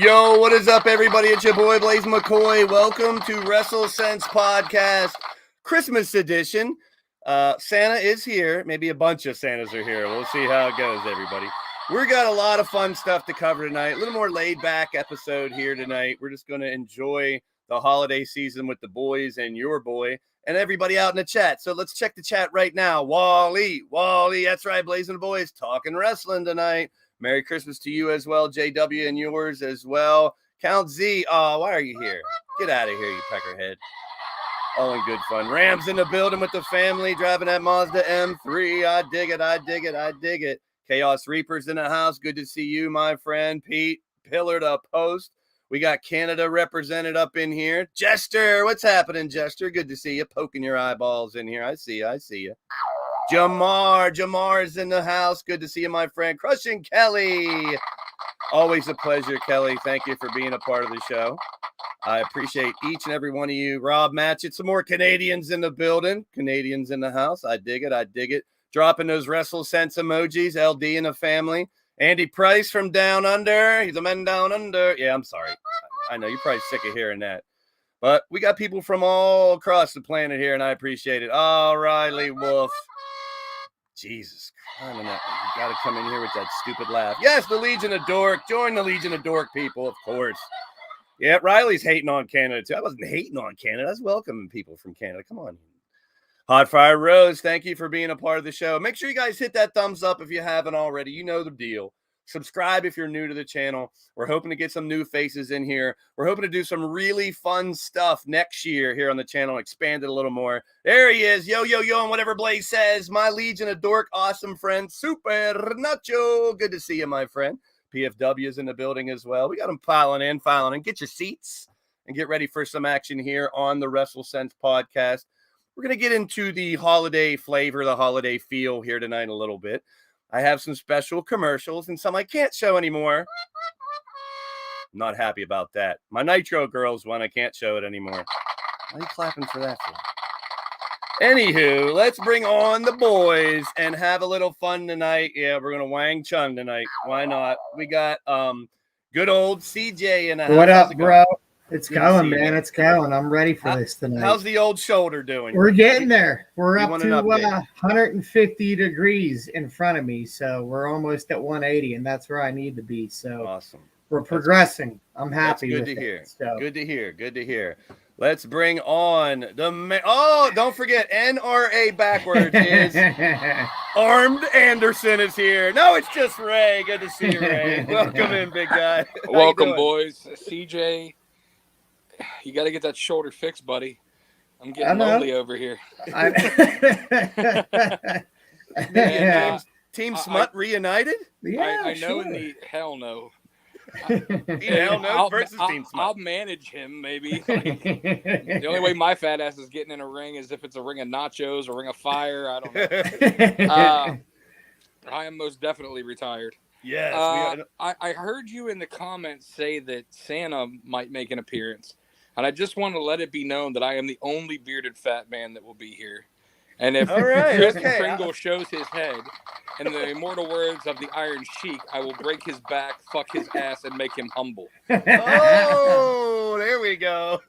Yo, what is up, everybody? It's your boy, Blaze McCoy. Welcome to WrestleSense Podcast, Christmas edition. Santa is here. Maybe a bunch of Santas are here. We'll see how it goes, everybody. We got a lot of fun stuff to cover tonight. A little more laid-back episode here tonight. We're just going to enjoy the holiday season with the boys and your boy and everybody out in the chat. So let's check the chat right now. Wally, that's right, Blazing the Boys, talking wrestling tonight. Merry Christmas to you as well, JW, and yours as well. Count Z, why are you here? Get out of here, you peckerhead. All in good fun. Rams in the building with the family, driving that Mazda M3. I dig it. Chaos Reapers in the house. Good to see you, my friend. Pete, pillar to post. We got Canada represented up in here. Jester, what's happening, Jester? Good to see you. Poking your eyeballs in here. I see you. Jamar is in the house. Good to see you, my friend. Crushing Kelly. Always a pleasure, Kelly. Thank you for being a part of the show. I appreciate each and every one of you. Rob Matchett, some more Canadians in the building. Canadians in the house. I dig it. Dropping those WrestleSense emojis. LD and the family. Andy Price from Down Under. He's a man down under. Yeah, I'm sorry. I know you're probably sick of hearing that. But we got people from all across the planet here, and I appreciate it. Oh, Riley Wolf. Jesus Christ, you got to come in here with that stupid laugh. Yes, the Legion of Dork. Join the Legion of Dork, people, of course. Yeah, Riley's hating on Canada, too. I wasn't hating on Canada. I was welcoming people from Canada. Come on. Hot Fire Rose, thank you for being a part of the show. Make sure you guys hit that thumbs up if you haven't already. You know the deal. Subscribe if you're new to the channel. We're hoping to get some new faces in here. We're hoping to do some really fun stuff next year here on the channel, expand it a little more. There he is. Yo, and whatever Blaze says. My Legion of Dork, awesome friend, Super Nacho. Good to see you, my friend. PFW is in the building as well. We got them filing in. Get your seats and get ready for some action here on the WrestleSense podcast. We're going to get into the holiday flavor, the holiday feel here tonight a little bit. I have some special commercials and some I can't show anymore. I'm not happy about that. My Nitro Girls one, I can't show it anymore. Why are you clapping for that for? Anywho, let's bring on the boys and have a little fun tonight. Yeah, we're going to Wang Chung tonight. Why not? We got good old CJ in the house. What up, bro? It's going, man. It's going. I'm ready for this tonight. How's the old shoulder doing? We're getting there. We're up to 150 degrees in front of me, so we're almost at 180, and that's where I need to be. So awesome. We're progressing. I'm happy. That's good to hear. So. Good to hear. Let's bring on the don't forget, NRA backwards is Armed Anderson is here. No, it's just Ray. Good to see you, Ray. Welcome in, big guy. Welcome, boys. CJ. You got to get that shoulder fixed, buddy. I'm getting lonely over here. Team Smut reunited? Yeah, I know in the hell no. I'll manage him maybe. Like, the only way my fat ass is getting in a ring is if it's a ring of nachos, a ring of fire. I don't know. I am most definitely retired. Yes. I heard you in the comments say that Santa might make an appearance, and I just want to let it be known that I am the only bearded fat man that will be here. And if Chris Kringle shows his head, in the immortal words of the Iron Sheik, I will break his back, fuck his ass, and make him humble. Oh, there we go.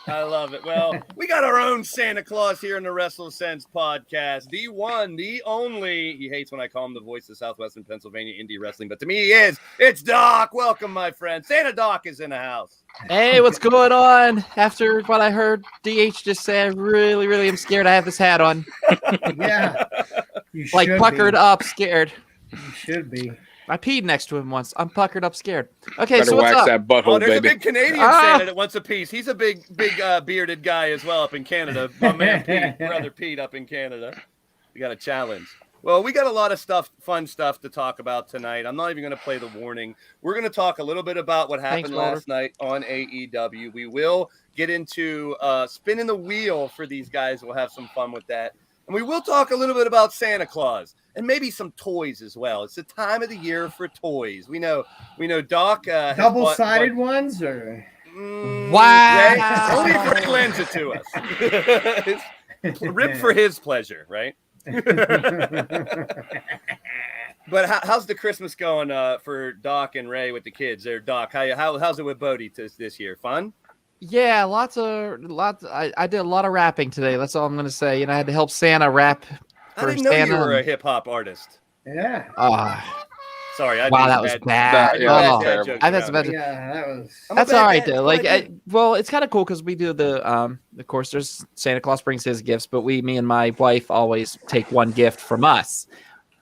I love it. Well, we got our own Santa Claus here in the WrestleSense podcast. The one, the only. He hates when I call him the voice of Southwestern Pennsylvania indie wrestling, but to me he is. It's Doc. Welcome, my friend. Santa Doc is in the house. Hey, what's going on? After what I heard DH just say, I really, really am scared I have this hat on. Yeah. You should like puckered up, scared. You should be. I peed next to him once. I'm puckered up, scared. Okay, Better so what's wax up? that butthole, There's baby. a big Canadian Santa that wants a piece. He's a big bearded guy as well up in Canada. My man Pete, brother Pete up in Canada. We got a challenge. Well, we got a lot of fun stuff to talk about tonight. I'm not even going to play the warning. We're going to talk a little bit about what happened last night on AEW. We will get into spinning the wheel for these guys. We'll have some fun with that. And we will talk a little bit about Santa Claus and maybe some toys as well. It's the time of the year for toys. We know Doc double-sided ones or wow. Only if Ray lends it to us. It's ripped for his pleasure, right? But how's the Christmas going for Doc and Ray with the kids there? Doc, how's it with Bodie this year? Fun? Yeah, lots. I did a lot of rapping today. That's all I'm going to say. I had to help Santa rap. I didn't know you were a hip hop artist. Yeah. Sorry. Wow, that was bad. That's all right though. Well, it's kind of cool because we do the of course, there's Santa Claus brings his gifts, but me and my wife always take one gift from us,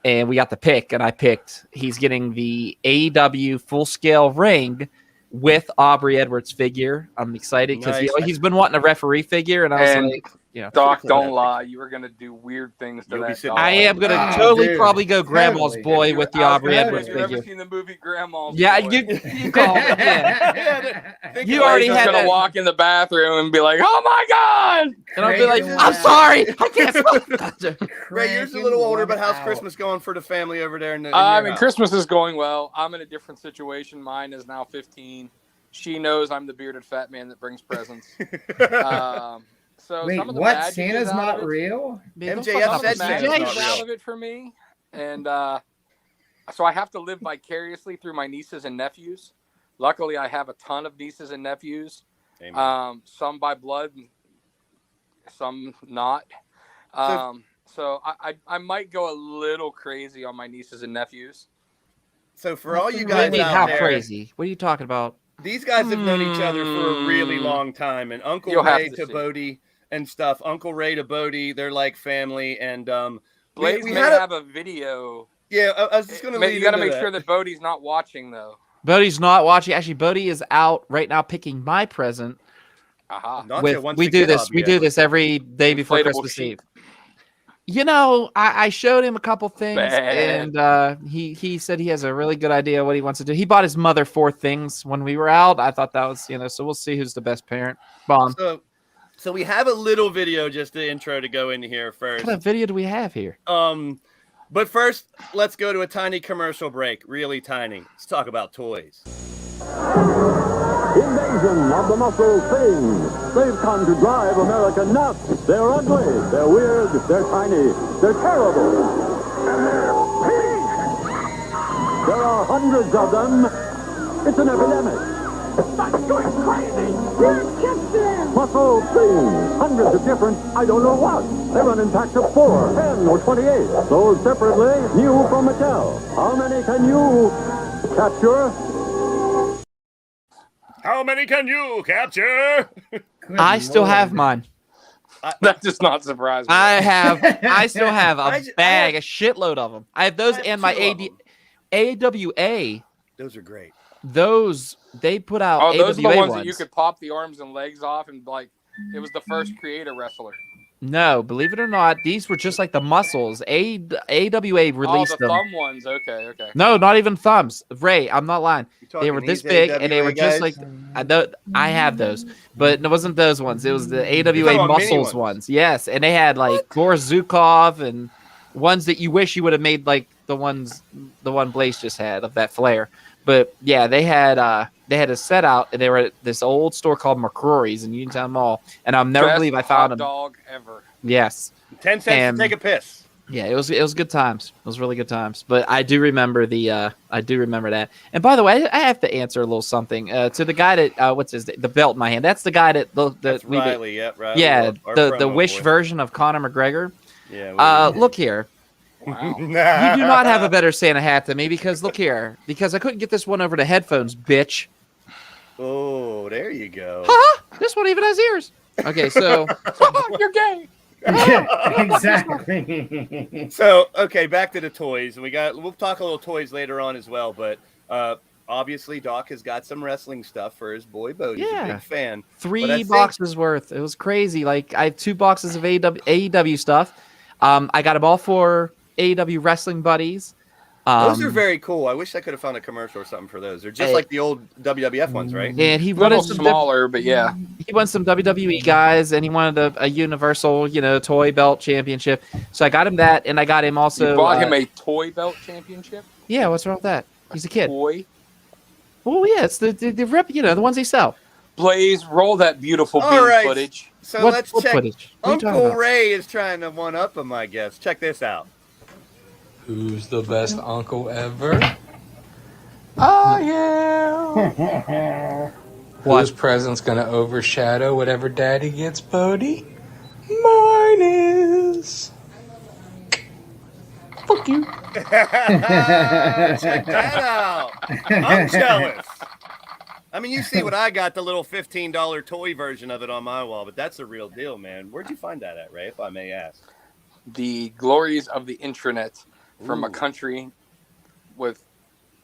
and we got the pick, and I picked. He's getting the AEW full scale ring with Aubrey Edwards figure. I'm excited because he's been wanting a referee figure, and I was like, Doc, don't lie. You were gonna do weird things to that dog. I am gonna probably go Grandma's Boy with the Aubrey Edwards figure. Have you ever seen the movie Grandma's Boy? Yeah, you called it. Yeah. You already had gonna walk in the bathroom and be like, "Oh my god!" And I'll be like, "I'm sorry, I can't smell." Ray, yours a little older, but how's Christmas going for the family over there? Christmas is going well. I'm in a different situation. Mine is now 15. She knows I'm the bearded fat man that brings presents. So wait, some of the what? Santa's not real? MJF said Santa's not real. Out of it for me, and so I have to live vicariously through my nieces and nephews. Luckily, I have a ton of nieces and nephews. Some by blood, some not. So I might go a little crazy on my nieces and nephews. So for all you guys out how there, crazy? What are you talking about? These guys have known each other for a really long time, and Uncle Ray to Bodie and stuff. Uncle Ray to Bodie, they're like family. And Blaze may have a video. Yeah, I was just going to lead. You got to make sure that Bodie's not watching, though. Bodie's not watching. Actually, Bodie is out right now picking my present. We do this every day before Christmas Eve. I showed him a couple things, and he said he has a really good idea what he wants to do. He bought his mother 4 things when we were out. I thought that was, so we'll see who's the best parent. Bomb. So we have a little video, just the intro to go in here first. What video do we have here? But first, let's go to a tiny commercial break. Really tiny. Let's talk about toys. Invasion of the muscle things. They've come to drive America nuts. They're ugly. They're weird. They're tiny. They're terrible. And they're pink. There are hundreds of them. It's an epidemic. That's going crazy. Here, catch them. Muscle things. Hundreds of different, I don't know what. They run in packs of 4, 10, or 28. Sold separately, new from Mattel. How many can you capture? How many can you capture? I still have mine. That does not surprise me. I still have a bag, a shitload of them. I have those and my AWA. Those are great. Those, they put out those AWA are the ones that you could pop the arms and legs off and it was the first creator wrestler. No, believe it or not, these were just like the muscles. AWA released them. Thumb ones. Okay. No, not even thumbs. Ray, I'm not lying. They were this these big, AWA and they were just guys? like I have those, but it wasn't those ones. It was the AWA about mini muscles ones? ones. Yes, and they had like Boris Zukov and ones that you wish you would have made like the one Blaze just had of that flare. But yeah, they had a set out, and they were at this old store called McCrory's in Uniontown Mall, and I'll never believe I found them. Dog ever. Yes, 10 cents to take a piss. Yeah, it was good times. It was really good times. But I do remember that. And by the way, I have to answer a little something to the guy that what's his name? The belt in my hand. That's the guy that That's Riley. Riley. Yeah, Our the promo Wish boy. version of Conor McGregor. Yeah. Look here. Wow. You do not have a better Santa hat than me because look here. Because I couldn't get this one over the headphones, bitch. Oh, there you go. This one even has ears. Okay, so You're gay. Yeah, exactly. So, okay, back to the toys. We'll talk a little toys later on as well, but obviously Doc has got some wrestling stuff for his boy Bodie. He's a big fan. 3 boxes worth. It was crazy. Like I have 2 boxes of AEW stuff. I got them all for AEW Wrestling Buddies. Those are very cool. I wish I could have found a commercial or something for those. They're just like the old WWF ones, right? And he A little wanted some smaller, but yeah. He wanted some WWE guys, and he wanted a Universal, toy belt championship. So I got him that, and I got him also. You bought him a toy belt championship? Yeah, what's wrong with that? He's a kid. Toy? Oh yeah, it's the rep, the ones they sell. Blaze, roll that beautiful bean footage. So What let's check. footage? What are you talking Uncle about? Ray is trying to one up him, I guess. Check this out. Who's the best uncle ever? I am. Whose present's gonna overshadow whatever daddy gets, Bodie? Mine is. Fuck you. Check that out. I'm jealous. I mean, you see what I got, the little $15 toy version of it on my wall, but that's the real deal, man. Where'd you find that at, Ray, if I may ask? The glories of the intranet from a country with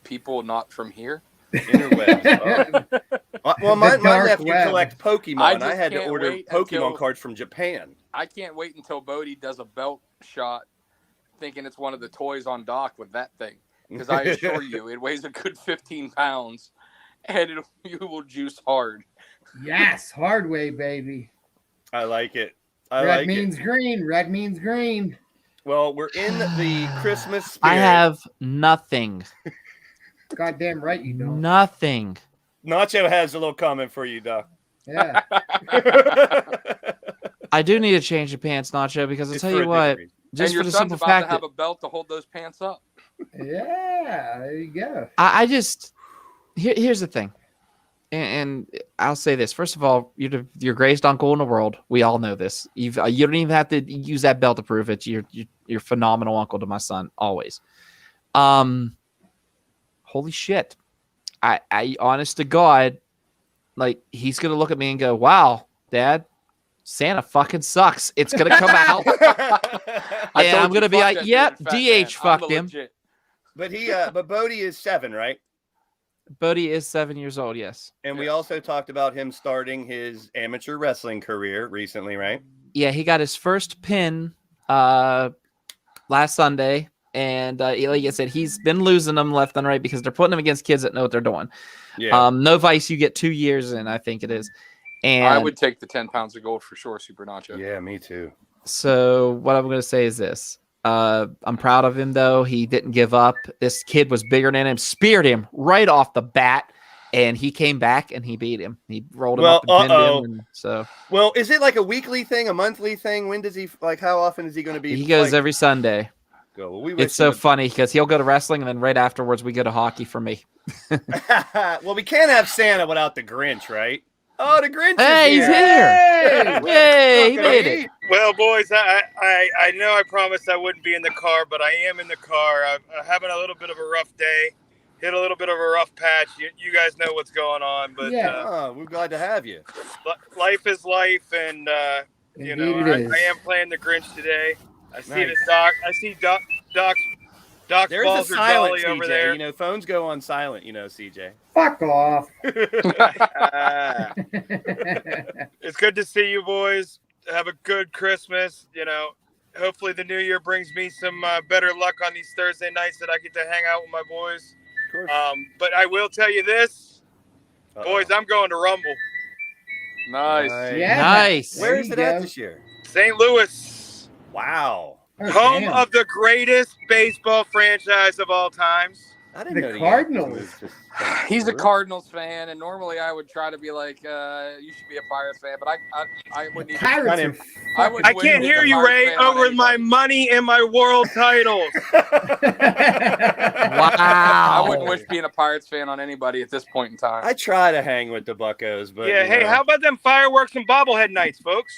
people not from here. Interwebs. Oh. Well, my nephew web. collect Pokemon. I just had to can't order wait Pokemon until- cards from Japan. I can't wait until Bodie does a belt shot thinking it's one of the toys on Doc with that thing. Because I assure you, it weighs a good 15 pounds, and you will juice hard. Yes, hard way, baby. I like it. Red means green. Red means green. Well, we're in the Christmas spirit. I have nothing. Goddamn right you don't. Nothing. Nacho has a little comment for you, Doc. Yeah. I do need to change the pants, Nacho, because I'll It's tell for a you what, different reason. just and your for the son's simple about fact to that have a belt to hold those pants up. Yeah, there you go. I just here's the thing, and I'll say this. First of all, you're your greatest uncle in the world. We all know this. You don't even have to use that belt to prove it. You're phenomenal uncle to my son always. Holy shit! I honest to God, like he's gonna look at me and go, "Wow, Dad, Santa fucking sucks." It's gonna come out, and I'm gonna be like, "Yep, DH fucked him." But but Bodie is 7, right? Bodie is 7 years old, yes. And we also talked about him starting his amateur wrestling career recently, right? Yeah, he got his first pin last Sunday, and like I said, he's been losing them left and right because they're putting them against kids that know what they're doing. Yeah. No Vice, you get 2 years in, I think it is. And I would take the 10 pounds of gold for sure, Super Nacho. Yeah, me too. So what I'm going to say is this. I'm proud of him, though. He didn't give up. This kid was bigger than him, speared him right off the bat, and he came back and he beat him. He rolled him up and pinned him. And so, well, is it like a weekly thing, a monthly thing? When does he how often is he going to be? He goes every Sunday. Go. Well, It's so funny because he'll go to wrestling and then right afterwards we go to hockey for me. Well, we can't have Santa without the Grinch, right? Oh, the Grinch Hey, is he's here! Yay, he made it. Well, boys, I know I promised I wouldn't be in the car, but I am in the car. I'm having a little bit of a rough day. Hit a little bit of a rough patch. You guys know what's going on, but we're glad to have you. Life is life, and I am playing the Grinch today. I see the Doc. I see Doc's There's balls a are silent jolly over CJ. there. You know, phones go on silent. You know, CJ. Fuck off. It's good to see you, boys. have a good Christmas. You know, hopefully the new year brings me some better luck on these Thursday nights that I get to hang out with my boys. Of course. But I will tell you this, boys, I'm going to Rumble. Nice. Yeah. Nice. Where is it at this year? St. Louis. Wow. Home of the greatest baseball franchise of all times. I didn't The know the Cardinals. Yankees was just He's a Cardinals fan, and normally I would try to be like, you should be a Pirates fan, but I wouldn't even. Pirates I would. I can't hear you, Ray, over my money and my world titles. Wow. I wouldn't wish being a Pirates fan on anybody at this point in time. I try to hang with the Buccos, but Yeah, hey, how about them fireworks and bobblehead nights, folks?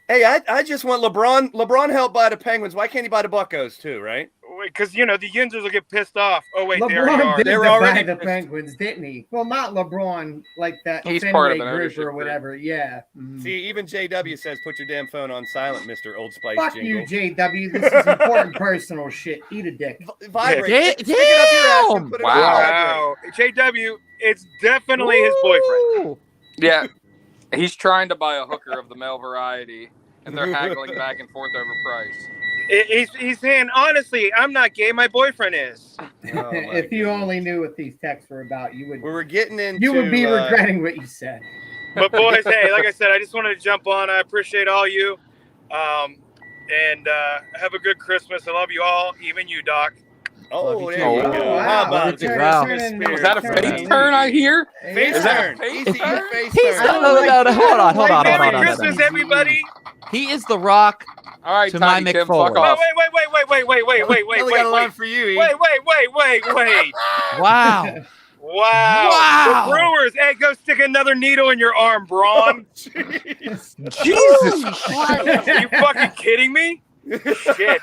Hey, I just want LeBron. LeBron helped buy the Penguins. Why can't he buy the Buccos too? Right? Because the Yinzers will get pissed off. Oh wait, they already LeBron are. did They were buy already the Penguins, didn't he? Well, not LeBron, like that He's Fenway part of an group ownership or group. whatever. Yeah. Mhm. See, even JW says, "Put your damn phone on silent, Mr. Old Spice Fuck jingle." you, JW. This is important personal shit. Eat a dick. Vibrate. Damn. Stick it up your ass and put it on Wow. vibrate. Wow, JW, it's definitely his boyfriend. Woo. Yeah, he's trying to buy a hooker of the male variety, and they're haggling back and forth over price. He's saying, honestly, I'm not gay. My boyfriend is. Oh, my If you goodness. only knew what these texts were about, you would. We were getting into. You would be regretting what you said. But boys, hey, like I said, I just wanted to jump on. I appreciate all you, and have a good Christmas. I love you all, even you, Doc. Oh, there Oh, you go. wow. How about Look the at that. Christmas Was spirit? Was that a face turn I hear? Face Is that a turn. face Easy, turn? face He's turn. not- no, hold on. Merry no. Christmas, everybody. He is the Rock. All right, To my Tiny Tim, McFoley. fuck off. Wait. Only got a line for you. Wait. Wow. Wow. The Brewers. Hey, go stick another needle in your arm, Braun. Jeez. Jesus Christ. Are you fucking kidding me? Shit.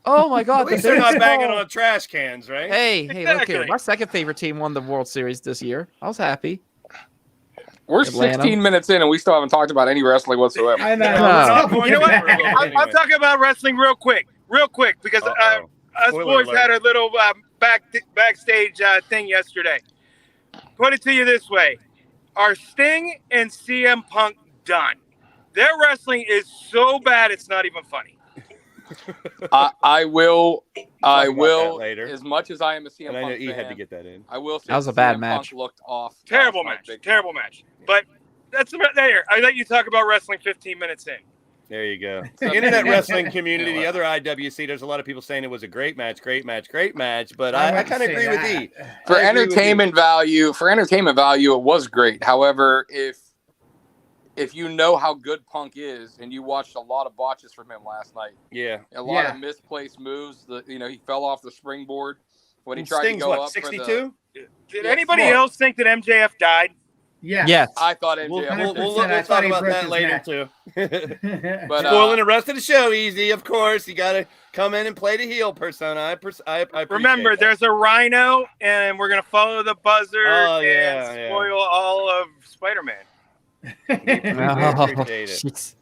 Oh my God. At least they're not banging on trash cans, right? Hey, look here. Exactly. My second favorite team won the World Series this year. I was happy. We're Atlanta. 16 minutes in, and we still haven't talked about any wrestling whatsoever. I know. Oh. You know what? Anyway. I'm talking about wrestling real quick, because Uh-oh. us Spoiler boys alert. had a little backstage thing yesterday. Put it to you this way: are Sting and CM Punk done? Their wrestling is so bad it's not even funny. I will, about that later. as much as I am a CM And I know Punk E fan, had to get that in. I will say That was a bad CM match. Punk looked off. Terrible last night, match. big Terrible match. But that's about there. I let you talk about wrestling 15 minutes in. There you go. So- The internet wrestling community, the other IWC, there's a lot of people saying it was a great match, but I kind of agree with E. For I agree with entertainment value, it was great. However, if you know how good Punk is, and you watched a lot of botches from him last night, Yeah. a lot of misplaced moves. He fell off the springboard when he tried Sting's to go what, up 62? Did Yeah, anybody smart. else think that MJF died? Yeah. Yes. I thought We'll, MJF. we'll talk about that later, too. But, Spoiling the rest of the show, easy, of course. You got to come in and play the heel persona. I appreciate Remember, that. there's a rhino, and we're going to follow the buzzer and spoil all of Spider-Man. Oh, appreciate it. jeez.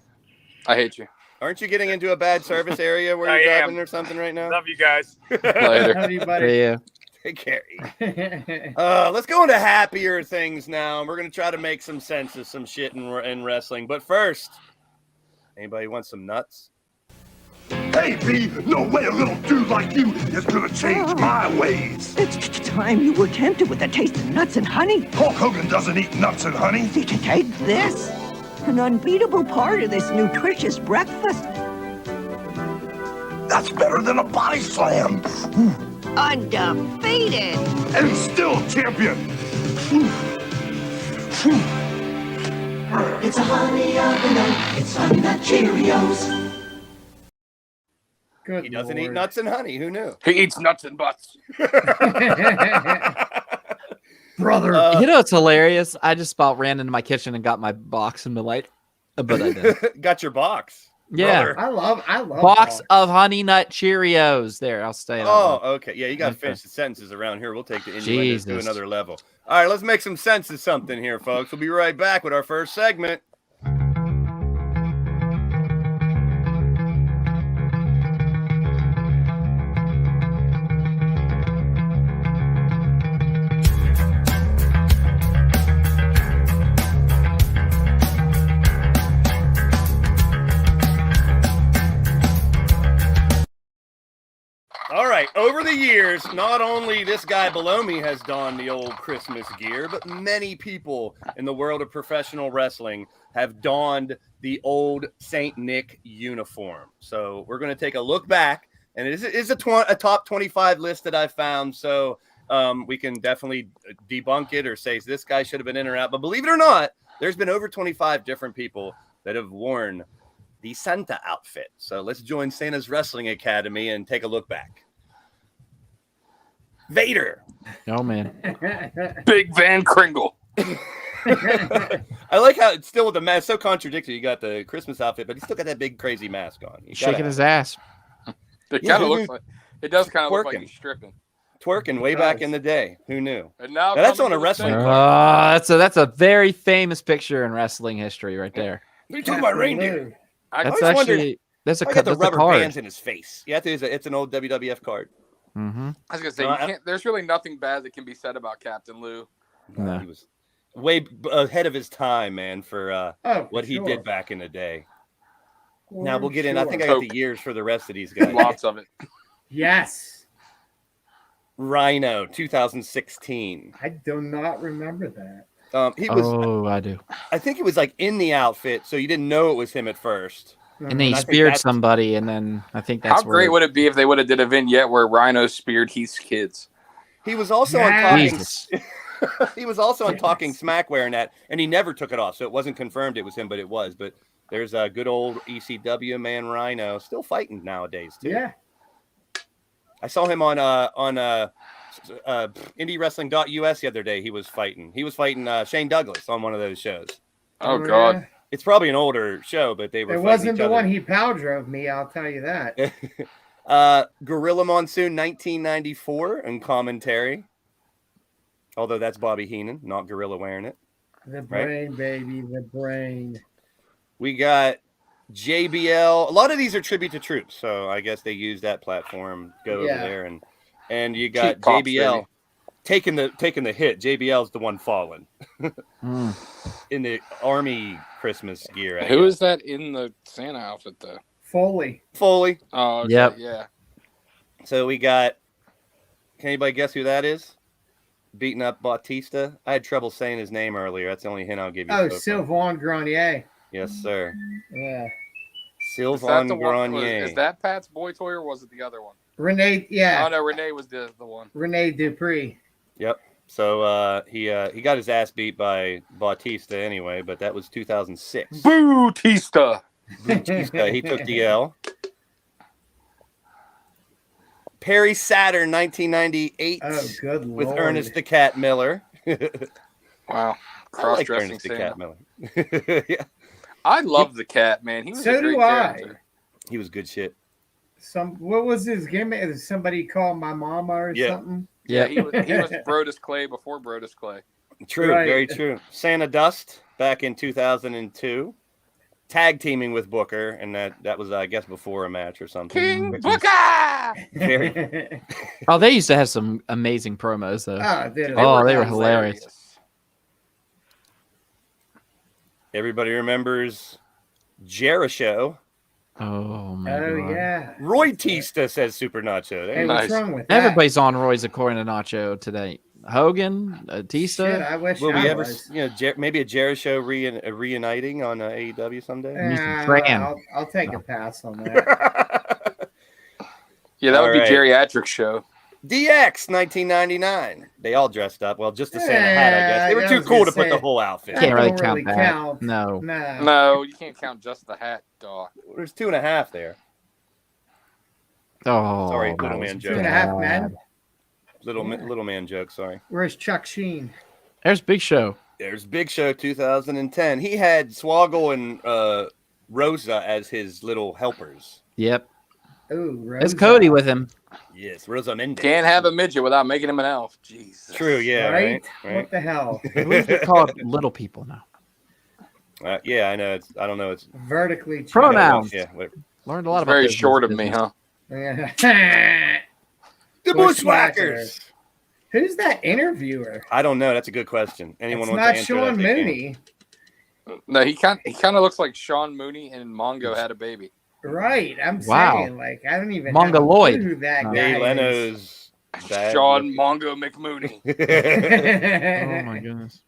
I hate you. Aren't you getting into a bad service area where I you're am. driving or something right now? Love you guys. Later. Love you, For buddy. you. Take care. Let's go into happier things now. We're going to try to make some sense of some shit in wrestling. But first, anybody want some nuts? Hey, B, no way a little dude like you is gonna change my ways. It's time you were tempted with a taste of nuts and honey. Hulk Hogan doesn't eat nuts and honey. Did you take this? An unbeatable part of this nutritious breakfast. That's better than a body slam. Undefeated. And still champion. It's a honey of the nut. It's Honey Nut Cheerios. Good He doesn't eat Lord. nuts and honey. Who knew? He eats nuts and butts. Brother. You know what's hilarious? I just about ran into my kitchen and got my box and been like, but I did. Got your box. Yeah. Brother. I love Box of Honey Nut Cheerios. There, I'll stay. Oh, okay. Yeah, you got to Okay. finish the sentences around here. We'll take the innuendos to Jesus. another level. All right, let's make some sense of something here, folks. We'll be right back with our first segment. over the years, not only this guy below me has donned the old Christmas gear, but many people in the world of professional wrestling have donned the old St. Nick uniform. So we're going to take a look back, and it is a top 25 list that I found. So we can definitely debunk it or say this guy should have been in or out. But believe it or not, there's been over 25 different people that have worn the Santa outfit. So let's join Santa's Wrestling Academy and take a look back. Vader. Oh, man. Big Van Kringle. I like how it's still with the mask. So contradictory. You got the Christmas outfit, but he's still got that big crazy mask on. Shaking his ass. It kind of looks like it does kind of look like he's stripping. Twerking way back in the day. Who knew? And now that's on a wrestling card. That's a very famous picture in wrestling history right there. What are you talking about, reindeer? That's actually that's a got the rubber card. bands in his face. Yeah, it's an old WWF card. Mm-hmm. I was gonna say there's really nothing bad that can be said about Captain Lou. No. He was way ahead of his time, man, for what he did back in the day. Now we'll get in. I think I got the years for the rest of these guys. Lots of it. Yes. Rhino, 2016. I do not remember that. He was. Oh, I do. I think it was like in the outfit, so you didn't know it was him at first. And then he speared somebody, and then I think that's how great would it be if they would have did a vignette where Rhino speared Heath's kids? He was also on Talking. He was also on Talking Smack wearing that, and he never took it off, so it wasn't confirmed it was him, but it was. But there's a good old ECW man Rhino still fighting nowadays too. Yeah. I saw him on IndyWrestling.us the other day. He was fighting Shane Douglas on one of those shows. Oh God. It's probably an older show, but they were. It wasn't the one he power drove me. I'll tell you that. Gorilla Monsoon, 1994, in commentary. Although that's Bobby Heenan, not Gorilla wearing it. The brain, right? Baby, the brain. We got JBL. A lot of these are tribute to troops, so I guess they use that platform. Go over there, and you got JBL taking the hit. JBL's the one falling in the Army Christmas gear. Who is that in the Santa outfit though? Foley. Oh, okay, yeah. So we got. Can anybody guess who that is? Beating up Bautista. I had trouble saying his name earlier. That's the only hint I'll give you. Oh, Sylvain Grenier. Yes, sir. Yeah. Sylvain Grenier. Is that Pat's boy toy or was it the other one? Renee, yeah. Oh no, Renee was the one. Renee Dupree. Yep. So he got his ass beat by Bautista anyway, but that was 2006. Bautista. He took the L. Perry Saturn, 1998. Oh, good with Lord. Ernest the Cat Miller. Wow. Cross-dressing Ernest the Cat Miller. Yeah. I love the cat, man. He was so a great do character. He was good shit. What was his gimmick? Somebody called my mama or something? Yeah, he was Brodus Clay before Brodus Clay. True, right. Very true. Santa Dust back in 2002. Tag teaming with Booker, and that was, I guess, before a match or something. King Booker! Oh, they used to have some amazing promos, though. They were hilarious. Everybody remembers Jericho. Oh, man. Oh, yeah. Roy Tista says Super Nacho. Hey, what's wrong with that? Everybody's on Roy's according to Nacho today. Hogan, Tista. Shit, I wish Will we ever, was. maybe a Jericho reuniting on AEW someday? I'll take a pass on that. Yeah, that would be geriatric show. DX 1999. They all dressed up. Well, just the Santa hat, I guess. They were too cool to put the whole outfit. Can't really count that. No, you can't count just the hat, dog. There's 2.5 there. Oh, sorry, little man joke. 2.5 men. Little man joke. Sorry. Where's Chuck Sheen? There's Big Show. There's Big Show 2010. He had Swoggle and Rosa as his little helpers. Yep. Ooh, Rosa. There's Cody with him. Yes, Rosa Mendez. Can't have a midget without making him an elf. Jesus. True, yeah. Right? What the hell? They're called little people now. Yeah, I know. I don't know. It's vertically pronouns. Yeah, learned a lot about. Very short of me, huh? Yeah. The Bushwhackers. Who's that interviewer? I don't know. That's a good question. Anyone it's wants not to answer Sean that, Mooney. No, he kind of looks like Sean Mooney and Mongo had a baby. Right. I'm Wow. saying, like, I don't even Mongoloid. know who that guy Jay is. Leno's dad. Sean Mongo McMooney. Oh my goodness.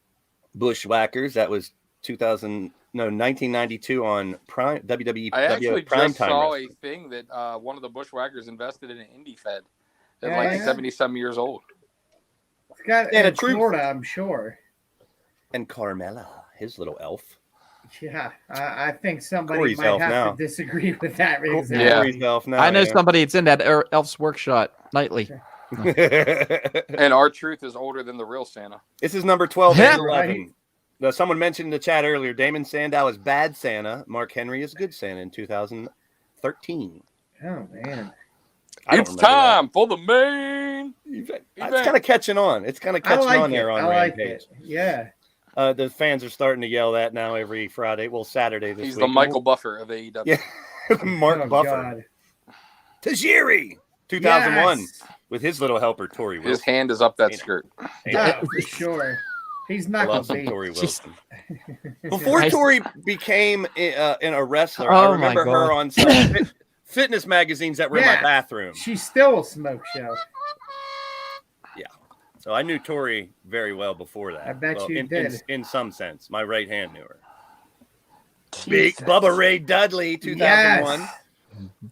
Bushwhackers. That was 1992 on Prime WWE. I actually Prime just Time saw Wrestling. a thing that one of the Bushwhackers invested in an indie fed at Yeah, like yeah. 70-some years old. It's got And a in troop. Florida, I'm sure. And Carmella, his little elf. Yeah, I think somebody Corey's might elf have now. to disagree with that. Exactly. Yeah. Corey's elf now. I know yeah. somebody that's in that Elf's workshop nightly. And R-Truth is older than the real Santa. This is number 12 Yeah. and 11. Now, someone mentioned in the chat earlier, Damon Sandow is bad Santa. Mark Henry is good Santa in 2013. Oh man, It's time for the main. It's kind of catching on. It's kind of I catching like on it. there on I like Rampage. it. Yeah. The fans are starting to yell that now every Friday. Well, Saturday this He's week. the Michael Buffer of AEW. Yeah. Mark Oh, Buffer. God. Tajiri, 2001, Yes. with his little helper, Tori His Wilson. hand is up that You know. skirt. Oh, for sure. He's I not love gonna some be. Tori She's- Wilson. Before I- Tori became in a wrestler, Oh, I my remember her God. on some fitness magazines that were in my Yeah. bathroom. She's still a smoke show. So I knew Tori very well before that. I bet Well, you did. In some sense. My right hand knew her. Big Bubba Ray Dudley, 2001.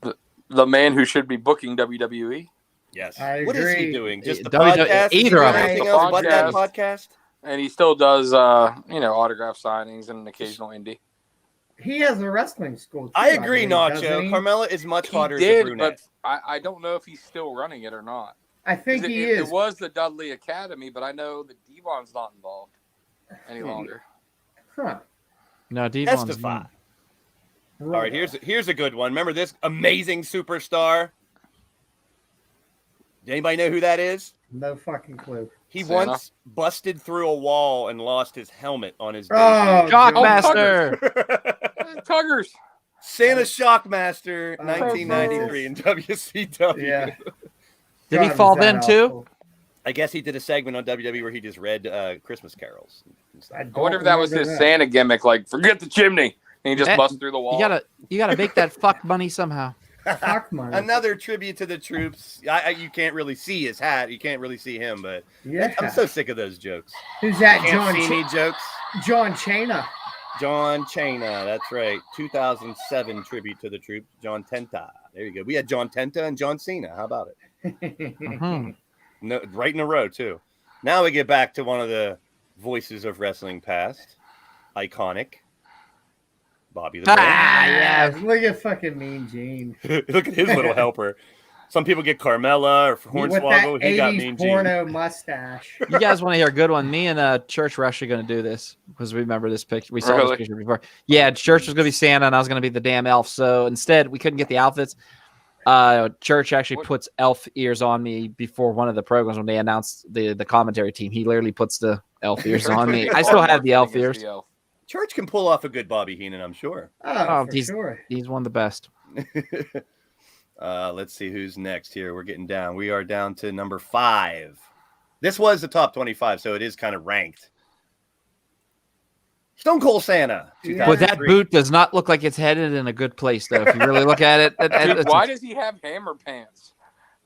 Yes. The man who should be booking WWE. Yes. I What is he agree. doing? Just the WWE podcast? Is he either doing of them. anything The else but that podcast. podcast? And he still does, autograph signings and an occasional indie. He has a wrestling school. Too, I agree, believe, doesn't Nacho. he? Carmella is much He hotter as a did, brunette. but I don't know if he's still running it or not. I think It, he it, is. it was the Dudley Academy, but I know that Devon's not involved any longer. Huh. No, Devon's Testify. not. All right, here's a good one. Remember this amazing superstar? Does anybody know who that is? No fucking clue. He Santa? once busted through a wall and lost his helmet on his Oh, Shockmaster. Tuggers. Santa Shockmaster, Oh, 1993 in WCW. Yeah. Did he God, fall was that then too? awful. I guess he did a segment on WWE where he just read Christmas carols. and stuff. I wonder if that was his remember Santa gimmick, like forget the chimney, and he just Eh, busts through the wall. You gotta make that fuck money somehow. Fuck money. Another tribute to the troops. You can't really see his hat. You can't really see him, but Yeah. I'm so sick of those jokes. Who's that? Can't see me jokes. John Chena. John Chena, that's right. 2007 tribute to the troops. John Tenta. There you go. We had John Tenta and John Cena. How about it? Mhm. No, right in a row too. Now we get back to one of the voices of wrestling past, iconic, Bobby the Brain. Yeah. Look at fucking Mean Gene. Look at his little helper. Some people get Carmella or With Hornswoggle. that He got 80s Mean Gene. porno mustache. You guys want to hear a good one? Me and Church were actually going to do this because we remember this picture. We saw Really? this picture before. Yeah, Church was going to be Santa and I was going to be the damn elf. So instead, we couldn't get the outfits. Church actually What? puts elf ears on me before one of the programs when they announced the commentary team. He literally puts the elf ears on me. I still have the elf ears. Church can pull off a good Bobby Heenan, I'm sure. Oh, for he's- sure. He's one of the best. Let's see who's next here. We're getting down. We are down to number 5. This was the top 25, so it is kind of ranked. Stone Cold Santa. Yeah. But that 2003. boot does not look like it's headed in a good place, though. If you really look at it, Dude, why does he have hammer pants?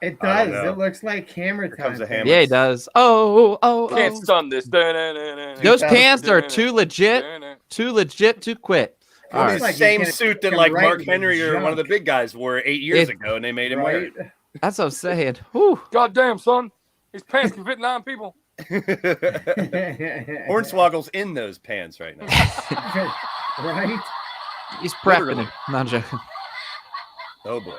It I does. don't know. It looks like camera Here comes time. the hammer. yeah, he does. Oh. Can't stun this. Those pants are too legit to quit. In All the right. like same you can- suit that can like write Mark with Henry or one of the junk. big guys wore 8 years It- ago, and they made him wear Right? That's what I'm saying. Whew. God damn, son. These pants can fit 9 people. it. Hornswoggle's in those pants right now. Right? He's prepping Literally. him. Not joking. Oh boy.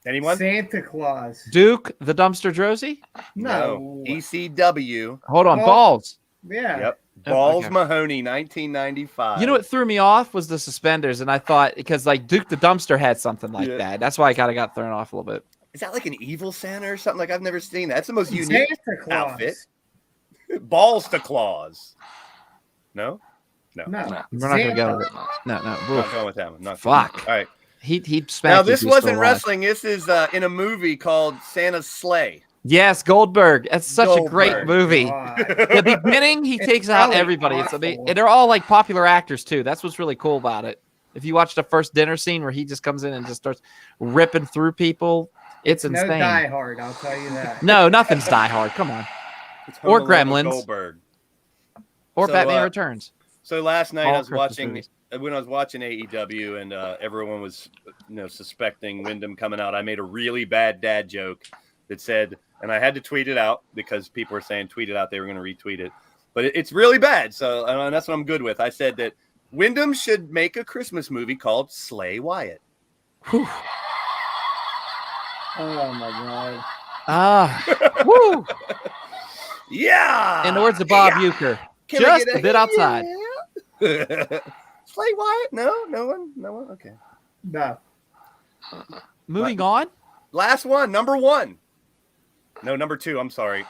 Anyone? Santa Claus. Duke the Dumpster Drosy? No. ECW. Hold on. Well- Balls. Yeah. Yep. Oh, Balls okay. Mahoney, 1995. You know what threw me off was the suspenders, and I thought because like Duke the Dumpster had something like Yeah. that. That's why I kind of got thrown off a little bit. Is that like an evil Santa or something? Like I've never seen that. That's the most unique Santa Claus. outfit. Balls to claws. No? No. We're not gonna go with it. No. Not Oof. going with that one. Not Fuck. All right. He spanked. Now if this he's wasn't still alive. wrestling. This is in a movie called Santa's Sleigh. Yes, Goldberg. That's such a great Goldberg. movie. God. The beginning, he It's takes out probably everybody. It's awful. and they're all like popular actors too. That's what's really cool about it. If you watch the first dinner scene where he just comes in and just starts ripping through people, it's insane. No Die Hard, I'll tell you that. No, nothing's Die Hard. Come on. Or Gremlins. Goldberg. Or Batman Returns. So last night All I was Christmas watching movies. when I was watching AEW and everyone was suspecting Wyndham coming out. I made a really bad dad joke that said, and I had to tweet it out because people were saying tweet it out, they were going to retweet it. But it's really bad. So and that's what I'm good with. I said that Wyndham should make a Christmas movie called Slay Wyatt. Whew. Oh my God. Woo. Yeah. In the words of Bob Uecker, just a bit outside. Slay Wyatt? No one. Okay. No. Moving on. Last one, number 1. No, number 2. I'm sorry.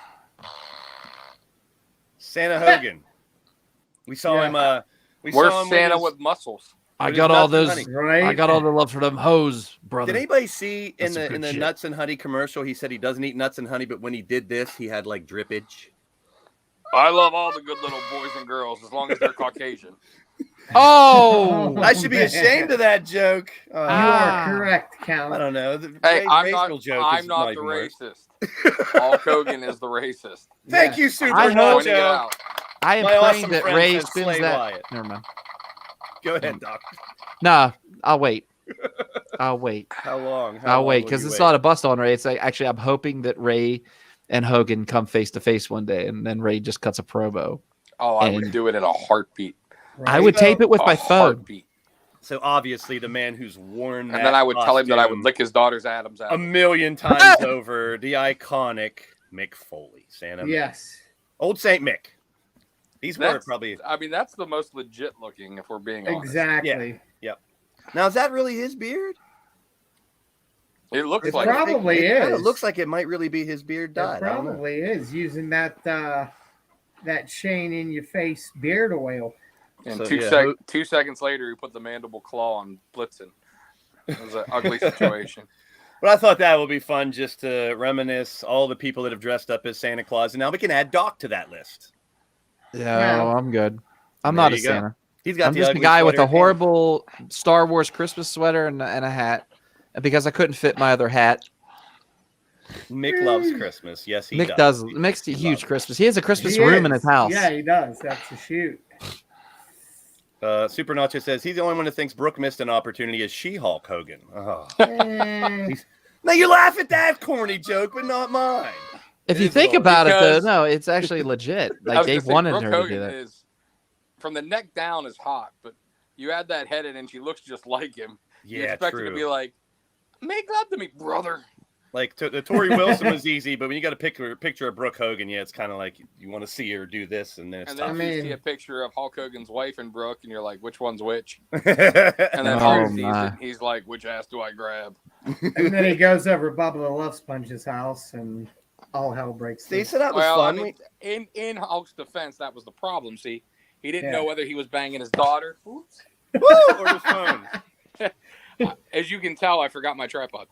Santa Hogan. We saw him. Where's Santa with muscles? I got all those. Right? I got all the love for them hoes, brother. Did anybody see in the Nuts and Honey commercial? He said he doesn't eat nuts and honey, but when he did this, he had like drippage. I love all the good little boys and girls as long as they're Caucasian. Oh, I should be ashamed of that joke. You are correct, Count. I don't know. Hey, I'm not the racist. Hulk Hogan is the racist. Thank you, Super Nacho. I am praying that Ray spins that. Wyatt. Never mind. Go ahead, Doc. Nah, I'll wait. I'll wait. How long? I'll wait because it's not a bust on Ray. It's like, actually, I'm hoping that Ray and Hogan come face to face one day, and then Ray just cuts a promo. Oh, I would do it in a heartbeat. Right? I would tape it with my phone. Heartbeat. So obviously, the man who's worn that and then I would tell him that I would lick his daughter's Adam's apple 1,000,000 times over, the iconic Mick Foley, Santa. Yes. Old Saint Mick. These were probably. I mean, that's the most legit looking, if we're being honest. Exactly. Yeah. Yep. Now, is that really his beard? It looks it like probably it. Is. It looks like it might really be his beard dyed. It probably is using that chain in your face beard oil. And 2 seconds later, he put the mandible claw on Blitzen. It was an ugly situation. But I thought that would be fun just to reminisce all the people that have dressed up as Santa Claus, and now we can add Doc to that list. Yeah, I'm good. I'm not a Santa. He's got I'm just a guy with a horrible Star Wars Christmas sweater and a hat. And because I couldn't fit my other hat. Mick loves Christmas. Yes, he does. Mick's a huge Christmas. He has a Christmas room in his house. Yeah, he does. That's a shoot. Super Nacho says he's the only one that thinks Brooke missed an opportunity as She-Hulk Hogan. Oh. Now you laugh at that corny joke, but not mine. If you think about it, though, no, it's actually legit. Like Dave wanted her to do that. Is, from the neck down is hot, but you add that head in and she looks just like him. You expect her to be like, make love to me, brother. Like the Tori Wilson was easy, but when you got a picture of Brooke Hogan, it's kind of like you want to see her do this, and then it's you see a picture of Hulk Hogan's wife and Brooke, and you're like, which one's which? And then Hulk sees it, he's like, which ass do I grab? And then he goes over Bubba the Love Sponge's house, and all hell breaks loose. So that was fun. I mean, in Hulk's defense, that was the problem. See, he didn't know whether he was banging his daughter or his phone. As you can tell, I forgot my tripod.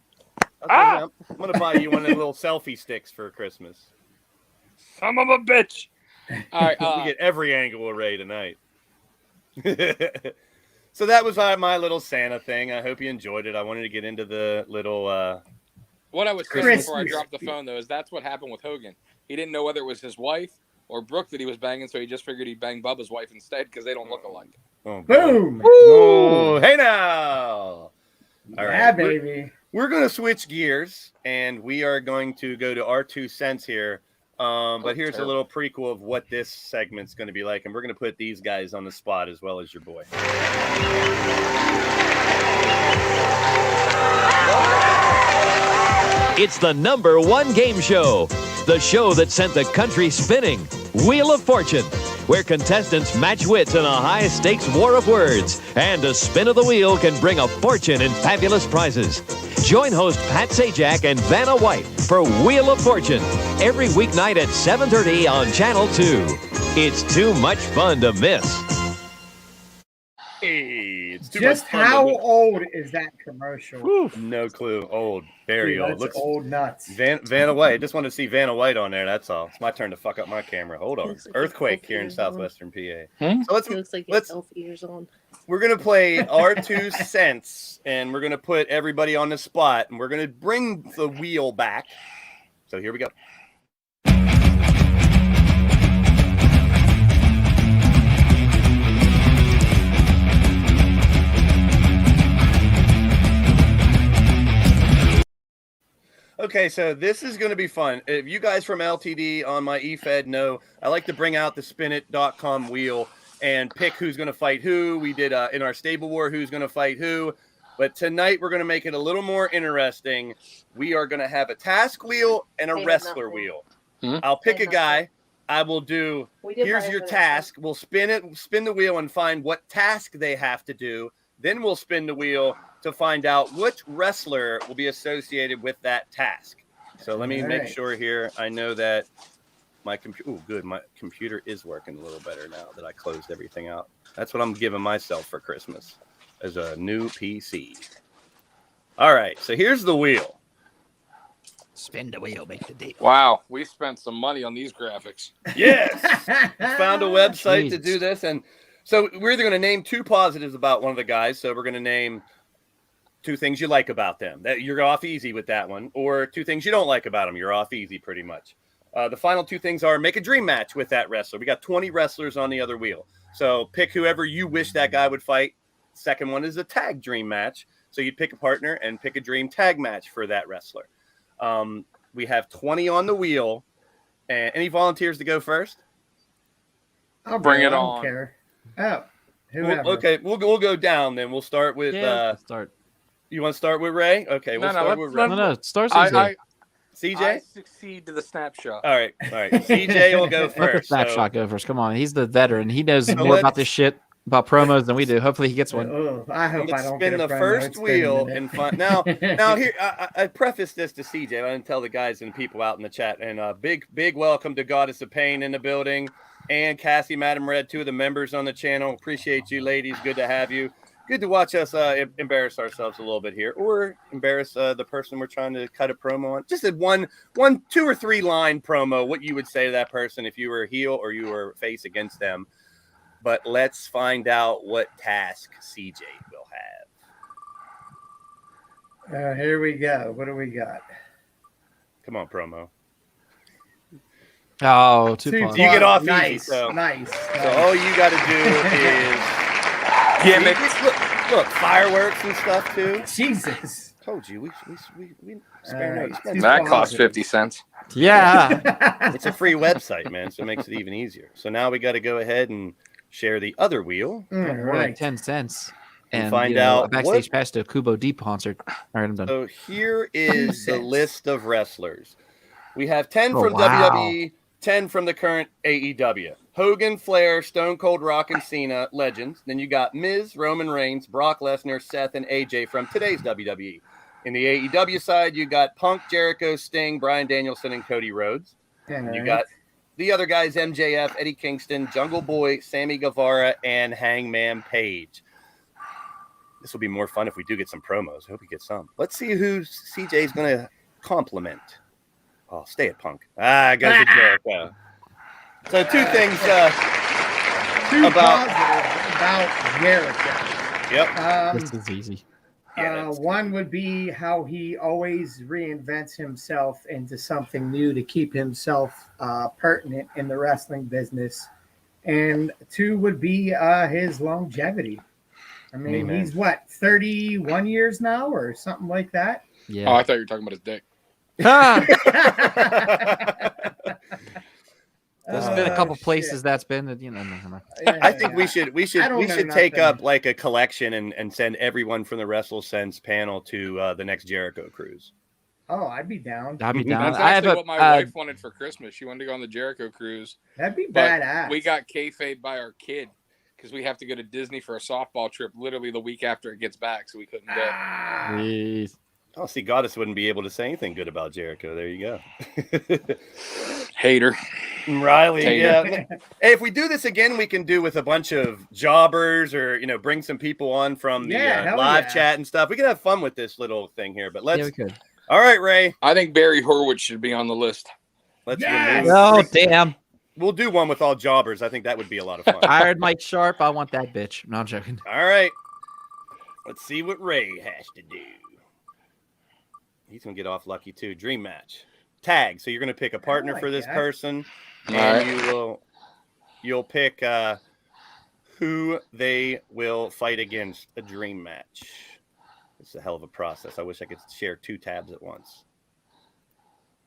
I'm going to buy you one of the little selfie sticks for Christmas. Son of a bitch. All right. We get every angle of Ray tonight. So that was my little Santa thing. I hope you enjoyed it. I wanted to get into the little... what I was saying before I dropped the phone, though, is that's what happened with Hogan. He didn't know whether it was his wife or Brooke that he was banging, so he just figured he'd bang Bubba's wife instead because they don't look alike. Oh, boom! Oh, hey now! All right, yeah, baby. We're going to switch gears, and we are going to go to our 2 cents here. But here's a little prequel of what this segment's going to be like, and we're going to put these guys on the spot as well as your boy. It's the #1 game show, the show that sent the country spinning, Wheel of Fortune, where contestants match wits in a high-stakes war of words, and a spin of the wheel can bring a fortune and fabulous prizes. Join host Pat Sajak and Vanna White for Wheel of Fortune every weeknight at 7:30 on Channel 2. It's too much fun to miss. Hey, it's too Just how old is that commercial? No clue. Old. Very Dude, old. that's Looks old nuts. Vanna White. I just want to see Vanna White on there. That's all. It's my turn to fuck up my camera. Hold on. Like Earthquake here in southwestern PA. So looks like let's elf ears on. We're gonna play our 2 cents, and we're gonna put everybody on the spot, and we're gonna bring the wheel back. So here we go. Okay, so this is going to be fun. If you guys from LTD on my eFed know, I like to bring out the spinit.com wheel and pick who's going to fight who. We did in our stable war, who's going to fight who. But tonight we're going to make it a little more interesting. We are going to have a task wheel and a wrestler wheel. I'll pick a guy. I will do, here's your task. We'll spin the wheel and find what task they have to do. Then we'll spin the wheel to find out which wrestler will be associated with that task. So let me make sure here. I know that my computer, good. My computer is working a little better now that I closed everything out. That's what I'm giving myself for Christmas, as a new PC. All right, so here's the wheel. Spin the wheel, make the deal. Wow, we spent some money on these graphics. Yes, found a website to do this, and so we're either going to name 2 positives about one of the guys. So we're going to name 2 things you like about them. That you're off easy with that one, or 2 things you don't like about them. You're off easy pretty much. The final 2 things are make a dream match with that wrestler. We got 20 wrestlers on the other wheel. So pick whoever you wish that guy would fight. Second one is a tag dream match. So you'd pick a partner and pick a dream tag match for that wrestler. We have 20 on the wheel. And any volunteers to go first? I'll bring it on. I don't care. Oh, whoever. Okay, we'll go down then. We'll start with start. You want to start with Ray? Okay, we'll start with Ray. No, start CJ. CJ? I succeed to the snapshot. All right. CJ will go first. Let the snapshot go first. Come on, he's the veteran. He knows more about this shit, about promos than we do. Hopefully, he gets one. I hope I don't spin the first wheel and find. Now here I preface this to CJ. I didn't tell the guys and people out in the chat. And big welcome to Goddess of Pain in the building, and Cassie, Madam Red, 2 of the members on the channel. Appreciate you, ladies. Good to have you. Good to watch us embarrass ourselves a little bit here, or embarrass the person we're trying to cut a promo on. Just a 1, 2 or 3 line promo, what you would say to that person if you were a heel or you were face against them. But let's find out what task CJ will have. Here we go. What do we got? Come on, promo. Oh, 2 You points. get off Nice, easy. So nice. all you got to do is Gimmicks. Look, fireworks and stuff too. Jesus. Told you, we spare no expense. That cost 50 cents. Yeah. It's a free website, man, so it makes it even easier. So now we got to go ahead and share the other wheel. More like 10 cents. And find out a backstage pass to a Kubo Deep concert. All right, I'm done. So here is the list of wrestlers. We have 10 Oh, from wow. WWE, 10 from the current AEW. Hogan, Flair, Stone Cold Rock, and Cena, legends. Then you got Miz, Roman Reigns, Brock Lesnar, Seth, and AJ from today's WWE. In the AEW side, you got Punk, Jericho, Sting, Bryan Danielson, and Cody Rhodes. And you got the other guys, MJF, Eddie Kingston, Jungle Boy, Sammy Guevara, and Hangman Page. This will be more fun if we do get some promos. I hope we get some. Let's see who CJ's going to compliment. Oh, stay at Punk. Goes to Jericho. So 2 things about Jericho. Yep. This is easy. One would be how he always reinvents himself into something new to keep himself pertinent in the wrestling business. And 2 would be his longevity. I mean, he's what, 31 years now or something like that? Yeah. Oh, I thought you were talking about his dick. There's been a couple places that's been, I think we should take up like a collection and send everyone from the WrestleSense panel to the next Jericho cruise. Oh, I'd be down. I'd be down. That's actually what my wife wanted for Christmas. She wanted to go on the Jericho cruise. That'd be but badass. We got kayfabe by our kid because we have to go to Disney for a softball trip literally the week after it gets back, so we couldn't go. Jeez. Oh, see, Goddess wouldn't be able to say anything good about Jericho. There you go. Hater. Riley, yeah. Hey, if we do this again, we can do with a bunch of jobbers or, bring some people on from the live chat and stuff. We can have fun with this little thing here, but let's. Yeah, we could. All right, Ray. I think Barry Horowitz should be on the list. Let's remove. Oh, damn. We'll do one with all jobbers. I think that would be a lot of fun. I heard Mike Sharp. I want that bitch. No, I'm joking. All right. Let's see what Ray has to do. He's going to get off lucky, too. Dream match. Tag. So you're going to pick a partner for this person. And you'll pick who they will fight against. A dream match. It's a hell of a process. I wish I could share 2 tabs at once.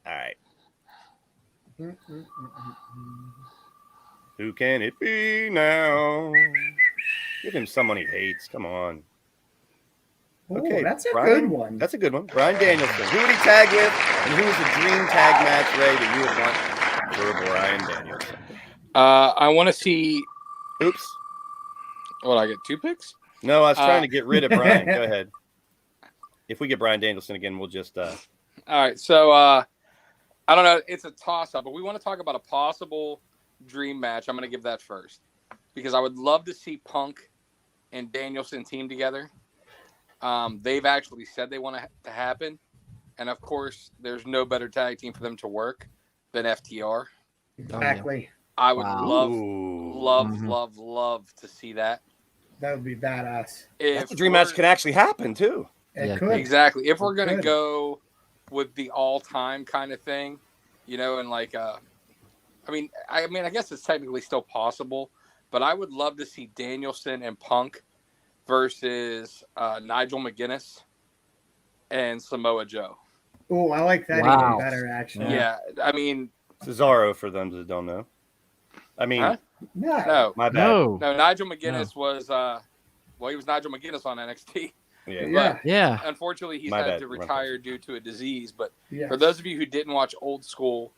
All right. Who can it be now? Give him someone he hates. Come on. Okay, that's a good one. That's a good one. Bryan Danielson. Who would he tag with? And who is the dream tag match, Ray, that you would want for Bryan Danielson? I want to see. Oops. What, I get 2 picks? No, I was trying to get rid of Bryan. Go ahead. If we get Bryan Danielson again, we'll just. All right. So I don't know. It's a toss-up, but we want to talk about a possible dream match. I'm going to give that first because I would love to see Punk and Danielson team together. They've actually said they want it to happen. And, of course, there's no better tag team for them to work than FTR. Exactly. I would love to see that. That would be badass. That's a dream match could actually happen, too. It could. Exactly. If we're going to go with the all-time kind of thing, and like, I guess it's technically still possible, but I would love to see Danielson and Punk versus Nigel McGuinness and Samoa Joe. Oh, I like that even better, actually. Yeah, I mean... Cesaro, for them that don't know. I mean... Huh? No. My bad. No, Nigel McGuinness was... he was Nigel McGuinness on NXT. Yeah. Unfortunately, he's had to retire due to a disease. But for those of you who didn't watch old school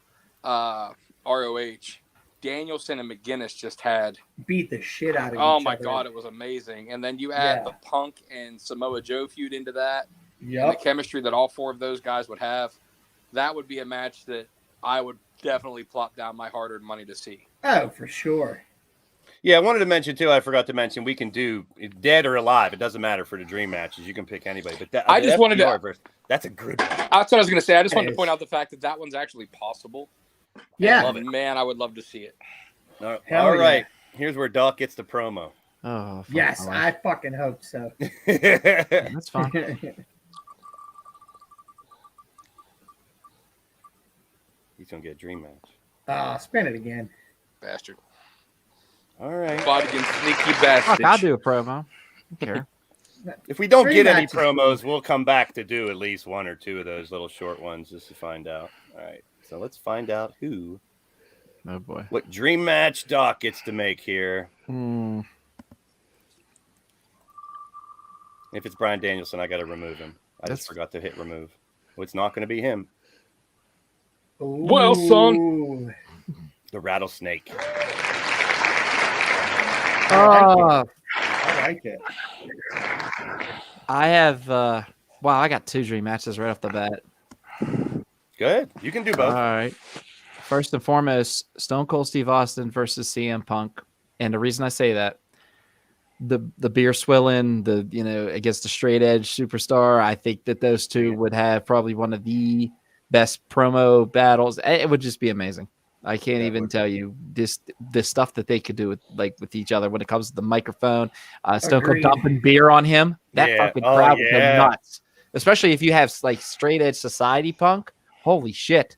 ROH, Danielson and McGuinness just had beat the shit out of each other. Oh my other. God, it was amazing. And then you add the Punk and Samoa Joe feud into that. And the chemistry that all 4 of those guys would have. That would be a match that I would definitely plop down my hard-earned money to see. Oh, for sure. Yeah, I wanted to mention, too, I forgot to mention, we can do dead or alive. It doesn't matter for the dream matches. You can pick anybody. But I just wanted to... That's a good one. That's what I was going to say. I just wanted to point out the fact that one's actually possible. Yeah. I love it. Man, I would love to see it. All right. Here's where Doc gets the promo. Oh, yes, I fucking hope so. That's fine. He's going to get a dream match. Spin it again. Bastard. All right. Fought against sneaky bastard. I'll do a promo. I don't care. If we don't get any promos, we'll come back to do at least 1 or 2 of those little short ones just to find out. All right. So let's find out who. Oh, boy. What dream match Doc gets to make here. If it's Bryan Danielson, I got to remove him. I just forgot to hit remove. Well, it's not going to be him. Ooh. Well, son. The rattlesnake. I like it. I have, I got 2 dream matches right off the bat. Good. You can do both. All right. First and foremost, Stone Cold Steve Austin versus CM Punk. And the reason I say that, the beer swilling, against the straight edge superstar, I think that those 2 would have probably one of the best promo battles. It would just be amazing. I can't even tell you the stuff that they could do with each other when it comes to the microphone. Stone Cold dumping beer on him. That fucking crowd would go nuts. Especially if you have like straight edge society Punk. Holy shit.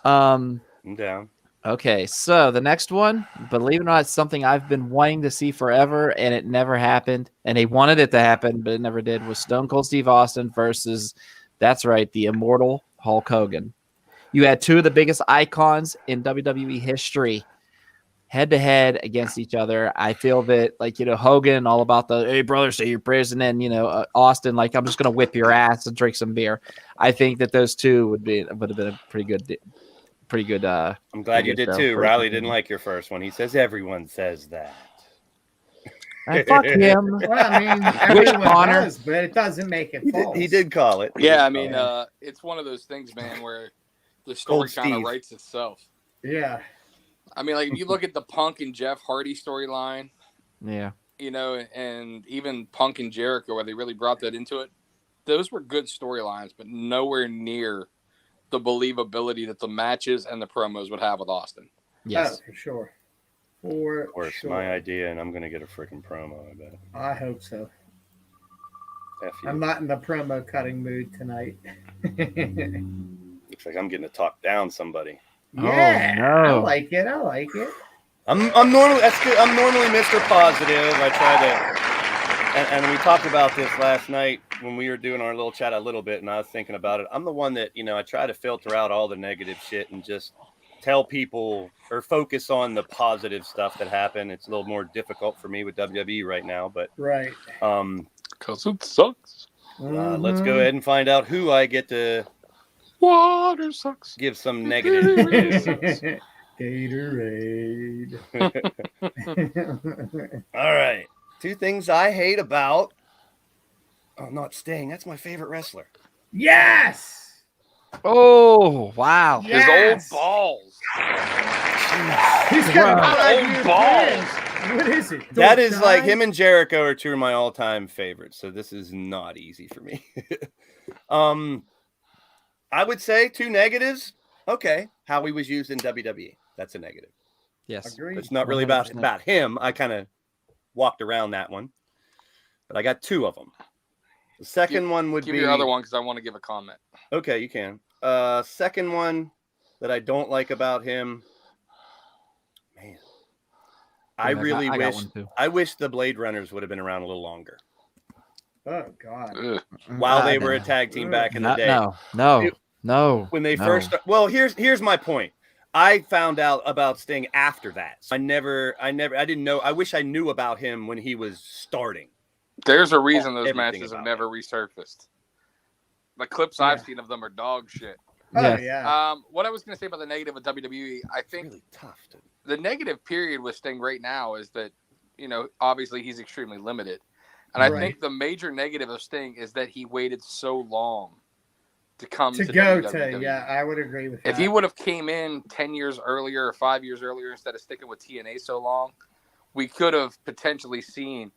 I'm down. Okay, so the next one, believe it or not, it's something I've been wanting to see forever, and it never happened. And they wanted it to happen, but it never did. Was Stone Cold Steve Austin versus, that's right, the immortal Hulk Hogan. You had 2 of the biggest icons in WWE history head-to-head against each other. I feel that, Hogan, all about the, hey, brother, say your prayers, and then, Austin, I'm just going to whip your ass and drink some beer. I think that those 2 would have been a pretty good. I'm glad you did, too. Riley didn't like your first one. He says everyone says that. Fuck him. Well, I mean, everyone does, but it doesn't make it false. He did call it. Yeah, I mean, it's one of those things, man, where the story kind of writes itself. Yeah. I mean, like if you look at the Punk and Jeff Hardy storyline, Yeah. you know, and even Punk and Jericho, where they really brought that into it, those were good storylines, but nowhere near the believability that the matches and the promos would have with Austin. Yes. Oh, for sure. For Of course, sure. my idea, and I'm going to get a freaking promo, I bet. I hope so. F you. I'm not in the promo cutting mood tonight. Looks like I'm getting to talk down somebody. Yeah, no. I like it. I'm normally that's good. I'm normally Mr. Positive. I try to, and we talked about this last night when we were doing our little chat a little bit, and I was thinking about it. I'm the one that I try to filter out all the negative shit and just tell people or focus on the positive stuff that happened. It's a little more difficult for me with WWE right now, but right. Because it sucks. Let's go ahead and find out who I get to. Water sucks. Give some negative reviews. Gatorade. All right. 2 things I hate about. Oh, not Sting. That's my favorite wrestler. Yes. Oh, wow. Yes. His old balls. He's got old balls. What is it? That is like him and Jericho are 2 of my all-time favorites. So this is not easy for me. I would say 2 negatives. Okay. How he was used in WWE. That's a negative. Yes. Agreed. It's not really about him. I kind of walked around that one. But I got 2 of them. The second one would give be your other one because I want to give a comment. Okay, you can. Second one that I don't like about him. Man. I really wish the Blade Runners would have been around a little longer. Oh God. While they were a tag team back in the day. No. When they first well, here's my point. I found out about Sting after that. I didn't know. I wish I knew about him when he was starting. There's a reason those matches have never resurfaced. The clips I've seen of them are dog shit. Oh yeah. What I was going to say about the negative with WWE, I think really tough. The negative period with Sting right now is that, obviously he's extremely limited. And I think the major negative of Sting is that he waited so long to come to go WWE. to. Yeah, I would agree with that. If he would have came in 10 years earlier or 5 years earlier instead of sticking with TNA so long, we could have potentially seen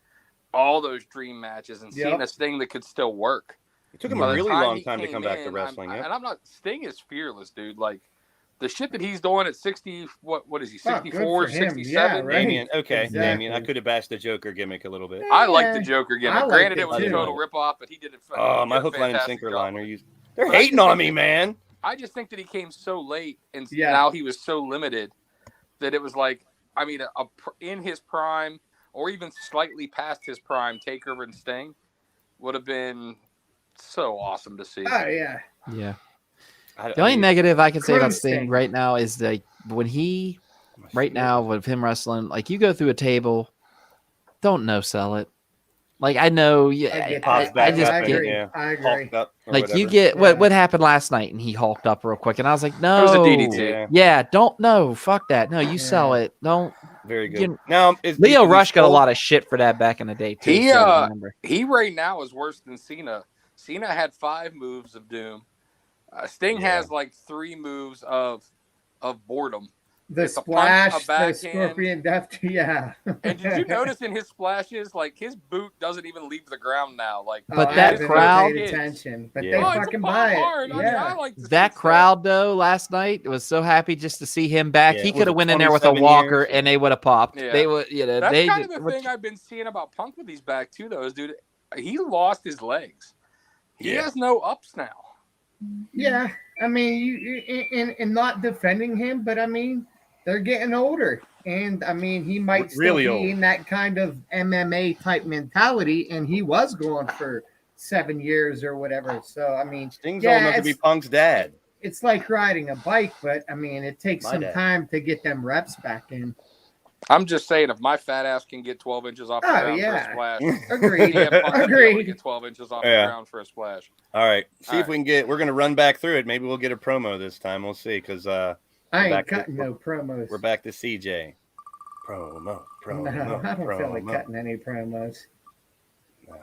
all those dream matches and seen a Sting that could still work. It took him a really long time to come back to wrestling. And I'm not. Sting is fearless, dude. Like the shit that he's doing at 60. What is he? 64, 67. Yeah, right. Damien, okay, Exactly. Damien. I could have bashed the Joker gimmick a little bit. I like the Joker gimmick. Granted, it was a too. total ripoff, but he did it. Oh, my hook, line, and sinker liner. They're hating on me, man. I just think that he came so late, and now he was so limited that it was like, I mean, in his prime or even slightly past his prime, Takeover and Sting would have been so awesome to see. Oh yeah. Yeah. The only negative I can say about Sting right now is like when with him wrestling, like you go through a table, don't no sell it. Like I know, I agree. Like you get what happened last night, and he hulked up real quick, and I was like, no, it was a DDT. Yeah, fuck that. No, you sell it. Don't. Very good. Now, Leo Rush got a lot of shit for that back in the day too. He right now is worse than Cena. Cena had 5 moves of doom. Sting has like 3 moves of boredom. The splash, the scorpion death. Yeah. And did you notice in his splashes, like his boot doesn't even leave the ground now? Like, but that crowd, but they fucking buy it. I like that crowd though last night was so happy just to see him back. He could have went in there with a walker and they would have popped. Yeah. They would, That's kind of the thing I've been seeing about Punk with these back too, though. Is dude, he lost his legs. He has no ups now. Yeah, I mean, in not defending him, but I mean, they're getting older, and I mean, he might still be in that kind of MMA type mentality, and he was going for 7 years or whatever. So I mean, Sting's old enough to be Punk's dad. It's like riding a bike, but I mean, it takes some time to get them reps back in. I'm just saying, if my fat ass can get 12 inches off the ground for a splash, agreed. Agreed. Get 12 inches off the ground for a splash. All right, if we can get. We're gonna run back through it. Maybe we'll get a promo this time. We'll see, because I ain't cutting no promos. We're back to CJ. Promo. No, I don't feel like cutting any promos.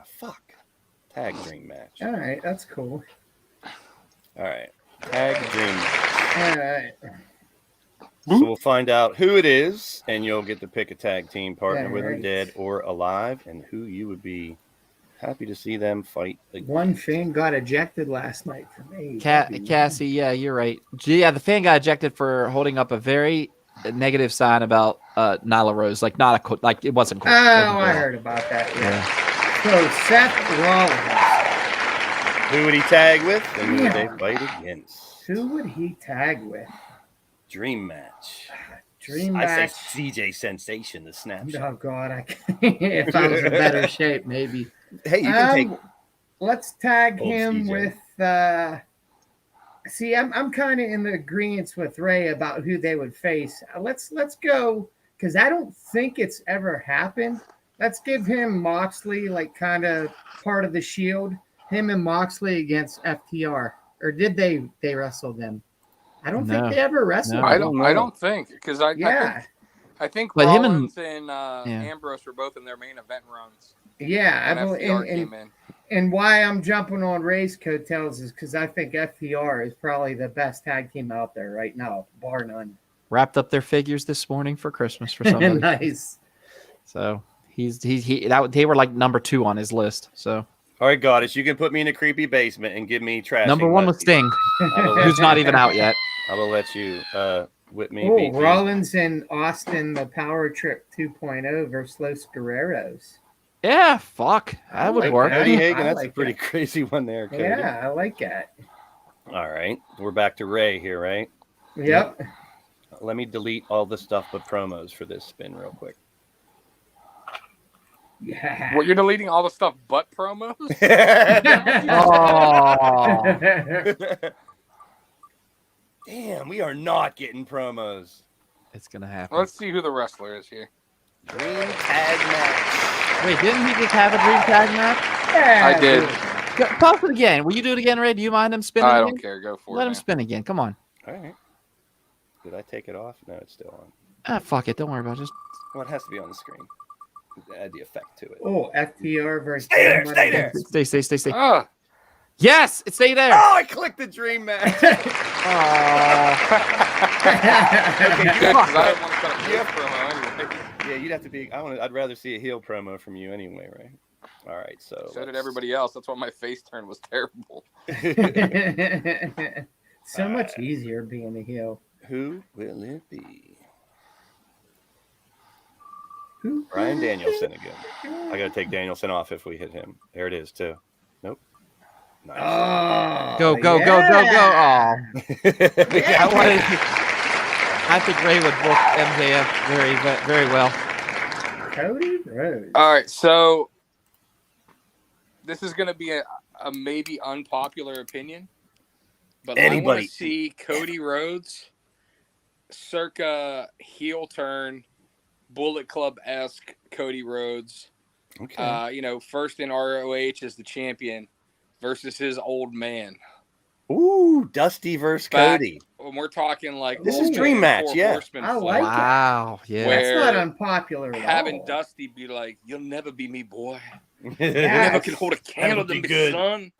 Fuck. Tag dream match. All right, that's cool. All right, tag dream match. All right. So we'll find out who it is, and you'll get to pick a tag team partner with them, Right. dead or alive, and who you would be happy to see them fight against. One fan got ejected last night from AEW. Cassie, yeah, you're right. Yeah, the fan got ejected for holding up a very negative sign about Nyla Rose. Like, it wasn't cool. Oh, It wasn't I cool. heard about that. Yeah. So Seth Rollins. Who would he tag with, and who would they Yeah. fight against? Who would he tag with? Dream match. Dream I match. say CJ Sensation, the snapshot. Oh God, I can't. If I was in better shape, maybe. Hey, you can take. Let's tag Old him CJ. with. See, I'm kind of in the agreement with Ray about who they would face. Let's go, because I don't think it's ever happened. Let's give him Moxley, like kind of part of the Shield. Him and Moxley against FTR, or did they wrestle them? I don't think they ever wrestled. I them. don't think, because I think But him and- Rollins and Ambrose were both in their main event runs. Yeah, when FTR came in. And why I'm jumping on Ray's coattails is because I think FTR is probably the best tag team out there right now, bar none. Wrapped up their figures this morning for Christmas for somebody. Nice. So they were like number 2 on his list. So All right, Goddess, you can put me in a creepy basement and give me trash. number 1 with Sting, who's not even out yet. I will let you whip me. Oh, beat me. Rollins and Austin, the Power Trip 2.0 versus Los Guerreros. Yeah, fuck. That would work. Cody Hagen, I that's like a pretty that. crazy one there, Cody. Yeah, I like that. All right. We're back to Ray here, right? Yep. Let me delete all the stuff but promos for this spin real quick. Yeah. Well, you're deleting all the stuff but promos? Damn, we are not getting promos. It's going to happen. Let's see who the wrestler is here. Dream tag match. Wait, didn't he just have a dream tag match? Yeah, I did. Pause it again. Will you do it again, Ray? Do you mind him spinning I again? don't care. Go for it. Let him man. spin again. Come on. All right. Did I take it off? No, it's still on. Fuck it. Don't worry about it. Just Well, it has to be on the screen. Add the effect to it. Oh, FTR versus. Stay there, stay there. stay. Ah, Yes, it's stay there. Oh, I clicked the dream match. good, 'cause I don't want to cut a heel promo anyway. Yeah, you'd have to be. I'd rather see a heel promo from you anyway, right? All right, so. So did everybody else. That's why my face turn was terrible. So much easier being a heel. Who will it be? Who? Bryan Danielson again. I gotta take Danielson off if we hit him. There it is too. Nope. Nice. Oh, Go. Oh. I think Ray would book MJF very well. Cody Rhodes. All right, so this is going to be a maybe unpopular opinion, but I want to see Cody Rhodes circa heel turn, Bullet Club-esque Cody Rhodes. Okay. First in ROH as the champion versus his old man. Ooh, Dusty versus Cody. When we're talking like This is dream match, yeah. I like it. Wow. Yeah. That's not unpopular at having all. Dusty be like, "You'll never be me, boy. You Yes. never can hold a candle That would to be me, good. son.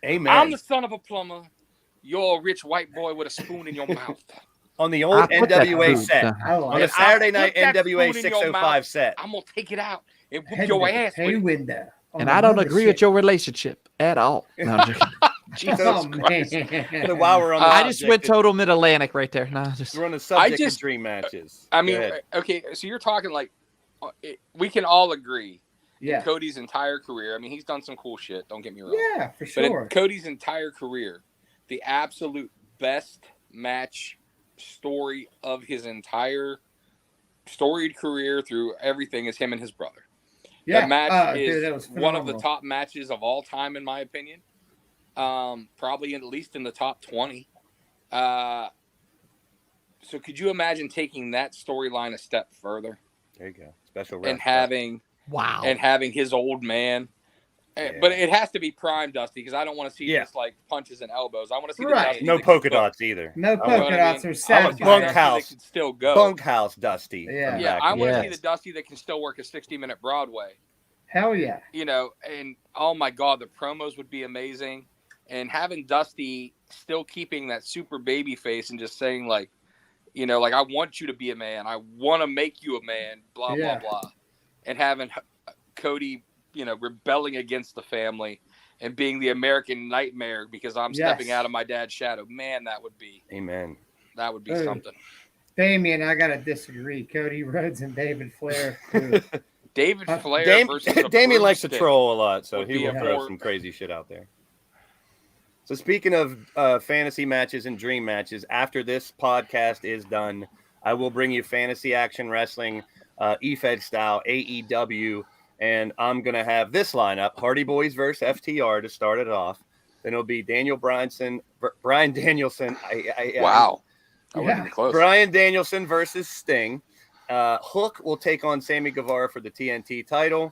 Amen. I'm the son of a plumber. You're a rich white boy with a spoon in your mouth. On the old I put that NWA food set. down. I On like the it. Saturday I'll night put that NWA spoon in your 605 mouth. set. I'm gonna take it out and whoop Head your to the ass. pay with it. window. And I don't agree with your relationship at all. No, I'm joking. Jesus Oh, Christ. man. But while we're on the I just went subject, total mid-Atlantic right there. No, just we're on the subject just- of dream matches. I Go mean, ahead. okay, so you're talking like we can all agree. Yeah. Cody's entire career. I mean, he's done some cool shit. Don't get me wrong. Yeah, for But in sure. Cody's entire career, the absolute best match story of his entire storied career through everything is him and his brother. Yeah. The match Dude, that was is one of the phenomenal. top matches of all time, in my opinion. Probably at least in the top 20. So could you imagine taking that storyline a step further There you go. Special and ref. having wow. his old man? Yeah. But it has to be prime Dusty because I don't want to see Yeah. just like punches and elbows. I want to see Right. the Dusty No that can polka book. dots either. No I want- polka dots or I'm a sassy. bunkhouse. That can still go. Bunkhouse Dusty. Yeah. from Yeah, back I in want the to day. see the Dusty that can still work a 60-minute Broadway. Hell yeah. And oh my God, the promos would be amazing. And having Dusty still keeping that super baby face and just saying like, You know, like, I want you to be a man. I want to make you a man, blah, blah, blah. And having Cody, you know, rebelling against the family and being the American nightmare because I'm stepping out of my dad's shadow. Man, that would be. Amen. That would be something. Damien, I got to disagree. Cody Rhodes and David Flair. David Flair versus Damien likes to troll a lot, so he will throw some crazy shit out there. So speaking of fantasy matches and dream matches, after this podcast is done, I will bring you fantasy action wrestling, EFED style, AEW, and I'm going to have this lineup, Hardy Boys versus FTR to start it off. Then it'll be Bryan Danielson. Wow. I wouldn't be close. Bryan Danielson versus Sting. Hook will take on Sammy Guevara for the TNT title.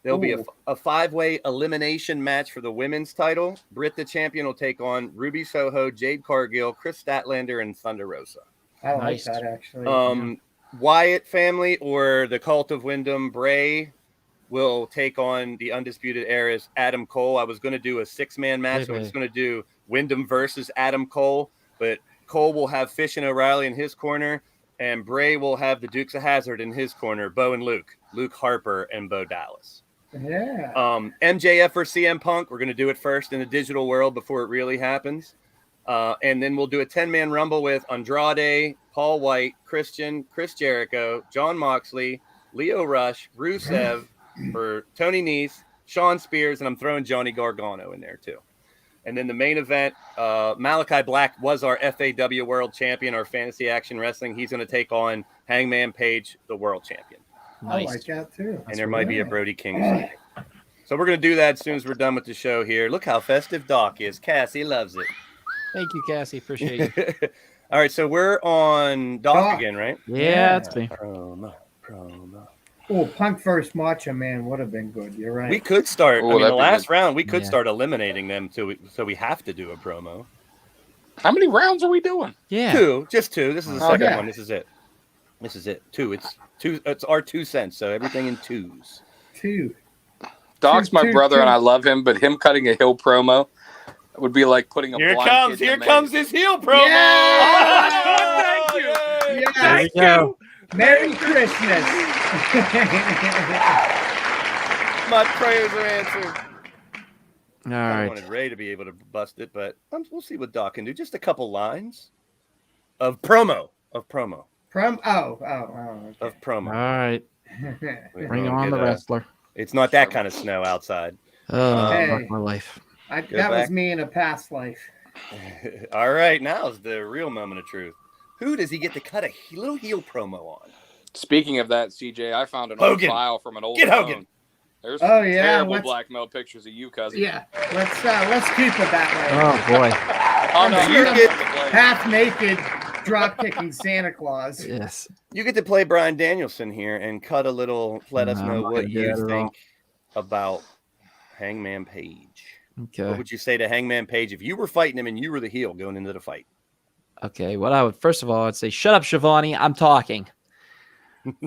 There'll be a 5-way elimination match for the women's title. Britt the champion will take on Ruby Soho, Jade Cargill, Chris Statlander, and Thunder Rosa. I like that, actually. Wyatt family or the Cult of Wyndham, Bray will take on the Undisputed Era's Adam Cole. I was going to do a 6-man match. I was going to do Wyndham versus Adam Cole, but Cole will have Fish and O'Reilly in his corner, and Bray will have the Dukes of Hazzard in his corner, Bo and Luke Harper, and Bo Dallas. Yeah. MJF or CM Punk, we're going to do it first in the digital world before it really happens. And then we'll do a 10-man rumble with Andrade, Paul White, Christian, Chris Jericho, John Moxley, Leo Rush, Rusev, for Tony Nese, Sean Spears, and I'm throwing Johnny Gargano in there too. And then the main event, Malachi Black was our FAW World Champion, our Fantasy Action Wrestling. He's going to take on Hangman Page, the World Champion. Nice. I like that too. And there might be a Brody King sighting. So we're going to do that as soon as we're done with the show here. Look how festive Doc is. Cassie loves it. Thank you, Cassie. Appreciate it. All right, so we're on Doc again, right? Yeah, it's me. Promo. Oh, Punk versus Macho Man would have been good. You're right. We could start. The last round, we could start eliminating them so we have to do a promo. How many rounds are we doing? Yeah. 2. Just 2. This is the second one. This is it. 2. It's 2. It's our 2 cents. So everything in 2s. 2. Doc's my brother, and I love him, but him cutting a heel promo would be like putting a blind kid in the comes his heel promo. Yeah! Thank you. Yeah. Thank you. Merry Christmas. My prayers are answered. All I right. wanted Ray to be able to bust it, but we'll see what Doc can do. Just a couple lines of promo. Okay. Of promo. All right. Bring on the wrestler. It's not that kind of snow outside. Oh, Hey. my life. That was me in a past life. All right, now's the real moment of truth. Who does he get to cut a little heel promo on? Speaking of that, CJ, I found an old file from an old Hogan. There's some terrible let's- blackmail pictures of you, cousin. Yeah, let's keep it that way. Oh, boy. Oh, no, You you get get half naked, drop kicking Santa Claus. Yes. You get to play Bryan Danielson here and cut a little. Let us No, know I'm not what gonna do you that at think about Hangman Page. Okay. What would you say to Hangman Page if you were fighting him and you were the heel going into the fight? Okay. What I would, first of all, I'd say, shut up, Shivani. I'm talking.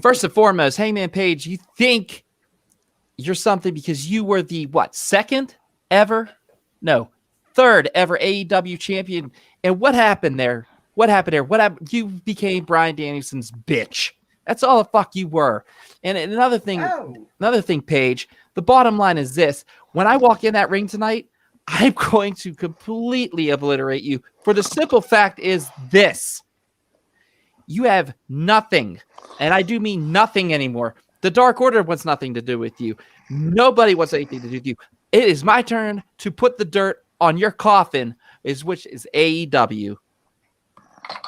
First and foremost, Hangman Page, you think you're something because you were the, third ever AEW champion. And what happened there? What happened? You became Bryan Danielson's bitch. That's all the fuck you were. And another thing, Paige, the bottom line is this. When I walk in that ring tonight, I'm going to completely obliterate you. For the simple fact is this. You have nothing. And I do mean nothing anymore. The Dark Order wants nothing to do with you. Nobody wants anything to do with you. It is my turn to put the dirt on your coffin, which is AEW.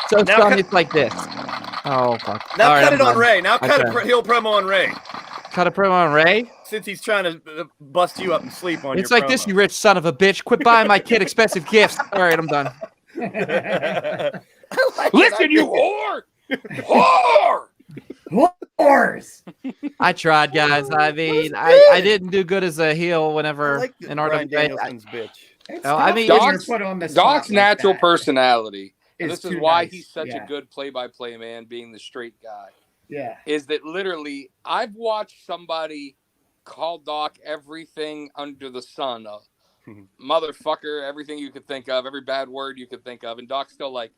So it's like this. Oh, fuck. Now All cut right, it I'm on done. Ray. Now cut Okay. a heel promo on Ray. Cut a promo on Ray? Since he's trying to bust you up and sleep on It's your like this, promo. you rich son of a bitch. Quit buying my kid expensive gifts. All right, I'm done. Listen, you whore! Whore! Whores! I tried, guys. I mean, I didn't do good as a heel whenever in Bryan RWA. Danielson's bitch. I mean, Doc's natural personality, and It's this is too why nice. he's such Yeah. a good play-by-play man, being the straight guy. Yeah. Is that literally I've watched somebody call Doc everything under the sun, motherfucker, everything you could think of, every bad word you could think of, and Doc's still like,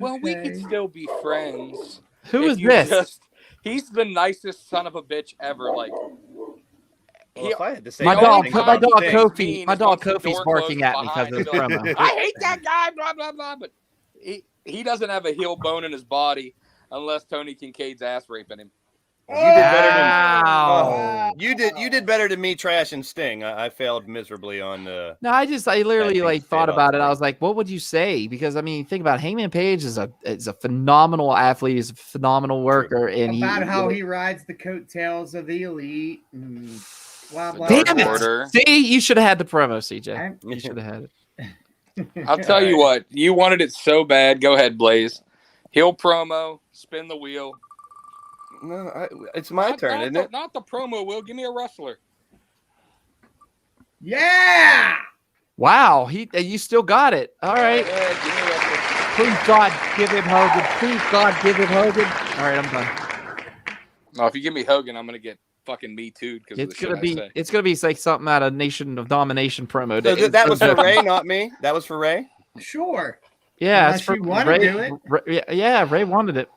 Well, we could still be friends. Who if is you this? He's the nicest son of a bitch ever. Like, Well, if I had to say my one dog thing my about dog Sting- Kofi- My is dog once the Kofi's door barking closes at me because behind of his him, promo. I hate that guy, blah, blah, blah. But he doesn't have a heel bone in his body unless Tony Kincaid's ass raping him. You did better than Wow. you did better than me trashing Sting. I failed miserably on the. No, I literally That thing's thought dead about on it. I me. was like, what would you say? Because I mean, think about it. Hangman Page is a phenomenal athlete. He's a phenomenal worker, and About how he rides the coattails of the elite. And blah, blah, Dark Damn blah. it! Order. See, you should have had the promo, CJ. You should have had it. I'll tell you what, you wanted it so bad. Go ahead, Blaze. Heel promo, spin the wheel. No, it's my turn, isn't it? Not the promo wheel. Give me a wrestler. Yeah. Wow, you still got it. All right. Go ahead, give me a wrestler. Please God, give him Hogan. Please God, give him Hogan. All right, I'm done. No, if you give me Hogan, I'm gonna get fucking me too because It's gonna be like something out of Nation of Domination promo. So that was for Ray, not me. That was for Ray. Sure. Yeah, Unless it's for you wanna Ray. do it. Yeah, Ray wanted it.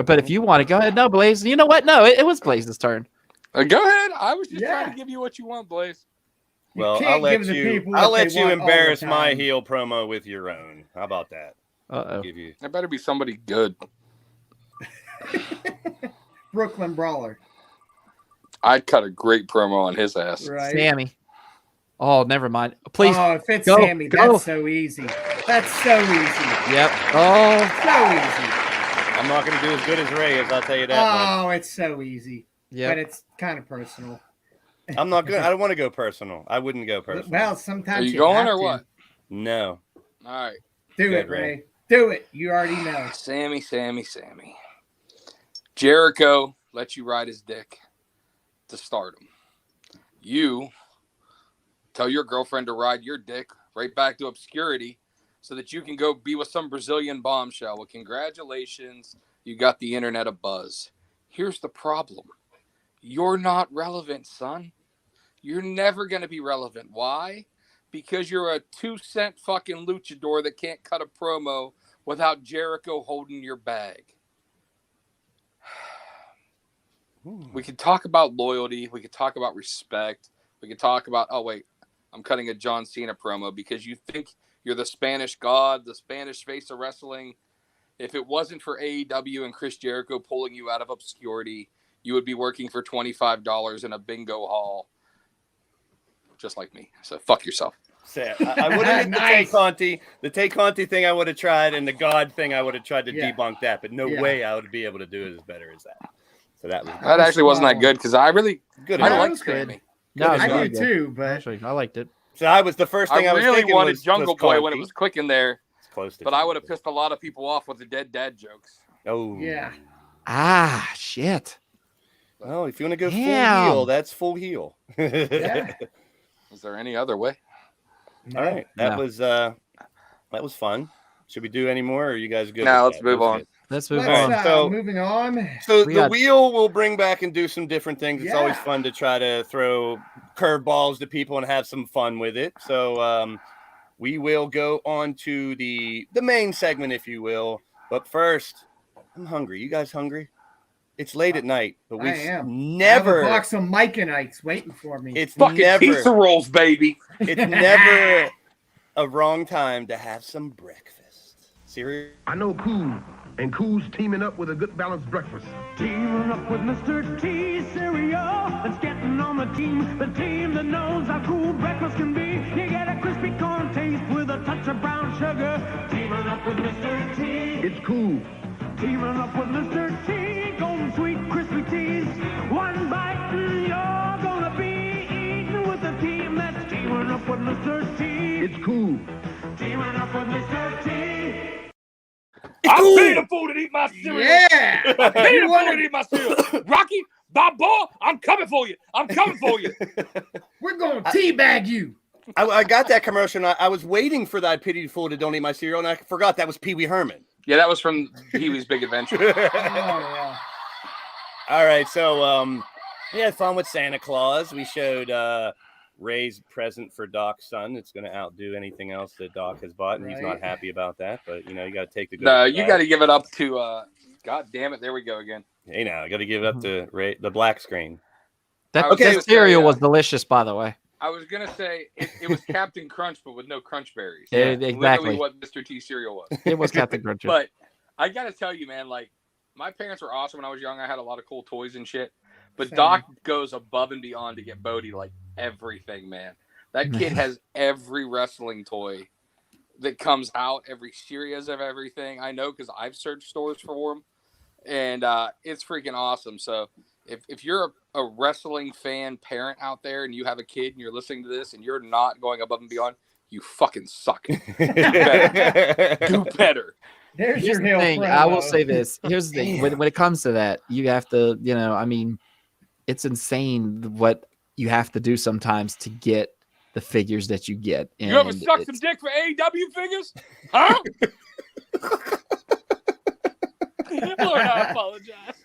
But if you want to go ahead, no, Blaze. You know what? No, it was Blaze's turn. Go ahead. I was just trying to give you what you want, Blaze. Well, can't I'll let give the you. people I'll what let they you want all the embarrass my time. heel promo with your own. How about that? Uh-oh. Give you. It better be somebody good. Brooklyn Brawler. I'd cut a great promo on his ass. Right. Sammy. Oh, never mind. Please. Oh, if it's go, Sammy, go. that's so easy. That's so easy. Yep. Oh. So easy. I'm not going to do as good as Ray, as I'll tell you that much. Oh, it's so easy. Yep. But it's kind of personal. I'm not going. I don't want to go personal. I wouldn't go personal. Well, sometimes Are you going have or to. what? No. All right. Do Good, it, Ray. Ray. Do it. You already know. Sammy. Jericho let you ride his dick to stardom. You tell your girlfriend to ride your dick right back to obscurity so that you can go be with some Brazilian bombshell. Well, congratulations. You got the internet abuzz. Here's the problem. You're not relevant, son. You're never going to be relevant. Why? Because you're a 2-cent fucking luchador that can't cut a promo without Jericho holding your bag. We could talk about loyalty. We could talk about respect. We could talk about, oh, wait, I'm cutting a John Cena promo because you think you're the Spanish god, the Spanish face of wrestling. If it wasn't for AEW and Chris Jericho pulling you out of obscurity, you would be working for $25 in a bingo hall, just like me. So fuck yourself. I would have hit the Tay Conti thing I would have tried, and the God thing I would have tried to debunk that, but no way I would be able to do it as better as that. So that actually wasn't that good because I really good. I like Sammy. No, I do too, but actually, I liked it. So I was the first thing I was really thinking wanted was Jungle Boy Conti. when it was clicking there, Close to but I would have pissed a lot of people off with the dead dad jokes. Oh yeah. Ah, shit. Well, if you want to go Damn. full heel, that's full heel. Yeah. Is there any other way? All right, that was fun. Should we do any more, or are you guys good? No, with let's that? move That was on. good. Let's move All on. right, so moving on. So We the got- wheel will bring back and do some different things. It's always Yeah. fun to try to throw curveballs to people and have some fun with it. So we will go on to the main segment, if you will. But first, I'm hungry. You guys hungry? It's late at night, but we I am. never. I have a box of Micanites waiting for me. It's Fucking never. pizza rolls, baby. It's never a wrong time to have some breakfast. Cereal. I know Cool, and Cool's teaming up with a good balanced breakfast. Teaming up with Mr. T cereal. It's getting on the team that knows how cool breakfast can be. You get a crispy corn taste with a touch of brown sugar. Teaming up with Mr. T. It's Cool. Teaming up with Mr. T. Golden sweet crispy teas. One bite and you're gonna be eating with a team that's teaming up with Mr. T. It's Cool. Teaming up with Mr. T. I'm paying a fool to eat my cereal. Yeah. I'm paying a fool to eat my cereal. Rocky, Bob Ball, I'm coming for you. I'm coming for you. We're going to teabag you. I got that commercial. And I was waiting for that pity fool to donate my cereal, and I forgot that was Pee Wee Herman. Yeah, that was from Pee-wee's Big Adventure. Oh, yeah. All right, so we had fun with Santa Claus. We showed Ray's present for Doc's son. It's going to outdo anything else that Doc has bought, and he's not happy about that. But you got to take the good. No, you got to give it up to. God damn it! There we go again. Hey, now I got to give it up to Ray, the black screen. That cereal was delicious, by the way. I was gonna say it was Captain Crunch, but with no crunch berries. Exactly Literally what Mr. T cereal was. It was Captain Crunch. But I gotta tell you, man, like my parents were awesome when I was young. I had a lot of cool toys and shit. But Doc goes above and beyond to get Bodie like everything, man. That kid has every wrestling toy that comes out, every series of everything. I know because I've searched stores for him, and it's freaking awesome. So if you're a wrestling fan parent out there and you have a kid and you're listening to this and you're not going above and beyond, you fucking suck. Do better. There's your thing. I will say this. Here's the thing. When it comes to that, you have to, I mean, it's insane what you have to do sometimes to get the figures that you get. And you ever suck some dick for AEW figures? Huh? Lord, I apologize.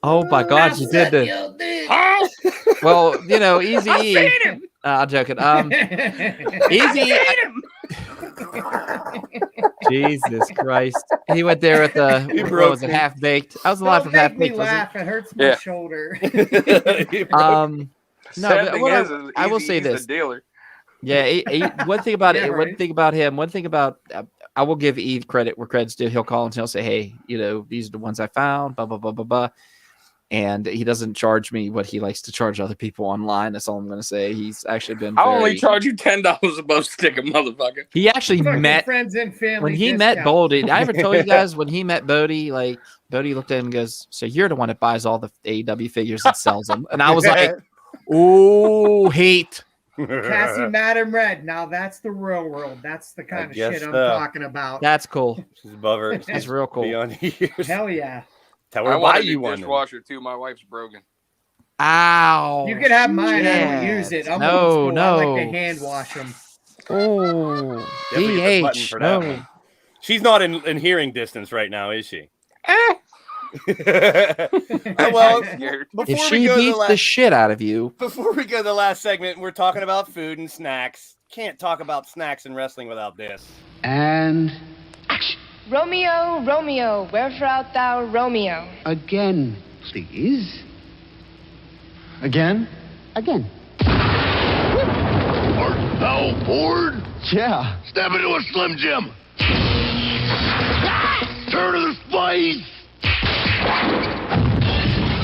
Oh my God, you did this. Huh? Well, Easy E. I'm joking. Easy. Jesus Christ. He went there with what was it, half baked? I was alive for half baked. Laugh. It hurts my shoulder. No, I will say this. Dealer. Yeah, one thing about it. One thing about him. One thing about I will give Eve credit where credit's due. He'll call and he'll say, "Hey, these are the ones I found." Blah blah blah blah blah. And he doesn't charge me what he likes to charge other people online. That's all I'm going to say. He's actually been. I only charge you $10 above stick, a motherfucker. He actually met friends and family when he met Bodie. Did I ever told you guys when he met Bodie? Like Bodie looked at him and goes, "So you're the one that buys all the AEW figures and sells them?" And I was like, "Ooh, hate." Cassie, Madam Red. Now that's the real world. That's the kind of shit I'm talking about. That's cool. She's above her. That's real cool. Beyond years. Hell yeah. Tell her to buy you one. Dishwasher too. My wife's broken. Ow. You can have mine. I don't use it. I'm old school. I like to hand wash them. Oh, DH. No. She's not in hearing distance right now, is she? Well, if she beats the shit out of you. Before we go to the last segment, we're talking about food and snacks. Can't talk about snacks and wrestling without this. And action. Romeo, Romeo, wherefore art thou, Romeo? Again, please. Again? Again. Art thou bored? Yeah. Step into a Slim Jim. Turn to the spice.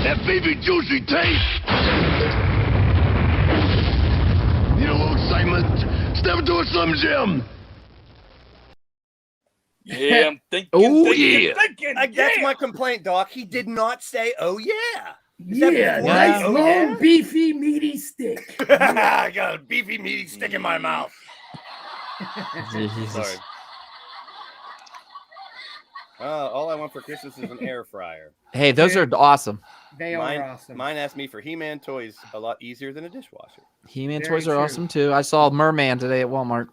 That baby juicy taste. Need a little excitement? Step into a Slim Jim. Yeah, I'm thinking. That's my complaint, Doc. He did not say, "Oh yeah." Nice long, beefy, meaty stick. I got a beefy, meaty stick in my mouth. Sorry. All I want for Christmas is an air fryer. Hey, those are awesome. They are awesome. Mine asked me for He-Man toys a lot easier than a dishwasher. He-Man toys are awesome too. I saw Merman today at Walmart.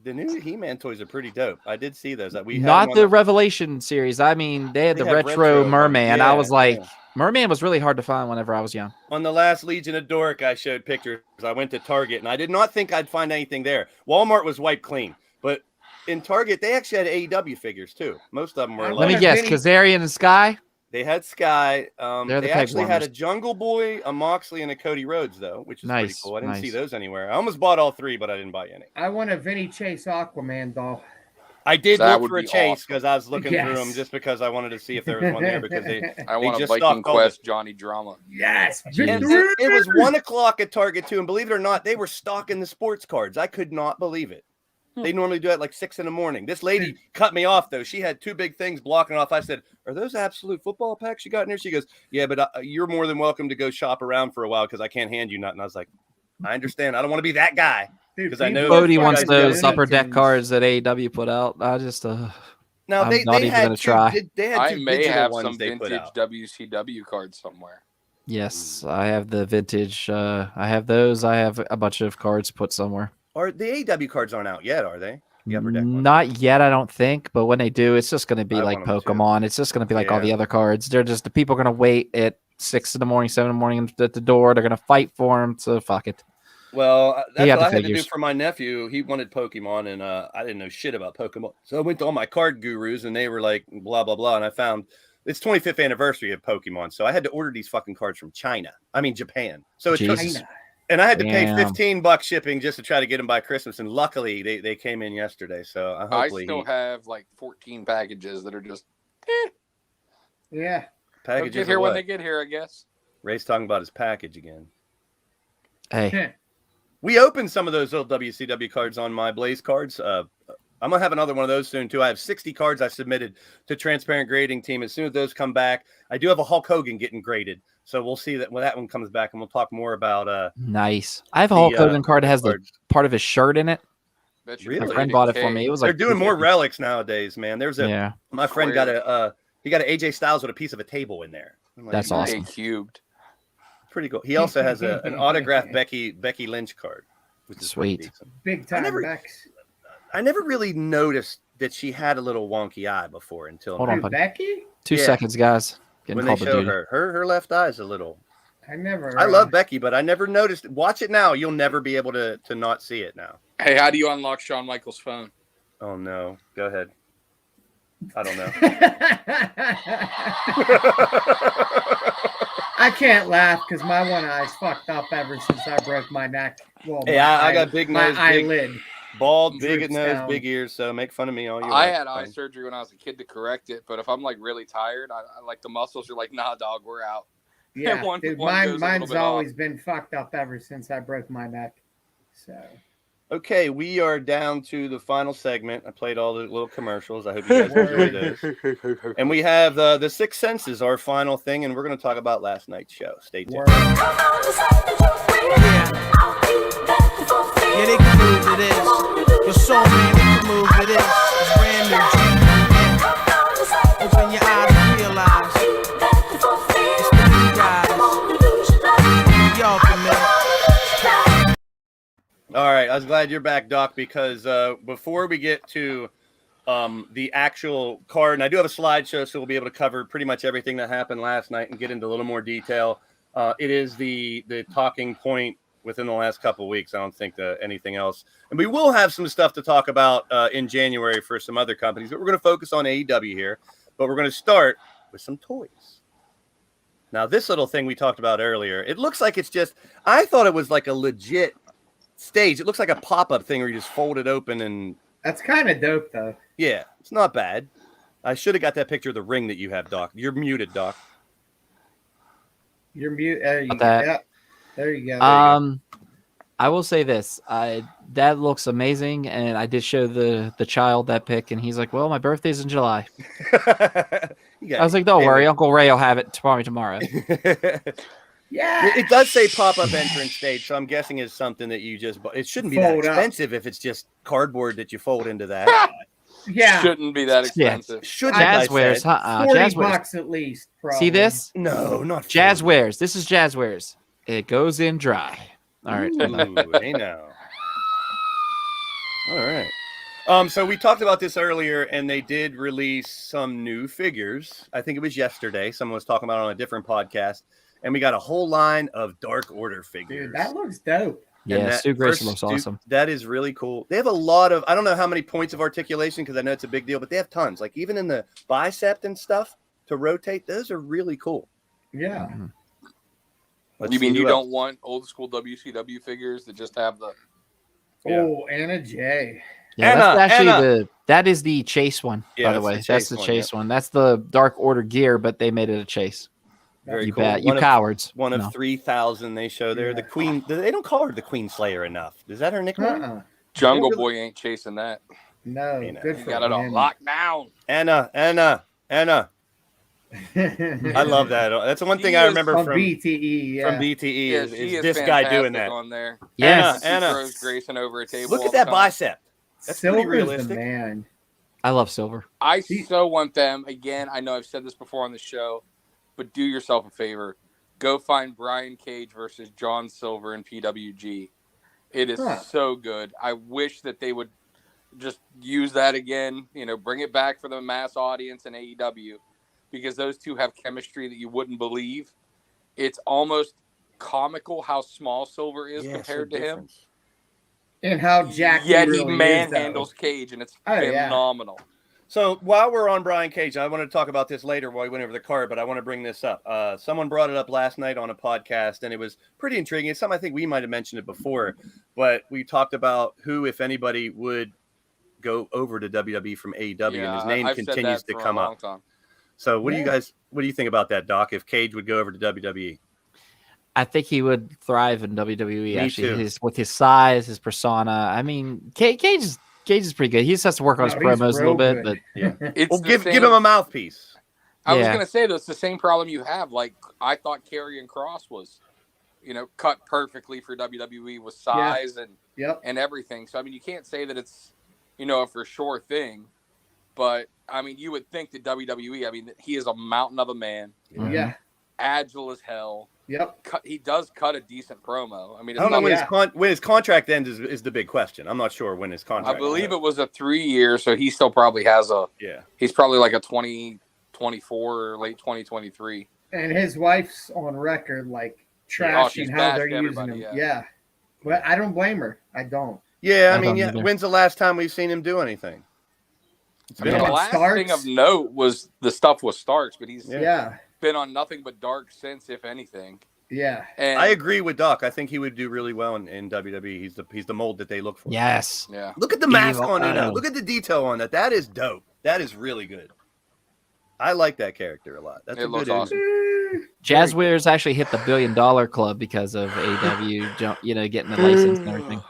The new He-Man toys are pretty dope. I did see those. We not the Revelation series. I mean, they had the retro Merman. I was like, Merman was really hard to find whenever I was young. On the last Legion of Dork, I showed pictures. I went to Target, and I did not think I'd find anything there. Walmart was wiped clean, but in Target, they actually had AEW figures too. Most of them were. Let me guess, Kazarian and Sky. They had Sky. They actually had a Jungle Boy, a Moxley, and a Cody Rhodes, though, which is pretty cool. I didn't see those anywhere. I almost bought all three, but I didn't buy any. I want a Vinny Chase Aquaman doll. I did look for a Chase because I was looking through them just because I wanted to see if there was one there because I want a Viking Quest Johnny Drama. Yes. It was 1 o'clock at Target too, and believe it or not, they were stocking the sports cards. I could not believe it. They normally do it like 6 a.m. This lady cut me off, though. She had two big things blocking off. I said, "Are those absolute football packs you got in here?" She goes, "Yeah, but you're more than welcome to go shop around for a while because I can't hand you nothing." I was like, "I understand. I don't want to be that guy because I know." Bodie wants those upper deck cards that AEW put out. I just now I'm they not even had gonna try. I may have some vintage WCW cards somewhere. Yes, I have the vintage. I have those. I have a bunch of cards put somewhere. Are the AEW cards aren't out yet? Are they? The upper deck ones? Not yet, I don't think. But when they do, it's just going to be like Pokemon. It's just going to be like all the other cards. They're just the people are going to wait at 6 a.m, 7 a.m. at the door. They're going to fight for them. So fuck it. Well, that's got what the I had to do figures. for my nephew. He wanted Pokemon, and I didn't know shit about Pokemon. So I went to all my card gurus, and they were like, blah, blah, blah. And I found it's 25th anniversary of Pokemon. So I had to order these fucking cards from Japan. So it took, Jesus. and I had to pay Damn. $15 shipping just to try to get them by Christmas. And luckily, they came in yesterday. So I hopefully still have like 14 packages that are just Yeah. they'll packages get are here when what? they get here, I guess. Ray's talking about his package again. Hey, We opened some of those old WCW cards on my Blaze cards. I'm going to have another one of those soon, too. I have 60 cards I submitted to Transparent Grading Team. As soon as those come back, I do have a Hulk Hogan getting graded. So we'll see that when that one comes back, and we'll talk more about nice. I have a Hulk Hogan card that has the part of his shirt in it. Really? My friend bought it for me. It was like they're doing more $250. relics nowadays, man. There's a my friend got he got an AJ Styles with a piece of a table in there. I'm like, That's awesome. Cubed. Pretty cool. He also has an autographed Becky Lynch card, which is Sweet. pretty decent. Big time Bex. I never really noticed that she had a little wonky eye before until Hold now. on, buddy. Becky? 2 seconds, guys. Getting When they called to show duty. her left eye is a little. I love Becky, but I never noticed. Watch it now. You'll never be able to not see it now. Hey, how do you unlock Shawn Michaels' phone? Oh no. Go ahead. I don't know. I can't laugh because my one eye's fucked up ever since I broke my neck. Well, Hey, I got big my nose, eyelid. big, bald, big droops nose, down. big ears. So make fun of me all you want. I had eye surgery when I was a kid to correct it, but if I'm like really tired, I like the muscles are like, nah, dog, we're out. Yeah, One- dude, one goes a little mine's bit always off. been fucked up ever since I broke my neck. So Okay, we are down to the final segment. I played all the little commercials. I hope you guys enjoyed those. And we have the Six Senses, our final thing, and we're going to talk about last night's show. Stay tuned. Yeah, they can move to this. Your soul, man, they can move to this. It's brand new. Open your eyes and realize it's the new guys. Y'all familiar. All right, I was glad you're back, Doc, because before we get to the actual card, and I do have a slideshow, so we'll be able to cover pretty much everything that happened last night and get into a little more detail. It is the talking point within the last couple of weeks. I don't think anything else. And we will have some stuff to talk about in January for some other companies, but we're going to focus on AEW here. But we're going to start with some toys. Now, this little thing we talked about earlier, it looks like it's just, I thought it was like a legit stage. It looks like a pop-up thing where you just fold it open and that's kind of dope, though. yeah, it's not bad. I should have got that picture of the ring that you have, Doc. You're muted, Doc. You're mute. There you go. that. Yep. There you go. I will say this. That looks amazing, and I did show the child that pic, and he's like, "Well, my birthday's in July." I was like, "Don't worry, Uncle Ray will have it tomorrow." Yeah, it does say pop-up entrance stage, so I'm guessing it's something that you just. It shouldn't be that Fold up. expensive if it's just cardboard that you fold into that. Yeah, Shouldn't be that expensive. Shouldn't Jazzwares, $40 at least. Probably. See this? No, not Jazzwares. This is Jazzwares. It goes in dry. All right. Ooh, hey now. All right. So we talked about this earlier, and they did release some new figures. I think it was yesterday. Someone was talking about it on a different podcast, and we got a whole line of Dark Order figures. Dude, that looks dope. Yeah, Stu Grayson looks awesome. That is really cool. They have a lot of, I don't know how many points of articulation because I know it's a big deal, but they have tons. Like even in the bicep and stuff to rotate, those are really cool. Yeah. Let's You mean see you who else. don't want old school WCW figures that just have the Oh, Anna J. Yeah, that's actually that is the chase one, Yeah, by the that's way. the That's chase the one, chase one. That's the Dark Order gear, but they made it a chase. Very You cool. bet. You One of- cowards. One of No. 3,000 they show there. Yeah. The Queen, they don't call her the Queen Slayer enough. Is that her nickname? Uh-uh. Jungle Really? Boy ain't chasing that. No, You know, good He for got it all him. locked down. Anna. I love that. That's the one thing I remember From from BTE. Yeah. from BTE Yeah, is she is this guy doing fantastic that. on there. Yes. She Anna. throws Grayson over a table. Look all at the that time. bicep. That's pretty Silver's the realistic. man. I love silver. I so want them. Again, I know I've said this before on the show, but do yourself a favor. Go find Brian Cage versus John Silver in PWG. It is so good. I wish that they would just use that again, bring it back for the mass audience in AEW, because those two have chemistry that you wouldn't believe. It's almost comical how small Silver is Yeah, compared so to him. different. And how jacked Yet he he really manhandles is, Cage, and it's Oh, yeah. phenomenal. So while we're on Brian Cage, I want to talk about this later while we went over the card, but I want to bring this up. Someone brought it up last night on a podcast, and it was pretty intriguing. It's something I think we might have mentioned it before, but we talked about who, if anybody, would go over to WWE from AEW, and his name I've continues said that to for come a long up. time. So what do you think about that, Doc? If Cage would go over to WWE? I think he would thrive in WWE. Me Actually, too. with his size, his persona. I mean, Cage is pretty good. He just has to work on his promos a little bit, but yeah, It's give him a mouthpiece. I was gonna say that's the same problem you have. Like I thought Karrion Kross was, cut perfectly for WWE with size and everything. So I mean, you can't say that it's a for sure thing, but I mean, you would think that WWE. I mean, he is a mountain of a man. Yeah, agile as hell. Yep. He does cut a decent promo. I mean, I don't know when his contract ends is the big question. I'm not sure when his contract. I believe it was a 3-year, so he still probably has he's probably like a 2024 or late 2023. And his wife's on record like trashing how they're using him. Yeah. But I don't blame her. I don't. Yeah, I mean, when's the last time we've seen him do anything? The last thing of note was the stuff with Starks, but he's been on nothing but dark since, if anything. Yeah, and I agree with Doc. I think he would do really well in WWE. He's the mold that they look for. Yes. Yeah. Look at the mask on it. Look at the detail on that. That is dope. That is really good. I like that character a lot. That's it a looks good awesome. Jazzwares actually hit the $1 billion club because of AEW, getting the license and everything.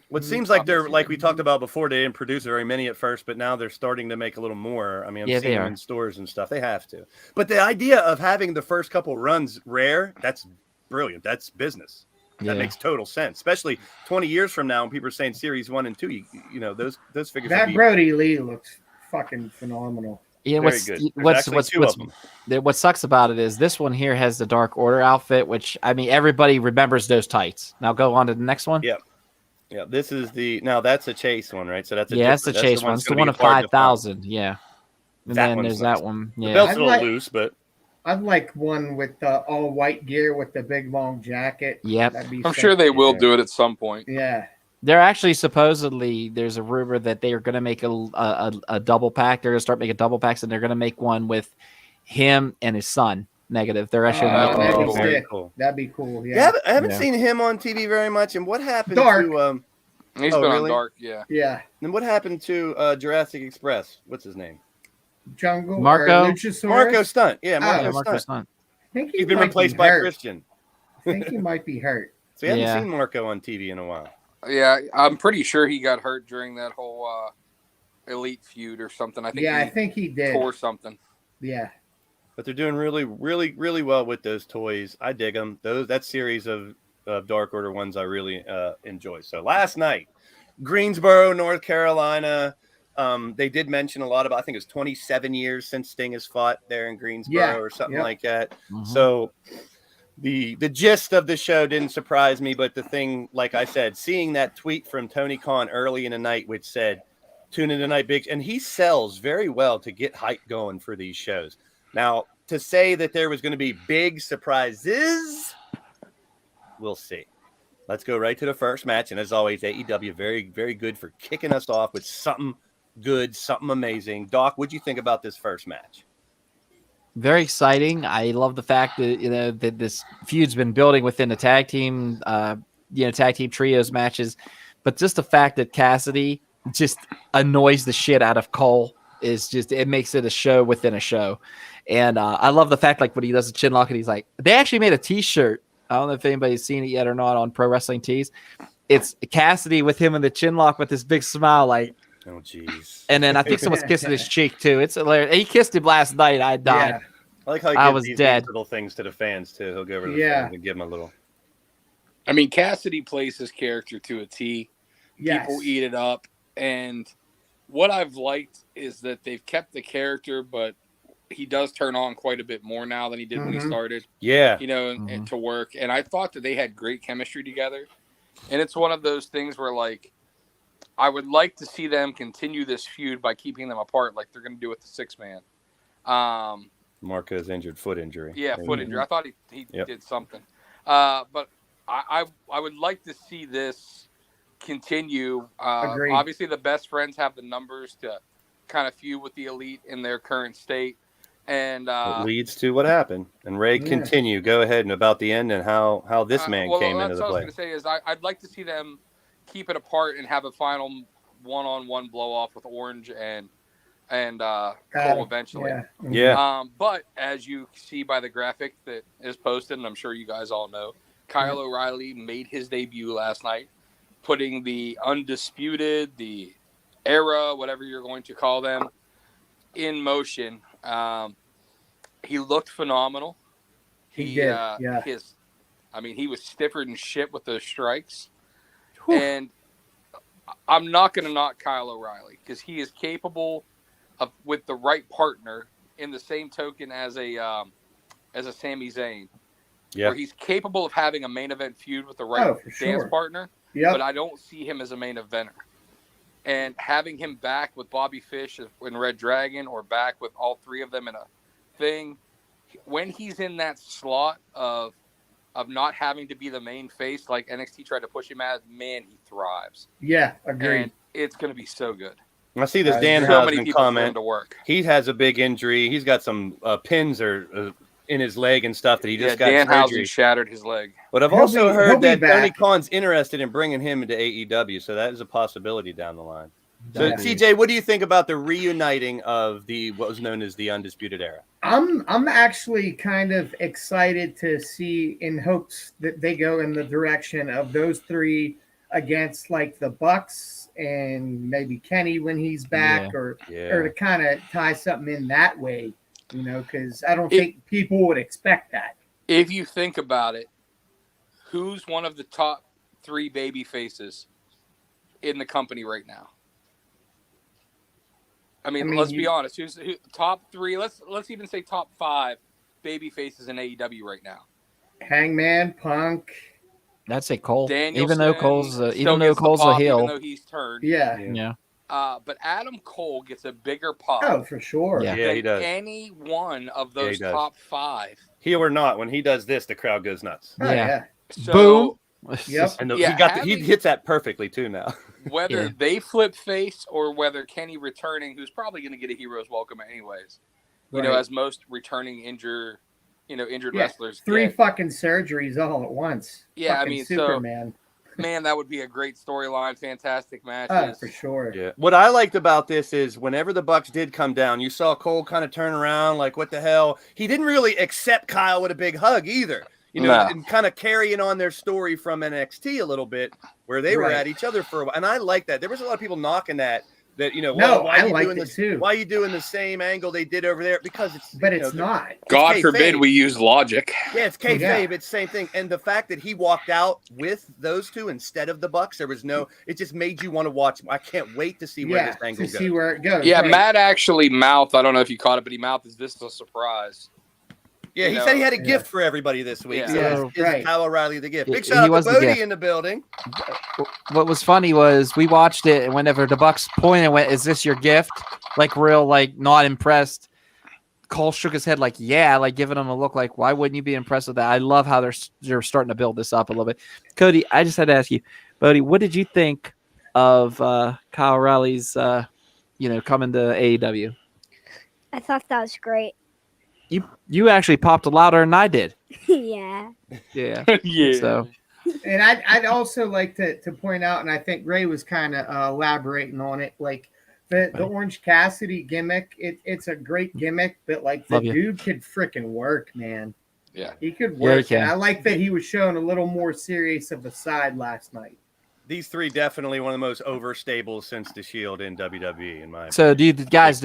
What seems like they're, like we talked about before, they didn't produce very many at first, but now they're starting to make a little more. I mean, I'm seeing them in stores and stuff. They have to. But the idea of having the first couple runs rare, that's brilliant. That's business. That makes total sense, especially 20 years from now when people are saying Series 1 and 2. Those figures. That Brody Lee looks fucking phenomenal. Yeah, what sucks about it is this one here has the Dark Order outfit, which I mean everybody remembers those tights. Now go on to the next one. Yeah, this is that's a Chase one, right? So that's that's the Chase one. It's the one of 5,000. Yeah, and then there's that one. Yeah, the belt's a little loose, but I'd like one with the all white gear with the big long jacket. Yep, I'm sure they will do it at some point. Yeah, they're actually supposedly there's a rumor that they are going to make a double pack. They're going to start making double packs, and they're going to make one with him and his son. Negative. They're actually very cool. That'd be cool. Yeah, I haven't seen him on TV very much. And what happened Dark. to He's been on Dark, yeah. And what happened to Jurassic Express? What's his name? Jungle Marco Stunt. Yeah, Marco Stunt. I think he's been replaced by Christian. I think he might be hurt. So you haven't seen Marco on TV in a while. Yeah, I'm pretty sure he got hurt during that whole Elite feud or something. I think he did. Tore something. Yeah. But they're doing really, really, really well with those toys. I dig them. That series of Dark Order ones I really enjoy. So last night, Greensboro, North Carolina. They did mention a lot about. I think it was 27 years since Sting has fought there in Greensboro or something like that. Mm-hmm. So the gist of the show didn't surprise me, but the thing, like I said, seeing that tweet from Tony Khan early in the night, which said, "Tune in tonight, big," and he sells very well to get hype going for these shows. Now, to say that there was going to be big surprises, we'll see. Let's go right to the first match. And as always, AEW, very, very good for kicking us off with something good, something amazing. Doc, what'd you think about this first match? Very exciting. I love the fact that, that this feud's been building within the tag team, tag team trios matches. But just the fact that Cassidy just annoys the shit out of Cole it makes it a show within a show. And I love the fact, like when he does a chin lock and he's like, they actually made a t-shirt. I don't know if anybody's seen it yet or not on Pro Wrestling Tees. It's Cassidy with him in the chin lock with this big smile, like, oh jeez. And then I think someone's kissing his cheek too. It's hilarious. He kissed him last night. I died. Yeah. I like how he gives these little things to the fans too. He'll go over to the fans and give them a little. I mean, Cassidy plays his character to a T. Yes. People eat it up. And what I've liked is that they've kept the character, but he does turn on quite a bit more now than he did when he started. Yeah. And to work. And I thought that they had great chemistry together. And it's one of those things where, like, I would like to see them continue this feud by keeping them apart like they're going to do with the 6-man. Marco's injured foot injury. Yeah, foot injury. I thought he did something. But I would like to see this continue. Agreed. Obviously, the best friends have the numbers to kind of feud with the elite in their current state. And it leads to what happened. And Ray, continue. Go ahead and about the end and how this man came into the play. What I was going to say is I'd like to see them keep it apart and have a final one-on-one blow-off with Orange and Cole eventually. Yeah. But as you see by the graphic that is posted, and I'm sure you guys all know, Kyle O'Reilly made his debut last night, putting the Undisputed, the Era, whatever you're going to call them, in motion. He looked phenomenal. He did. He was stiffer than shit with those strikes. Whew. And I'm not going to knock Kyle O'Reilly because he is capable of, with the right partner, in the same token as a Sami Zayn, where he's capable of having a main event feud with the right dance partner. But I don't see him as a main eventer. And having him back with Bobby Fish in Red Dragon, or back with all three of them in a thing, when he's in that slot of not having to be the main face like NXT tried to push him as, man, he thrives. Yeah, agreed. And it's going to be so good. I see this Dan Housen comment. He has a big injury. He's got some pins or in his leg and stuff that he just got Dan surgery. Housen shattered his leg. But I've also heard that Tony Khan's interested in bringing him into AEW, so that is a possibility down the line. So, TJ, what do you think about the reuniting of what was known as the Undisputed Era? I'm actually kind of excited to see, in hopes that they go in the direction of those three against like the Bucks and maybe Kenny when he's back, or to kind of tie something in that way, because I don't think people would expect that. If you think about it, who's one of the top three baby faces in the company right now? I mean, let's be honest. Who's top three? Let's even say top five baby faces in AEW right now. Hangman, Punk. I'd say Cole. Danielson, even though Cole's a heel. Even though he's turned. Yeah. But Adam Cole gets a bigger pop. Oh, for sure. Yeah, he does. Any one of those top five. Heel or not, when he does this, the crowd goes nuts. Oh, yeah. So, boom. Yep. And he hits that perfectly too now. Whether they flip face or whether Kenny returning, who's probably going to get a hero's welcome anyways, as most returning injured wrestlers. Three fucking surgeries all at once. Yeah, fucking Superman. Man, that would be a great storyline. Fantastic matches. Oh, for sure. Yeah. What I liked about this is whenever the Bucks did come down, you saw Cole kind of turn around like, what the hell? He didn't really accept Kyle with a big hug either. And kind of carrying on their story from NXT a little bit, where they were at each other for a while. And I like that. There was a lot of people knocking that I liked it too. Why are you doing the same angle they did over there? Because it's it's not. God forbid we use logic. Yeah, it's kayfabe. It's the same thing. And the fact that he walked out with those two instead of the Bucks, it just made you want to watch. I can't wait to see where this angle goes. See where it goes. Yeah, Matt actually mouthed. I don't know if you caught it, but he mouthed, "Is this a surprise?" Yeah, he said he had a gift for everybody this week. Yeah. So is Kyle O'Reilly the gift? Big shout out to Bodie in the building. What was funny was we watched it, and whenever the Bucks pointed and went, "Is this your gift?" Like not impressed. Cole shook his head like, "Yeah," like giving him a look like, "Why wouldn't you be impressed with that?" I love how they're starting to build this up a little bit. Cody, I just had to ask you, Bodie, what did you think of Kyle O'Reilly's, coming to AEW? I thought that was great. You actually popped louder than I did. Yeah. Yeah. Yeah. So. And I'd also like to point out, and I think Ray was kind of elaborating on it, like the Orange Cassidy gimmick. It's a great gimmick, but like the dude could freaking work, man. Yeah. He could work. Yeah, he can. And I like that he was showing a little more serious of a side last night. These three definitely one of the most over stables since the Shield in WWE, in my opinion. So, did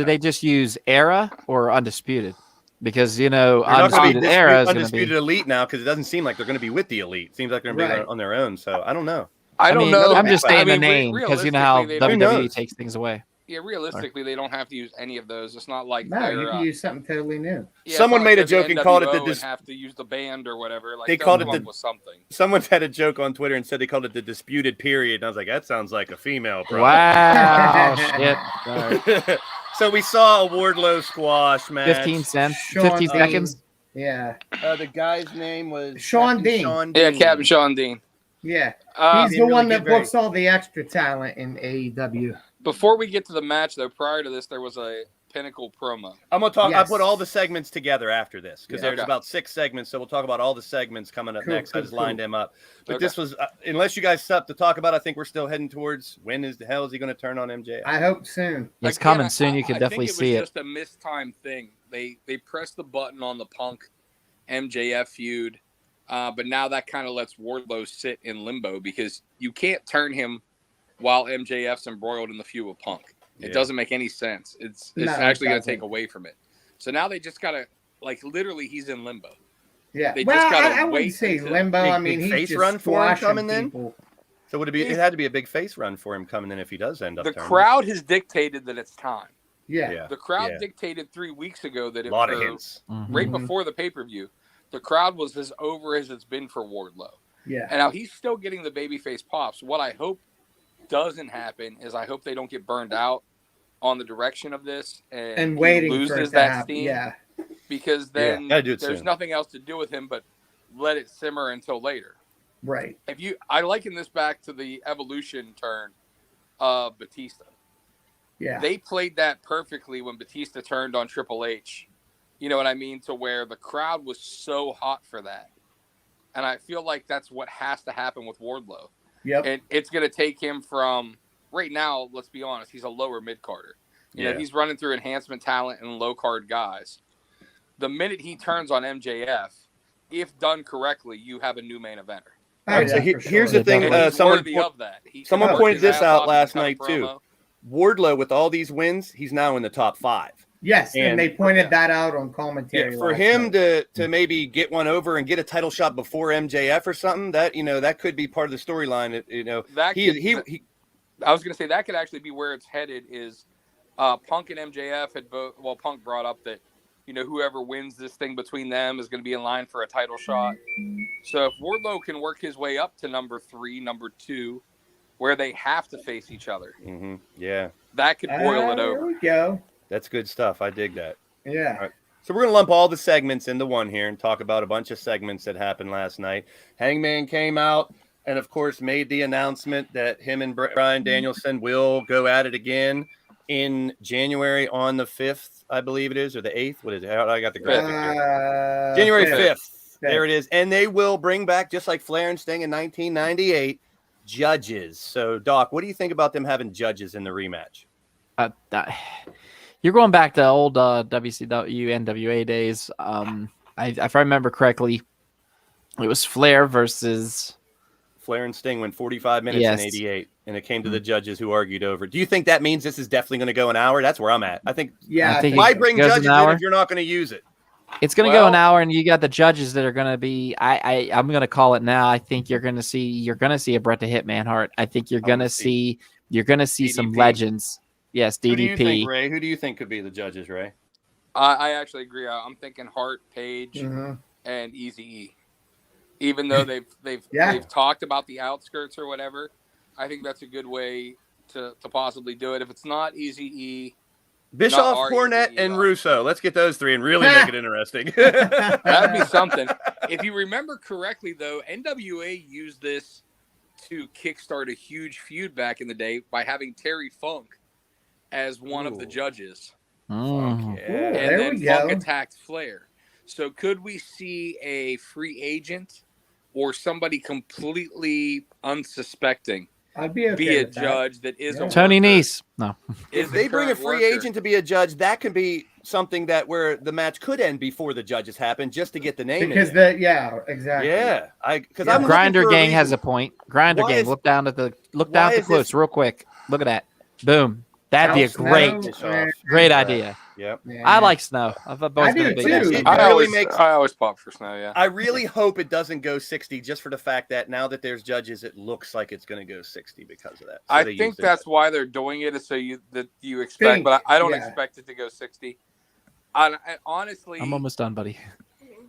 they just use Era or Undisputed? Because Undisputed Era is Undisputed Elite now, because it doesn't seem like they're going to be with the Elite. It seems like they're going to be on their own. So I don't know. I don't know. I'm just saying the name because you know how WWE takes things away. Yeah, realistically, they don't have to use any of those. It's not like you can use something totally new. Yeah, someone made a joke and called it the have to use the band or whatever. Like they called it something. Someone had a joke on Twitter and said they called it the Disputed Period. And I was like, that sounds like a female problem. Wow, shit. Right. So we saw a Wardlow squash match. 15 cents, Sean 15 Dean. seconds. Yeah. The guy's name was Sean Captain Dean. Sean Yeah, Dean. Captain Sean Dean. Yeah. He's the didn't really one that get very- books all the extra talent in AEW. Before we get to the match, though, prior to this, there was a Pinnacle promo. I'm gonna talk. I Yes. put all the segments together after this because Yeah. there's Okay. about 6 segments, so we'll talk about all the segments coming up Cool, next. I cool, just lined cool. them up, but Okay. this was unless you guys stuff to talk about. I think we're still heading towards when is the hell is he going to turn on MJF? I hope soon. It's Again, coming soon. You can I definitely think see it it. was just a mistimed thing. They pressed the button on the Punk MJF feud, but now that kind of lets Wardlow sit in limbo because you can't turn him while MJF's embroiled in the feud with Punk. It Yeah. doesn't make any sense. It's No, it actually going to doesn't. take away from it. So now they just gotta literally he's in limbo. Yeah. They Well, just gotta I wait wouldn't say until- limbo. Big- I mean, big he's face just run for him squashing coming in? people. So would it be? It had to be a big face run for him coming in if he does end up. The turning. crowd has dictated that it's time. Yeah. Yeah. The crowd Yeah. dictated 3 weeks ago that A lot of or hints. right Mhm. before the pay-per-view, the crowd was as over as it's been for Wardlow. Yeah. And now he's still getting the babyface pops. What I hope doesn't happen is I hope they don't get burned out on the direction of this and he waiting for it loses to that happen. steam. Yeah. Because then gotta do it there's soon. nothing else to do with him but let it simmer until later. Right. I liken this back to the Evolution turn of Batista. Yeah. They played that perfectly when Batista turned on Triple H. You know what I mean? To where the crowd was so hot for that. And I feel like that's what has to happen with Wardlow. Yep. And it's going to take him from right now, let's be honest, he's a lower mid-carder. You know, Yeah. he's running through enhancement talent and low-card guys. The minute he turns on MJF, if done correctly, you have a new main eventer. Oh, All right, so yeah, for here's sure. the thing. And he's Someone worthy of that. He someone can work pointed his this ass out off last and cut a night too. promo. Wardlow, with all these wins, he's now in the top 5. Yes, and And- they pointed that out on commentary. Yeah, for last him night. to maybe get one over and get a title shot before MJF or something, that that could be part of the storyline. That he I was going to say that could actually be where it's headed. Is Punk and MJF had both? Well, Punk brought up that whoever wins this thing between them is going to be in line for a title shot. So if Wardlow can work his way up to number 3, number 2, where they have to face each other, yeah, that could boil it There over. we go. that's good stuff. I dig that. Yeah. All right. So we're going to lump all the segments into one here and talk about a bunch of segments that happened last night. Hangman came out and, of course, made the announcement that him and Bryan Danielson will go at it again in January on the 5th, I believe it is, or the 8th. What is it? I got the graphic here. January 5th. There it is. And they will bring back, just like Flair and Sting in 1998, judges. So, Doc, what do you think about them having judges in the rematch? You're going back to old WCW, NWA days. If I remember correctly, it was Flair versus Flair and Sting went 45 minutes in 88, and it came to the judges who argued over. Do you think that means this is definitely going to go an hour? That's where I'm at. I think why bring judges in if you're not going to use it? It's going to go an hour, and you got the judges that are going to be. I'm going to call it now. I think you're going to see a Bret the Hitman Hart. I think you're going to see some legends. Yes, DDP. Who do you think, Ray? Who do you think could be the judges, Ray? I actually agree. I'm thinking Hart, Page, and Eazy-E. Even though they've talked about the outskirts or whatever, I think that's a good way to possibly do it. If it's not Eazy-E, Bischoff, Cornette, and Russo. Let's get those 3 and really make it interesting. That'd be something. If you remember correctly, though, NWA used this to kickstart a huge feud back in the day by having Terry Funk as one of the judges. Mm. And then Funk attacked Flair. So could we see a free agent or somebody completely unsuspecting be a judge that is a Tony Nese? No. If they bring a free agent to be a judge, that could be something that where the match could end before the judges happen, just to get the name. Because exactly. Yeah, because I'm Grinder Gang has a point. Grinder Gang, look down at the quotes real quick. Look at that. Boom. That'd be a great idea. Yep. I like Snow. I've always been a big fan of Snow. I always pop for Snow, yeah. I really hope it doesn't go 60 just for the fact that now that there's judges, it looks like it's going to go 60 because of that. So I think that's why they're doing it, is so you expect, but I don't expect it to go 60. I honestly, I'm almost done, buddy.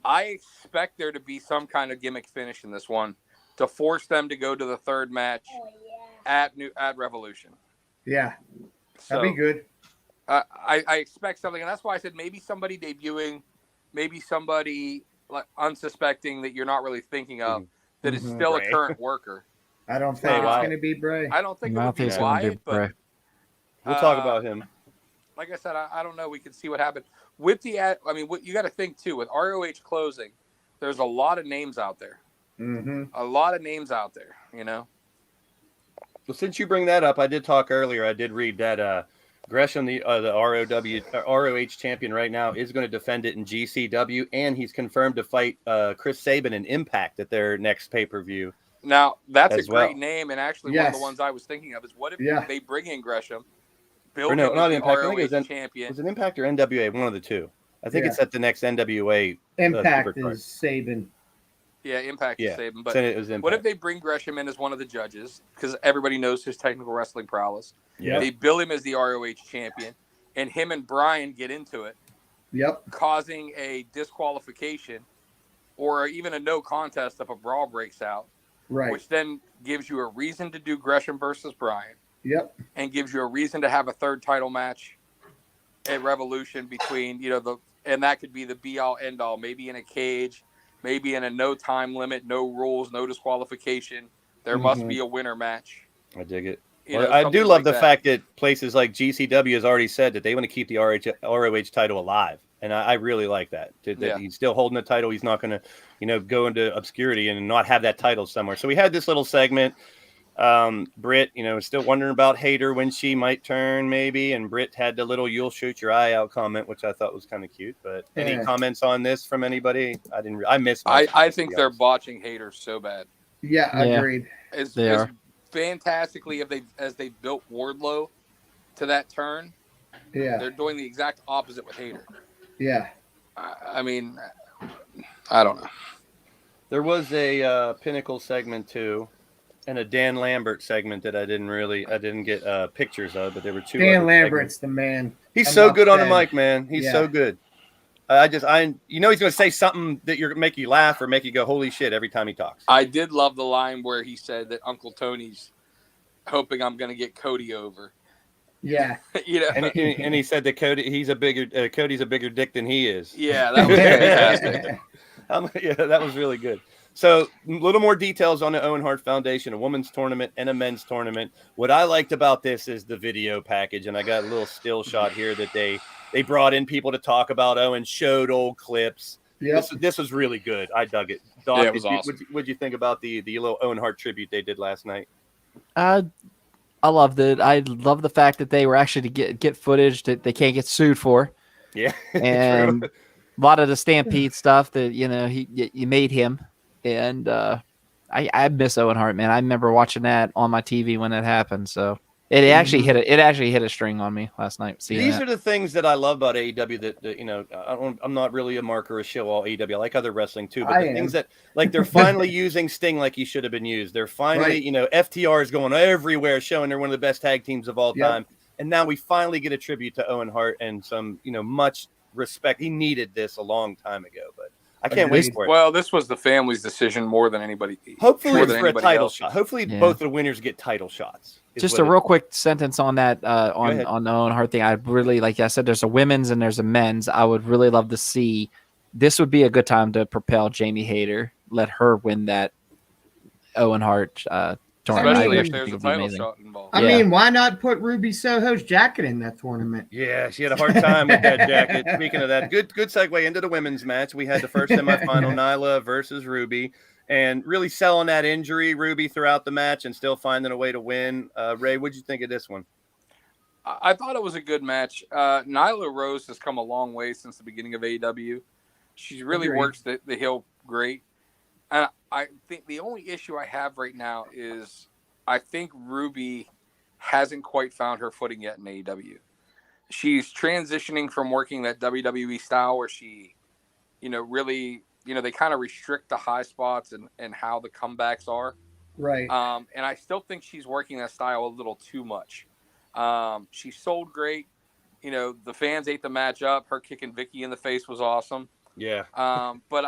I expect there to be some kind of gimmick finish in this one to force them to go to the third match at Revolution. Yeah. That'd be good. I expect something, and that's why I said maybe somebody debuting, maybe somebody like unsuspecting that you're not really thinking of that is still Bray. a current worker. I don't think it's going to be Bray. I don't think it I would think be it's gonna be Wyatt, but Bray. We'll talk about him. Like I said, I don't know. We can see what happened with the. I mean, what you got to think too with ROH closing. There's a lot of names out there. A lot of names out there. You know. Well, since you bring that up, I did talk earlier. I did read that Gresham, the ROH champion right now, is going to defend it in GCW, and he's confirmed to fight Chris Sabin in Impact at their next pay-per-view. Now that's a as great well. name, and actually one of the ones I was thinking of is what if they bring in Gresham, build Or no, him not as the Impact. I ROH think it was champion. Was it Impact or NWA? One of the two. I think Yeah. it's at the next NWA. Impact Supercard. is Sabin. Yeah, Impact is Sabin. But Said it was Impact. what if they bring Gresham in as one of the judges? Because everybody knows his technical wrestling prowess. Yeah. They bill him as the ROH champion, and him and Brian get into it. Yep. Causing a disqualification or even a no contest if a brawl breaks out. Right. Which then gives you a reason to do Gresham versus Brian. Yep. And gives you a reason to have a third title match at Revolution between, and that could be the be all end all, maybe in a cage, maybe in a no time limit, no rules, no disqualification. There must be a winner match. I dig it. Well, I do love the fact that places like GCW has already said that they want to keep the ROH title alive. And I really like that. That he's still holding the title. He's not going to, go into obscurity and not have that title somewhere. So we had this little segment. Britt, is still wondering about Hayter when she might turn maybe. And Britt had the little "you'll shoot your eye out" comment, which I thought was kind of cute. But any comments on this from anybody? I missed. I think they're botching Hayter so bad. Yeah, agreed. As fantastically as they built Wardlow to that turn. Yeah. They're doing the exact opposite with Hayter. Yeah. I mean, I don't know. There was a Pinnacle segment too, and a Dan Lambert segment that I didn't get pictures of, but there were two. Dan Lambert's the man. He's so good on the mic, man. He's so good. He's going to say something that you're make you laugh or make you go, "Holy shit!" every time he talks. I did love the line where he said that Uncle Tony's hoping I'm going to get Cody over. Yeah, and he said that Cody's a bigger dick than he is. Yeah, that was fantastic. That was really good. So, a little more details on the Owen Hart Foundation, a women's tournament and a men's tournament. What I liked about this is the video package, and I got a little still shot here that they brought in people to talk about Owen, showed old clips. Yep. This was really good. I dug it. Doc, it was awesome. What'd you think about the little Owen Hart tribute they did last night? I loved it. I love the fact that they were actually to get footage that they can't get sued for. Yeah, and a lot of the Stampede stuff that you made him, and I miss Owen Hart, man. I remember watching that on my TV when it happened. So it actually hit a string on me last night. These are the things that I love about AEW that I'm not really a marker or show all AEW. I like other wrestling too, but things that like they're finally using Sting like he should have been used. They're finally, FTR is going everywhere showing they're one of the best tag teams of all time. And now we finally get a tribute to Owen Hart and some, much respect. He needed this a long time ago, but I can't wait for it. Well, this was the family's decision more than anybody. Hopefully it's for a title shot. Hopefully both the winners get title shots. Just a real quick sentence on that on the Owen Hart thing. I really, like I said, there's a women's and there's a men's. I would really love to see. This would be a good time to propel Jamie Hayter. Let her win that Owen Hart tournament. Especially if there's a title shot involved. I mean, why not put Ruby Soho's jacket in that tournament? Yeah, she had a hard time with that jacket. Speaking of that, good segue into the women's match. We had the first semifinal, Nyla versus Ruby. And really selling that injury, Ruby, throughout the match and still finding a way to win. Ray, what'd you think of this one? I thought it was a good match. Nyla Rose has come a long way since the beginning of AEW. She really works the heel great. And I think the only issue I have right now is I think Ruby hasn't quite found her footing yet in AEW. She's transitioning from working that WWE style where she, really – they kind of restrict the high spots and how the comebacks are. Right. And I still think she's working that style a little too much. She sold great. The fans ate the match up. Her kicking Vicky in the face was awesome. Yeah. But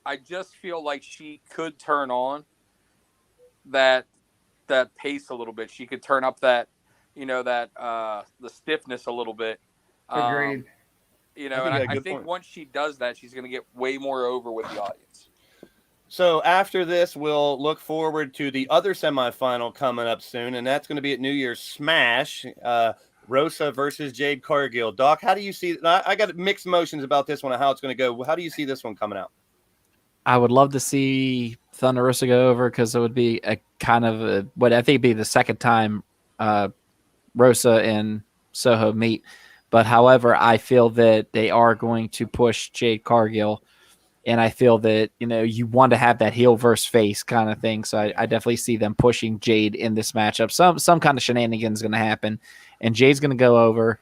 I just feel like she could turn on that pace a little bit. She could turn up that that the stiffness a little bit. Agreed. And I think once she does that, she's going to get way more over with the audience. So after this, we'll look forward to the other semifinal coming up soon, and that's going to be at New Year's Smash, Rosa versus Jade Cargill. Doc, how do you see? I got mixed emotions about this one and how it's going to go. How do you see this one coming out? I would love to see Thunder Rosa go over because it would be a kind of what I think would be the second time Rosa and Soho meet. But however, I feel that they are going to push Jade Cargill. And I feel that, you want to have that heel versus face kind of thing. So I definitely see them pushing Jade in this matchup. Some kind of shenanigans is going to happen. And Jade's going to go over.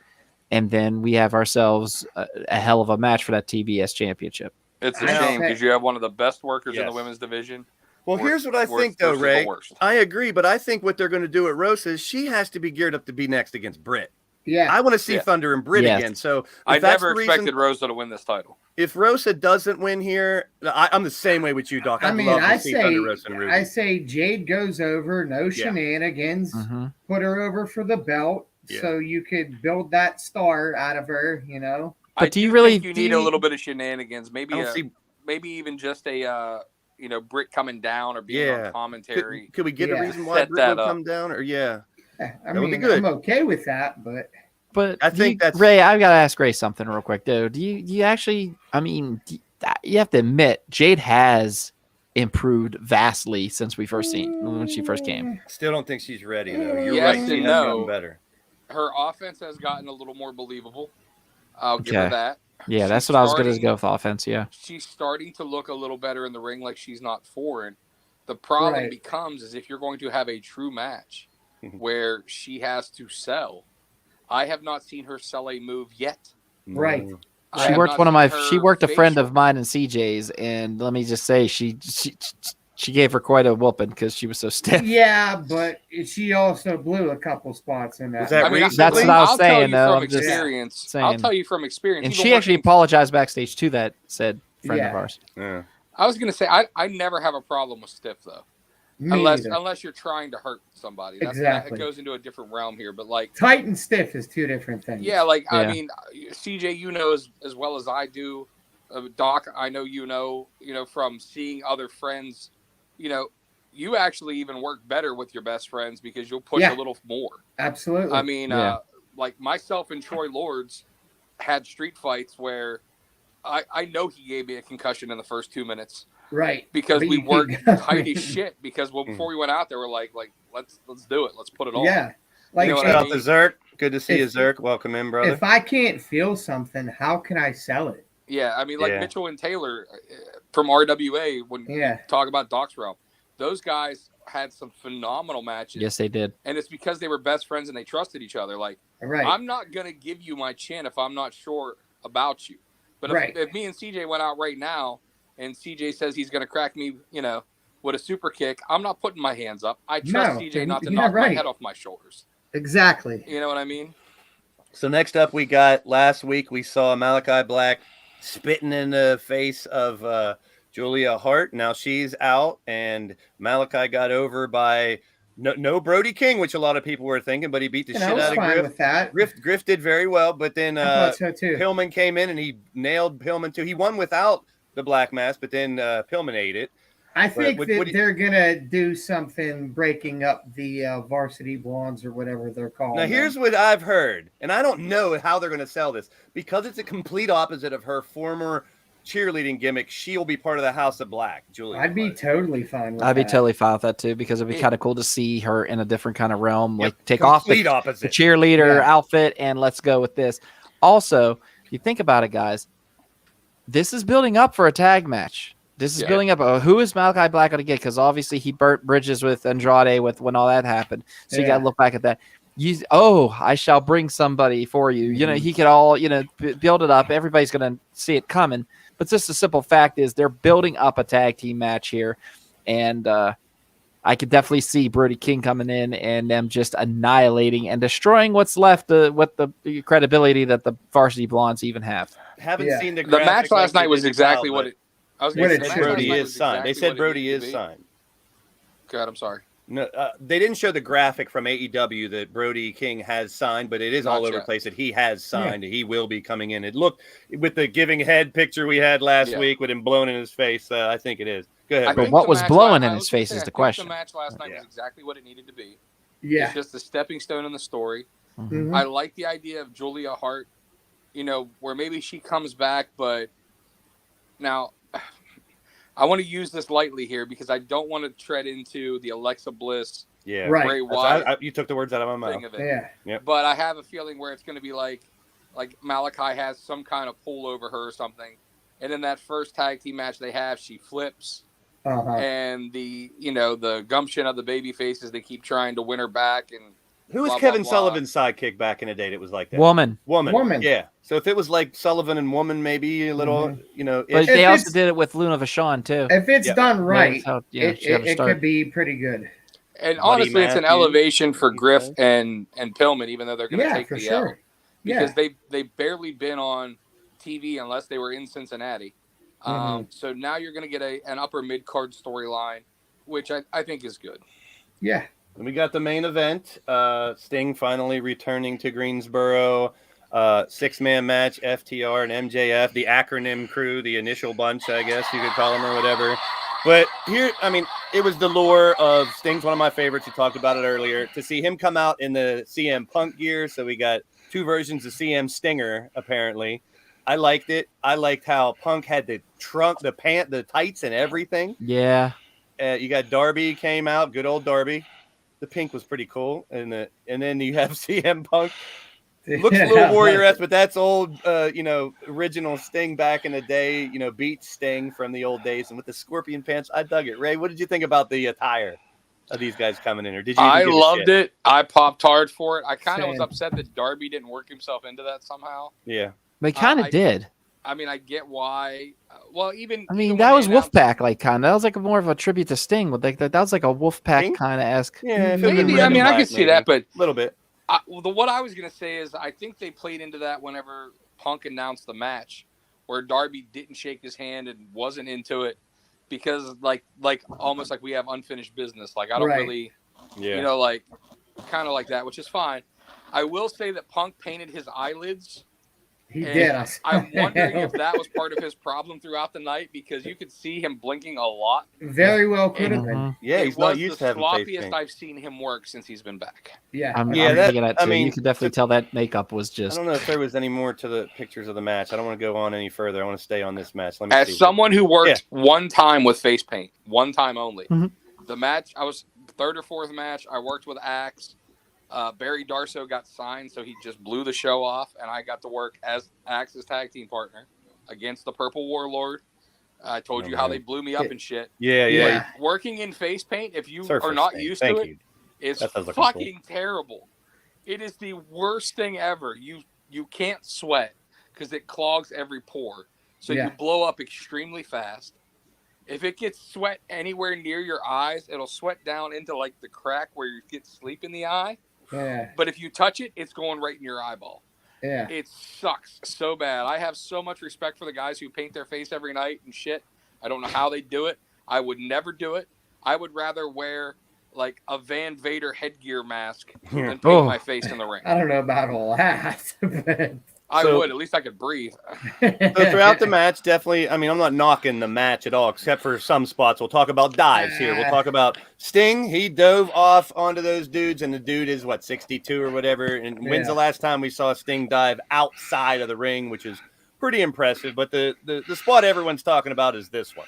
And then we have ourselves a hell of a match for that TBS championship. It's a shame because you have one of the best workers in the women's division. Well, here's what I think, though, Ray. I agree, but I think what they're going to do at Rosa is she has to be geared up to be next against Britt. Yeah. I want to see Thunder and Britt again. So I never expected Rosa to win this title. If Rosa doesn't win here, I'm the same way with you, Doc. I say Jade goes over, no shenanigans. Mm-hmm. Put her over for the belt, so you could build that star out of her. But do you really think you need a little bit of shenanigans? Maybe even just a Britt coming down or being on commentary. Could we get a reason why Britt would come down? Or I mean, I'm okay with that, but I think that's Ray. I've got to ask Ray something real quick, though. Do you actually? I mean, you have to admit Jade has improved vastly since when she first came. Still don't think she's ready though. You're right. She has gotten better. Her offense has gotten a little more believable. I'll give her that. Yeah, that's what I was going to go with offense. Yeah, she's starting to look a little better in the ring, like she's not foreign. The problem becomes is if you're going to have a true match where she has to sell. I have not seen her sell a move yet. Right. She worked a friend of mine in CJ's, and let me just say she gave her quite a whooping because she was so stiff. Yeah, but she also blew a couple spots in that. Was that recently? That's what I was saying. I'll tell you from experience. And she actually apologized backstage to that said friend of ours. Yeah. I was going to say I never have a problem with stiff though. Unless you're trying to hurt somebody. That goes into a different realm here. But like tight and stiff is two different things. Yeah, I mean, CJ, as well as I do. Doc, I know from seeing other friends, you actually even work better with your best friends because you'll push a little more. Absolutely. I mean, like myself and Troy Lords had street fights where I know he gave me a concussion in the first 2 minutes. Right. Because we worked tight as shit. Because before we went out there, we're like, let's do it. Let's put it on. Yeah. Shout out to Zerk. Good to see you, Zerk. Welcome in, brother. If I can't feel something, how can I sell it? Yeah, I mean, Mitchell and Taylor from RWA, when you talk about Doc's realm, those guys had some phenomenal matches. Yes, they did. And it's because they were best friends and they trusted each other. Like, I'm not going to give you my chin if I'm not sure about you. But if me and CJ went out right now, and CJ says he's going to crack me, with a super kick, I'm not putting my hands up. I trust CJ not to knock my head off my shoulders. Exactly. You know what I mean? So next up, we got last week we saw Malachi Black spitting in the face of Julia Hart. Now she's out, and Malachi got over by no Brody King, which a lot of people were thinking, but he beat the shit out of Griff. With that. Griff did very well, but then I thought so too. Pillman came in and he nailed Pillman too. He won without the black mask, but then Pillman ate it. I think they're gonna do something breaking up the varsity blondes or whatever they're called. Now here's what I've heard, and I don't know how they're gonna sell this because it's a complete opposite of her former cheerleading gimmick. She'll be part of the House of Black, Julia. I'd be totally fine with that. I'd be totally fine with that too because it'd be kind of cool to see her in a different kind of realm. Like take off the cheerleader outfit and let's go with this. Also, you think about it, guys. This is building up for a tag match. This is building up. Who is Malachi Black going to get? Because obviously he burnt bridges with Andrade when all that happened. So you got to look back at that. I shall bring somebody for you. He could all, build it up. Everybody's going to see it coming. But just the simple fact is they're building up a tag team match here. And I could definitely see Brody King coming in and them just annihilating and destroying what's left with the credibility that the Varsity Blondes even have. Haven't seen the match last night was exactly what it. I was going to say Brody is signed. They said Brody is signed. God, I'm sorry. No, they didn't show the graphic from AEW that Brody King has signed, but it is all over the place that he has signed. He will be coming in. It looked with the giving head picture we had last week with him blown in his face. I think it is. Go ahead. But what was blowing in his face is the question. The match last night was exactly what it needed to be. Yeah. It's just a stepping stone in the story. Mm-hmm. I like the idea of Julia Hart, where maybe she comes back, but now I want to use this lightly here because I don't want to tread into the Alexa Bliss. Yeah, right. Bray Wyatt you took the words out of my mouth. Of it. Yeah. But I have a feeling where it's going to be like Malachi has some kind of pull over her or something, and in that first tag team match they have, she flips, and the gumption of the baby faces, they keep trying to win her back. And who was blah, Kevin blah, blah. Sullivan's sidekick back in the day that was like that? Woman. Yeah. So if it was like Sullivan and Woman, maybe a little, But they also did it with Luna Vachon too. If it's done right, it could be pretty good. And honestly, it's an elevation for Griff and Pillman, even though they're going to take the L. Because they've barely been on TV unless they were in Cincinnati. So now you're going to get an upper mid-card storyline, which I think is good. Yeah. And we got the main event. Sting finally returning to Greensboro. 6-man match, FTR and MJF, the acronym crew, the initial bunch, I guess you could call them or whatever. But here, I mean, it was the lure of Sting's one of my favorites. You talked about it earlier. To see him come out in the CM Punk gear, so we got 2 versions of CM Stinger, apparently. I liked it. I liked how Punk had the trunk, the pant, the tights, and everything. Yeah. You got Darby came out, good old Darby. The pink was pretty cool, and then you have CM Punk. Looks a little Warrior-esque, but that's old, original Sting back in the day, beach Sting from the old days. And with the scorpion pants, I dug it. Ray, what did you think about the attire of these guys coming in? Or did you? I loved it. I popped hard for it. I kind of was upset that Darby didn't work himself into that somehow. Yeah. They kind of did. I mean, I get why. Well, even that was Wolfpack like kind of. That was like more of a tribute to Sting. With that was like a Wolfpack kind of esque. Yeah, maybe. I mean, I could see that, but a little bit. What I was gonna say is, I think they played into that whenever Punk announced the match, where Darby didn't shake his hand and wasn't into it, because like almost like we have unfinished business. Like I don't really, kind of like that, which is fine. I will say that Punk painted his eyelids. He did. I'm wondering if that was part of his problem throughout the night, because you could see him blinking a lot. Very well could have been. Yeah, he's not used to having face sloppiest paint. I've seen him work since he's been back. Yeah, I'm thinking that too. You could definitely tell that makeup was I just. don't know if there was any more to the pictures of the match. I don't want to go on any further. I want to stay on this match. Let me see. As someone who worked one time with face paint, one time only, the match, I was third or fourth match, I worked with Axe. Barry Darso got signed, so he just blew the show off, and I got to work as Axe's tag team partner against the Purple Warlord. I told you how they blew me up and shit. Yeah. Working in face paint, if you Surface are not paint. used Thank to it, you. it's That sounds like fucking terrible. It is the worst thing ever. You can't sweat because it clogs every pore, so you blow up extremely fast. If it gets sweat anywhere near your eyes, it'll sweat down into like the crack where you get sleep in the eye. Yeah. But if you touch it, it's going right in your eyeball. Yeah. It sucks so bad. I have so much respect for the guys who paint their face every night and shit. I don't know how they do it. I would never do it. I would rather wear like a Van Vader headgear mask than paint my face in the ring. I don't know about all that. But... I would. At least I could breathe. So throughout the match, definitely, I mean, I'm not knocking the match at all, except for some spots. We'll talk about dives here. We'll talk about Sting. He dove off onto those dudes, and the dude is, 62 or whatever. And when's the last time we saw Sting dive outside of the ring, which is pretty impressive. But the spot everyone's talking about is this one.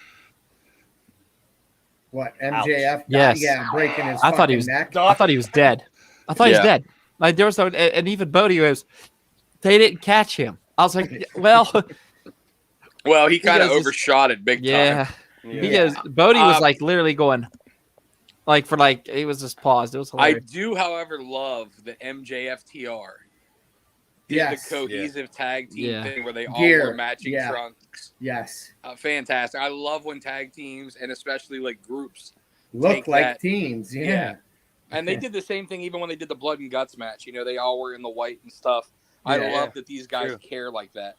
What, MJF? Yes. Yeah, breaking his I thought he was. neck. I thought he was dead. I thought he was dead. Like there was no, and even Bodie was. They didn't catch him. I was like, well. Well, he kind of overshot it big time. Yeah. Because Bodie was like literally going, he was just paused. It was hilarious. I do, however, love the MJFTR. The cohesive tag team thing where they all wear matching trunks. Yes. Fantastic. I love when tag teams and especially like groups look like teams. Yeah. And they did the same thing even when they did the Blood and Guts match. They all were in the white and stuff. I love that these guys care like that.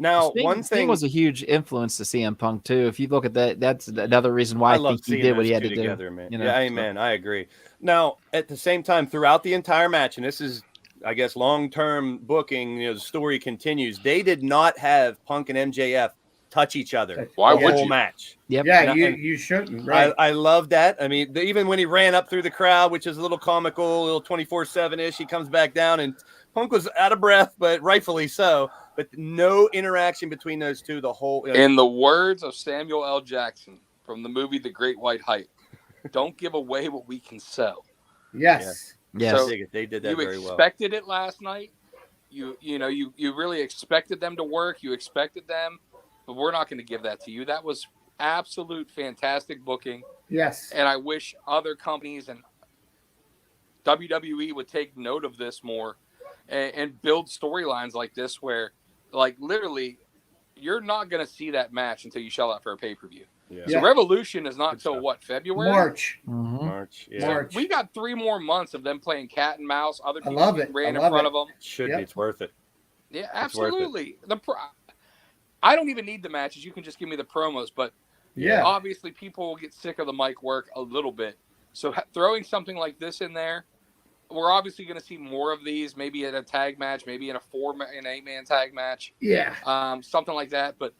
Now, Sting, Sting was a huge influence to CM Punk too. If you look at that, that's another reason why I think he did what he had to together, do. Man. You know, yeah, amen. I agree. Now, at the same time, throughout the entire match, and this is, I guess, long-term booking, the story continues. They did not have Punk and MJF touch each other. Why the would whole you? match? Yep. Yeah, you shouldn't. Right. I love that. I mean, even when he ran up through the crowd, which is a little comical, a little 24/7-ish, he comes back down, and Punk was out of breath, but rightfully so. But no interaction between those two the whole. In the words of Samuel L. Jackson from the movie The Great White Hype, don't give away what we can sell. Yes. Yes. So they did that very well. You expected it last night. You really expected them to work. You expected them, but we're not going to give that to you. That was absolute fantastic booking. Yes. And I wish other companies and WWE would take note of this more and build storylines like this where, like, literally, you're not going to see that match until you shell out for a pay-per-view. Yeah. So Revolution is not until what, February? March. Mm-hmm. March. Yeah. So March. we got 3 more months of them playing cat and mouse. Other people love getting it. ran I in love front it. of them. Should Yep. be. It's worth it. Yeah, It's worth it. absolutely. I don't even need the matches. You can just give me the promos. But Yeah. obviously, people will get sick of the mic work a little bit. So throwing something like this in there, we're obviously going to see more of these. Maybe in a tag match, maybe in an 8-man tag match. Yeah. Something like that. But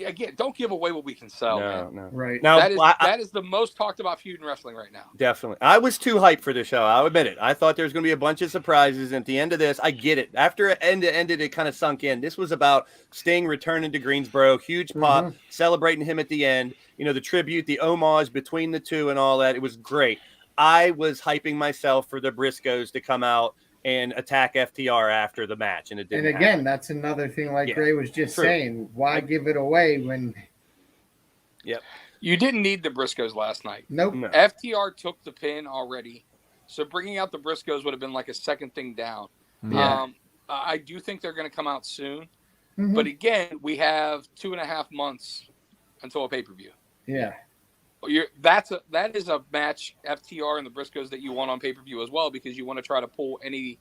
again, don't give away what we can sell. No, man. no. Right. Now, That is the most talked about feud in wrestling right now. Definitely. I was too hyped for the show. I'll admit it. I thought there was going to be a bunch of surprises. And at the end of this, I get it. After it ended, it kind of sunk in. This was about Sting returning to Greensboro. Huge pop, celebrating him at the end. The tribute, the homage between the two and all that. It was great. I was hyping myself for the Briscoes to come out and attack FTR after the match. And it didn't And again, happen. that's another thing like Yeah. Ray was just True. saying. Why give it away when... Yep. You didn't need the Briscoes last night. Nope. No. FTR took the pin already. So bringing out the Briscoes would have been like a second thing down. Yeah. I do think they're going to come out soon. Mhm. But again, we have 2.5 months until a pay-per-view. Yeah. That is a match, FTR and the Briscoes, that you want on pay-per-view as well, because you want to try to pull any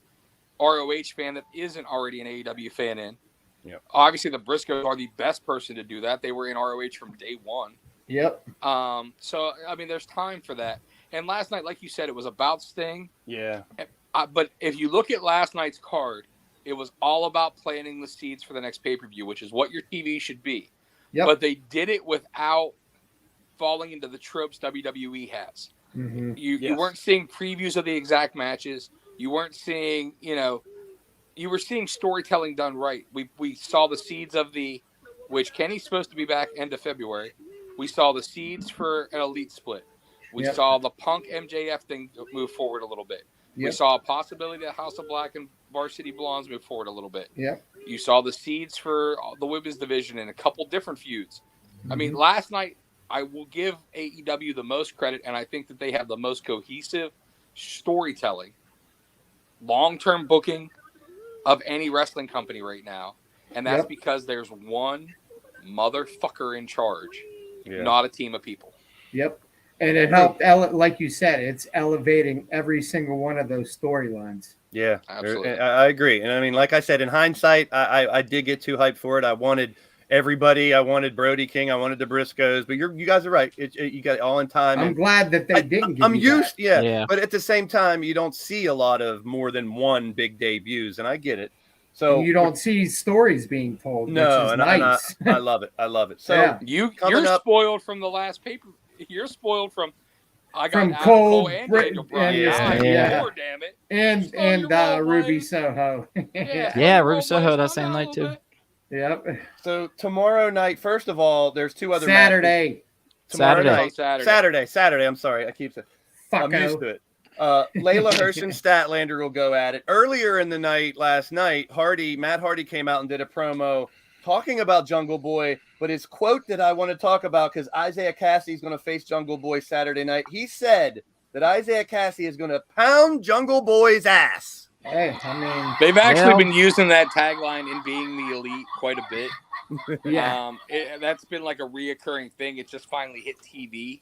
ROH fan that isn't already an AEW fan in. Yep. Obviously, the Briscoes are the best person to do that. They were in ROH from day one. Yep. So, I mean, there's time for that. And last night, like you said, it was about Sting. Yeah. But if you look at last night's card, it was all about planting the seeds for the next pay-per-view, which is what your TV should be. Yep. But they did it without falling into the tropes WWE has. Mm-hmm. You weren't seeing previews of the exact matches. You weren't seeing, you were seeing storytelling done right. We saw the seeds of which Kenny's supposed to be back end of February. We saw the seeds for an elite split. We Yep. saw the Punk MJF thing move forward a little bit. We Yep. saw a possibility that House of Black and Varsity Blondes move forward a little bit. Yep. You saw the seeds for the women's division in a couple different feuds. I mean, last night, I will give AEW the most credit, and I think that they have the most cohesive storytelling, long-term booking of any wrestling company right now. And that's Yep. because there's one motherfucker in charge, Yeah. not a team of people. Yep. And it helped, like you said, it's elevating every single one of those storylines. Yeah, Absolutely. I agree. And I mean, like I said, in hindsight, I did get too hyped for it. I wanted everybody. I wanted Brody King. I wanted the Briscoes. But you guys are right. You got it all in time. I'm glad that they didn't. I'm used. that. Yeah. But at the same time, you don't see a lot of more than one big debuts, and I get it. So And you don't see stories being told. No, which is and nice. I love it. I love it. So Yeah. You're coming up, spoiled from the last paper. You're spoiled from I got From Adam Cole, and Britt, Daniel Bryan. and- Yeah. yeah. Damn it. and your ball, Ruby Brian. Soho. Yeah, Ruby Soho that same night too. Yep. so tomorrow night, first of all, there's two other Saturday. matches. Tomorrow Saturday. night. Saturday. I'm sorry. I keep saying. I'm Fucko. used to it. Layla Hirsch and Statlander will go at it. Earlier in the night, last night, Matt Hardy came out and did a promo talking about Jungle Boy, but his quote that I want to talk about, because Isaiah Cassidy is going to face Jungle Boy Saturday night. He said that Isaiah Cassidy is going to pound Jungle Boy's ass. Hey, I mean, They've actually been using that tagline in Being the Elite quite a bit. yeah. That's been like a reoccurring thing. It just finally hit TV.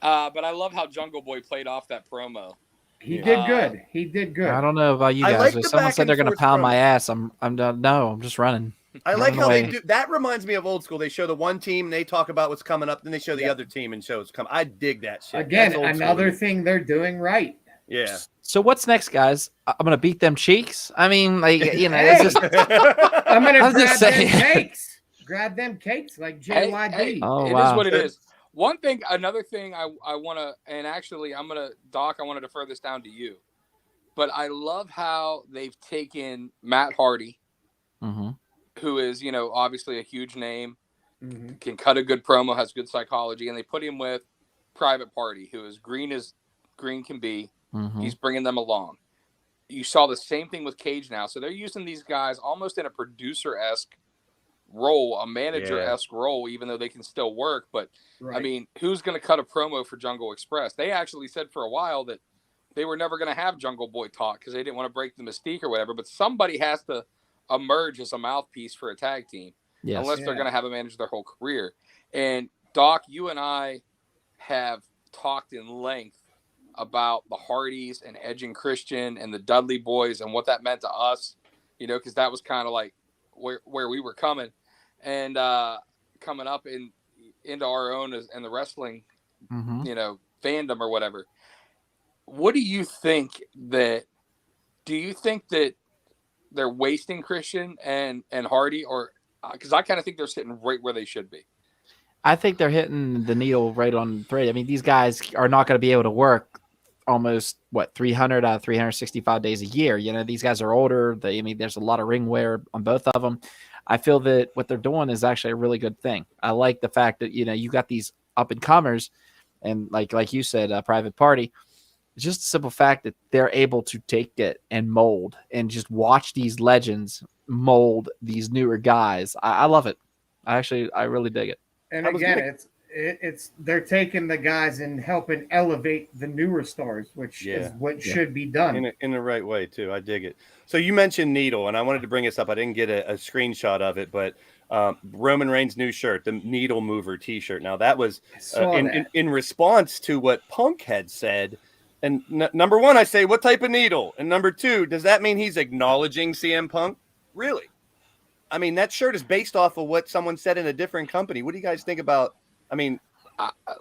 But I love how Jungle Boy played off that promo. He did good. He did good. I don't know about you I guys. like If the someone back said and they're going to forth pound promo. my ass, I'm done. No, I'm just running. I like how they do. That reminds me of old school. They show the one team, and they talk about what's coming up, then they show the other team and show what's coming. I dig that shit. Again, another thing they're doing right. Yeah. So what's next, guys? I'm gonna beat them cheeks. I mean, like it's just. I'm gonna grab them cakes. Grab them cakes like JYD. Hey, oh, it wow. is what it is. Another thing I want to, and actually I'm going to, Doc, I want to defer this down to you. But I love how they've taken Matt Hardy, who is, obviously a huge name, can cut a good promo, has good psychology, and they put him with Private Party, who is green as green can be. He's bringing them along. You saw the same thing with Cage now. So they're using these guys almost in a producer-esque role, a manager-esque role, even though they can still work. But, I mean, who's going to cut a promo for Jungle Express? They actually said for a while that they were never going to have Jungle Boy talk because they didn't want to break the mystique or whatever. But somebody has to emerge as a mouthpiece for a tag team, unless they're going to have a manager their whole career. And, Doc, you and I have talked in length about the Hardys and Edge and Christian and the Dudley Boys and what that meant to us, because that was kind of like where we were coming and coming up into our own and the wrestling, fandom or whatever. What do you think that they're wasting Christian and Hardy, or because I kind of think they're sitting right where they should be? I think they're hitting the needle right on the thread. I mean, these guys are not going to be able to work almost 300 out of 365 days a year. These guys are older. There's a lot of ring wear on both of them. I feel that what they're doing is actually a really good thing. I like the fact that, you got these up and comers and like you said, Private Party. It's just a simple fact that they're able to take it and mold and just watch these legends mold these newer guys. I love it. I really dig it. And again, it's they're taking the guys and helping elevate the newer stars, which is what should be done in the right way too. I dig it. So you mentioned Needle, and I wanted to bring this up. I didn't get a screenshot of it, but Roman Reigns' new shirt, the Needle Mover T-shirt. Now that was in response to what Punk had said. And number one, I say, what type of needle? And number two, does that mean he's acknowledging CM Punk? Really? I mean, that shirt is based off of what someone said in a different company. What do you guys think about? I mean,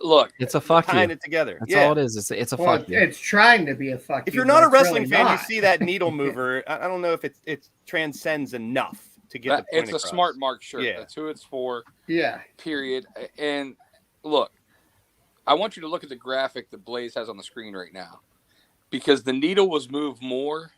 look, it's a fuck tying you. it together. That's all it is. It's a fuck you. It's trying to be a fuck you. If you're not a wrestling fan, you see that needle mover. I don't know if it transcends enough to get the point It's across. a smart mark shirt. Yeah. That's who it's for. Yeah. Period. And look, I want you to look at the graphic that Blaze has on the screen right now, because the needle was moved more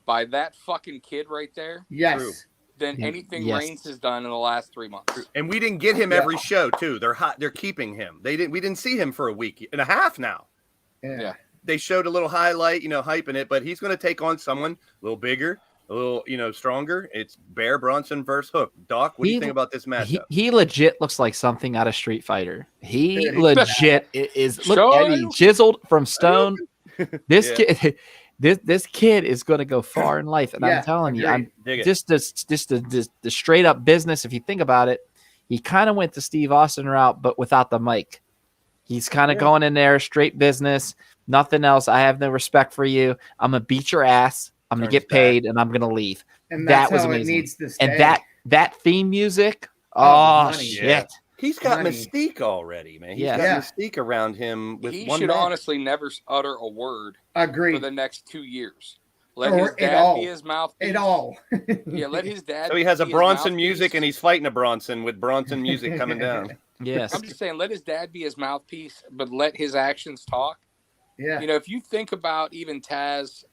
by that fucking kid right there. Yes. True. Than anything Reigns has done in the last 3 months. And we didn't get him every show too. They're hot. They're keeping him. We didn't see him for a week and a half now. Yeah. They showed a little highlight, hyping it, but he's going to take on someone a little bigger, a little, stronger. It's Bear Bronson versus Hook. Doc, what do you think about this matchup? He legit looks like something out of Street Fighter. He legit is. Look at me, chiseled from stone. This kid. This kid is going to go far in life, and I'm telling you, I'm just the straight up business. If you think about it, he kind of went the Steve Austin route, but without the mic. He's kind of going in there straight business, nothing else. I have no respect for you. I'm gonna beat your ass. I'm gonna get paid, and I'm gonna leave. And that that's was how amazing. It needs to stay. And that theme music. Oh shit. Yeah. He's got mystique already, man. He's got mystique around him. He should honestly never utter a word. Agreed. For the next 2 years. Let his dad be his mouthpiece. It all. Yeah, let his dad. So he has a Bronson music, and he's fighting a Bronson with Bronson music coming down. Yes. I'm just saying, let his dad be his mouthpiece, but let his actions talk. Yeah. If you think about even Taz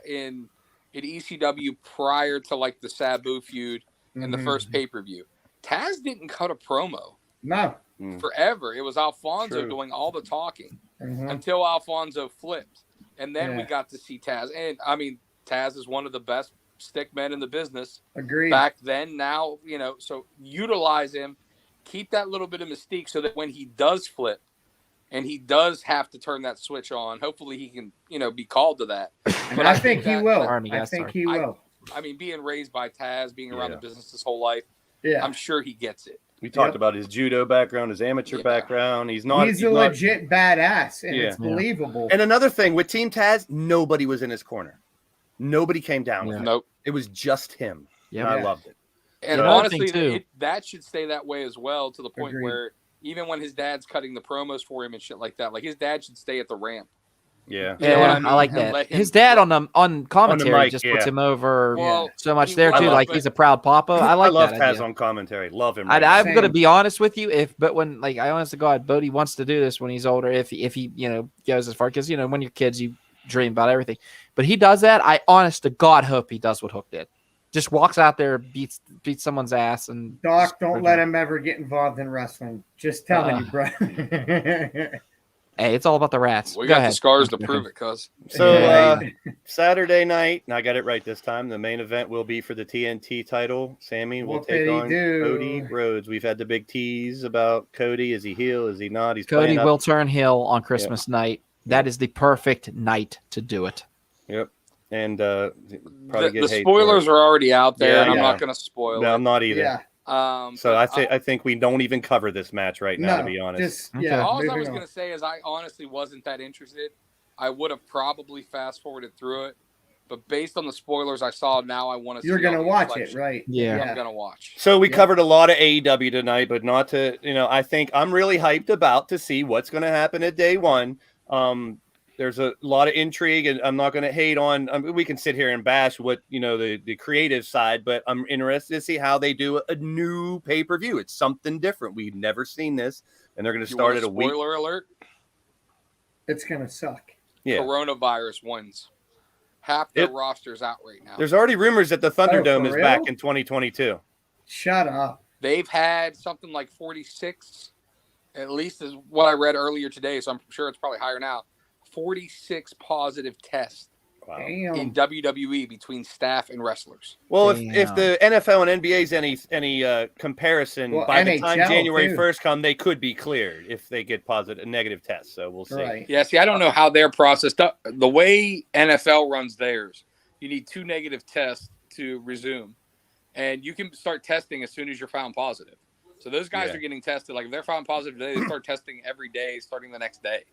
in ECW prior to like the Sabu feud in the first pay-per-view, Taz didn't cut a promo. No. Forever. It was Alfonso doing all the talking until Alfonso flipped. And then we got to see Taz. And, I mean, Taz is one of the best stick men in the business. Agreed. Back then, now, so utilize him. Keep that little bit of mystique so that when he does flip and he does have to turn that switch on, hopefully he can, be called to that. But I think he will. I think he will. I mean, being raised by Taz, being around the business his whole life, I'm sure he gets it. We talked about his judo background, his amateur background. He's a legit badass, and it's believable. And another thing with Team Taz, nobody was in his corner. Nobody came down with him. Nope. It was just him. Yeah, I loved it. And Another thing, honestly, too- that should stay that way as well, to the point Agreed. where even when his dad's cutting the promos for him and shit like that, like his dad should stay at the ramp. Yeah. You know what I I mean? like And that. let him- His dad on commentary mic, just yeah. puts him over Well, so much he there will, too. Like but- he's a proud papa. I like love that Taz idea. on commentary. Love him. I'm now. going to Same. be honest with you. But when, like, I honest to God, Bodie wants to do this when he's older. If he goes as far, because when you're kids, you dream about everything. But he does that. I honest to God hope he does what Hook did. Just walks out there, beats someone's ass, and Doc, don't let him ever get involved in wrestling. Just telling you, bro. Hey, it's all about the rats. We Go got ahead. the scars to prove it, cuz. So Yeah. Saturday night, and I got it right this time, the main event will be for the TNT title. Sammy will What take did he on do? Cody Rhodes. We've had the big tease about Cody. Is he heel? Is he not? He's Cody playing up. will turn heel on Christmas night. That is the perfect night to do it. Yep. And probably The get hate spoilers for it. are already out there, Yeah, and I'm yeah. not going to spoil No, it. I'm not either. Yeah. So But I think we don't even cover this match right now, to be honest. Just, Okay. yeah. all I moving was on. going to say is I honestly wasn't that interested. I would have probably fast forwarded through it, but based on the spoilers I saw now, I want to. You're going to watch it, right? Yeah. I'm going to watch. So we Yeah. covered a lot of AEW tonight, but not to, I think I'm really hyped about to see what's going to happen at day one. There's a lot of intrigue, and I'm not going to hate on. We can sit here and bash what the creative side, but I'm interested to see how they do a new pay-per-view. It's something different. We've never seen this, and they're going to You start want at a week. spoiler alert? It's gonna suck. Yeah, Coronavirus wins. Half their roster's out right now. there's already rumors that the Thunderdome for is real? back in 2022. Shut up. They've had something like 46, at least is what I read earlier today, so I'm sure it's probably higher now. 46 positive tests Wow. Damn. in WWE between staff and wrestlers. Well, if the NFL and NBA is any comparison, Well, by the time NHL January too. 1st come, they could be cleared if they get negative tests. So we'll see. Right. Yeah, see, I don't know how they're processed. The way NFL runs theirs, you need 2 negative tests to resume. And you can start testing as soon as you're found positive. So those guys Yeah. are getting tested. Like if they're found positive today, they start testing every day starting the next day.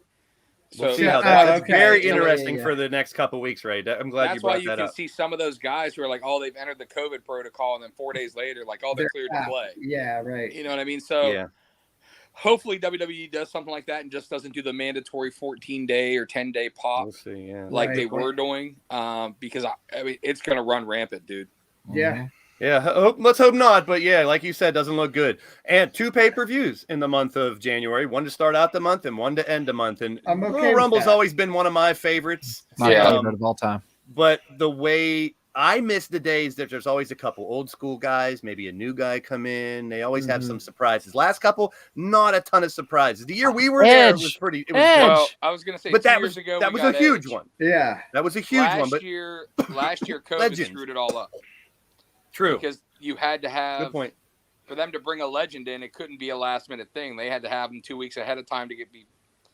We'll So see how that's that's okay. very Yeah, interesting yeah. for the next couple weeks, right? I'm glad you that's why brought you that can up. see some of those guys who are like, oh, they've entered the COVID protocol, and then 4 days later, like, oh, they're cleared to out. play. Yeah, right. You know what I mean? So Yeah. hopefully WWE does something like that and just doesn't do the mandatory 14-day or 10-day pop We'll see. Yeah. like Right. they were doing, because I mean it's gonna run rampant, dude. Yeah. Yeah. Let's hope not. But yeah, like you said, doesn't look good. And 2 pay-per-views in the month of January. One to start out the month and one to end the month. And I'm okay Royal with Rumble's that. always been one of my favorites. My Yeah. favorite of all time. But the way I miss the days that there's always a couple old school guys, maybe a new guy come in. They always have some surprises. Last couple, not a ton of surprises. The year we were there, it was pretty. It was Edge. good. Well, I was gonna say, But 2 that years was ago that we was a got huge Edge. one. Yeah. That was a huge one. But Last year, COVID Legend. screwed it all up true. because you had to have Good point. for them to bring a legend in. It couldn't be a last minute thing. They had to have them 2 weeks ahead of time to be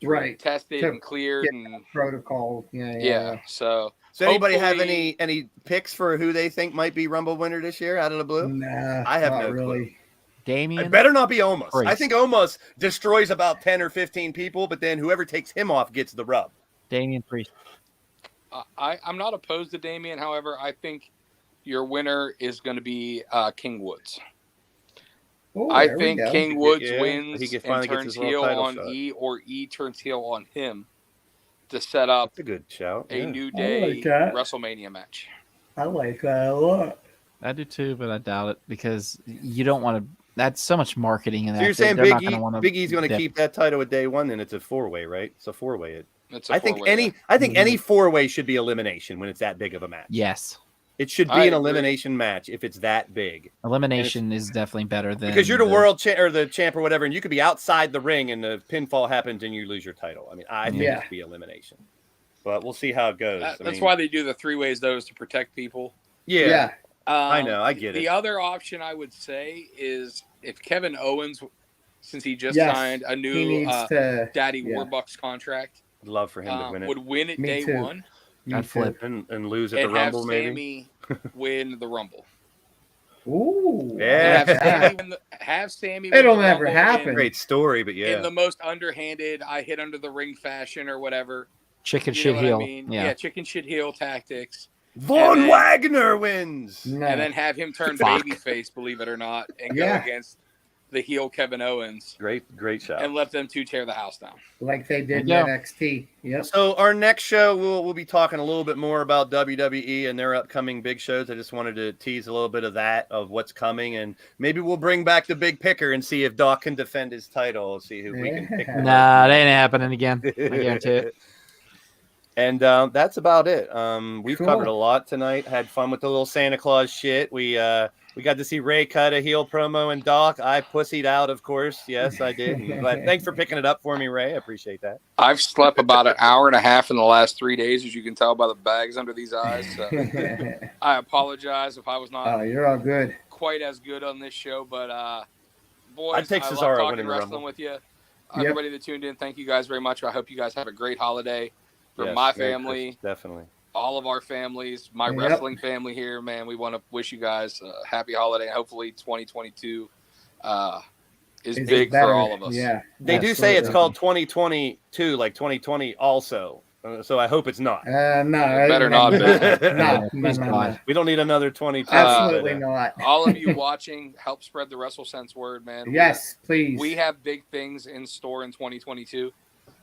Right. tested To and cleared. get And Protocol. Yeah. yeah, so Does anybody have hopefully- any picks for who they think might be Rumble winner this year out of the blue? Nah. I have not no clue. really. Damien. It better not be Omos. Priest. I think Omos destroys about 10 or 15 people, but then whoever takes him off gets the rub. Damien Priest. I'm not opposed to Damien. However, I think your winner is going to be King Woods. Ooh, I there we think go. King Woods Yeah, wins he and finally gets turns his world heel title on shot. E, or E turns heel on him to set up That's a good shout. a yeah. New I Day like that. WrestleMania match. I like that a lot. I do too, but I doubt it because you don't want to. That's so much marketing in that. So you're saying They're not Big gonna wanna E's going to dip. keep that title at day one, then it's a 4-way, right? It's a 4-way. It's a I think four-way, any yeah. I think any 4-way should be elimination when it's that big of a match. Yes, It should be I an agree. elimination match if it's that big. elimination is definitely better than Because you're the world champ or the champ or whatever, and you could be outside the ring and the pinfall happens and you lose your title. I mean, I think Yeah. it should be elimination. But we'll see how it goes. That's why they do the 3 ways those to protect people. Yeah. I know, I get it. The other option I would say is if Kevin Owens, since he just Yes, signed a he new needs to- Daddy yeah. Warbucks contract, I'd love for him to win it. would win it Me day too. one Me I'd too. flip. And lose at and the have Rumble, maybe. Sammy win the Rumble. Ooh. Yeah. Have Sammy win It'll the never Rumble happen. Great story, but yeah. in the most underhanded, I hit under the ring fashion or whatever. chicken You shit know what heel. I mean? Yeah. Chicken shit heel tactics. Von Wagner wins. And then have him turn babyface, believe it or not, and go against the heel Kevin Owens. Great shot. And let them two tear the house down. Like they did in NXT. Yep. So our next show, we'll be talking a little bit more about WWE and their upcoming big shows. I just wanted to tease a little bit of that, of what's coming. And maybe we'll bring back the big picker and see if Doc can defend his title. See who we can pick. Nah, that ain't happening again. I guarantee it. And that's about it. We've covered a lot tonight. Had fun with the little Santa Claus shit. We got to see Ray cut a heel promo and Doc. I pussied out, of course. Yes, I did. But thanks for picking it up for me, Ray. I appreciate that. I've slept about an hour and a half in the last 3 days, as you can tell by the bags under these eyes. So I apologize if I was not you're all good. Quite as good on this show. But, boys, I'd take I Cesaro love winning talking the wrestling Rumble. with you. Everybody that tuned in, thank you guys very much. I hope you guys have a great holiday. For Yes, my Merry family, Christmas, definitely. All of our families, my wrestling family here, man, we want to wish you guys a happy holiday. Hopefully 2022 is big for all of us. Yeah. They do say it's called 2022, like 2020 also. So I hope it's not. No. It better not be. No. We don't need another 22. Absolutely not. All of you watching, help spread the WrestleSense word, man. Yes, please. We have big things in store in 2022.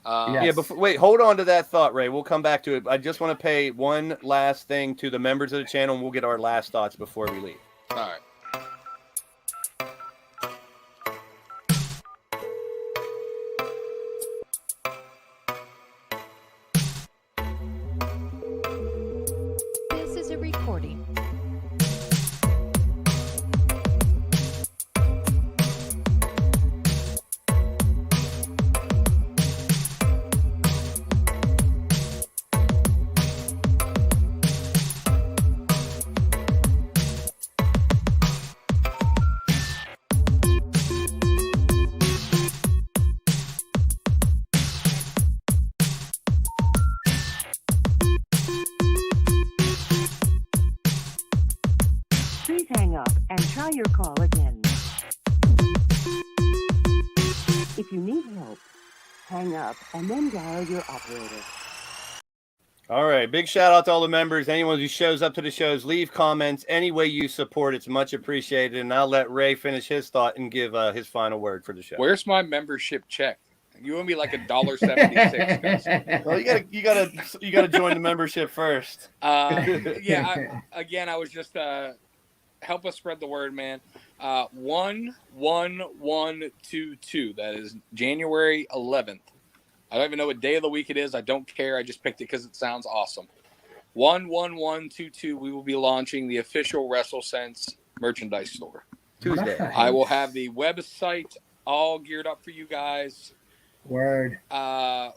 Yeah, but wait, hold on to that thought, Ray. We'll come back to it. I just want to pay one last thing to the members of the channel, and we'll get our last thoughts before we leave. All right. This is a recording. Please hang up and try your call again. If you need help, hang up and then dial your operator. All right. Big shout out to all the members. Anyone who shows up to the shows, leave comments. Any way you support, it's much appreciated. And I'll let Ray finish his thought and give his final word for the show. Where's my membership check? You owe me like $1.76. Well, you gotta join the membership first. I was just help us spread the word, man. 11122. That is January 11th. I don't even know what day of the week it is. I don't care. I just picked it because it sounds awesome. 11122. We will be launching the official WrestleSense merchandise store Tuesday. I will have the website all geared up for you guys. Word. The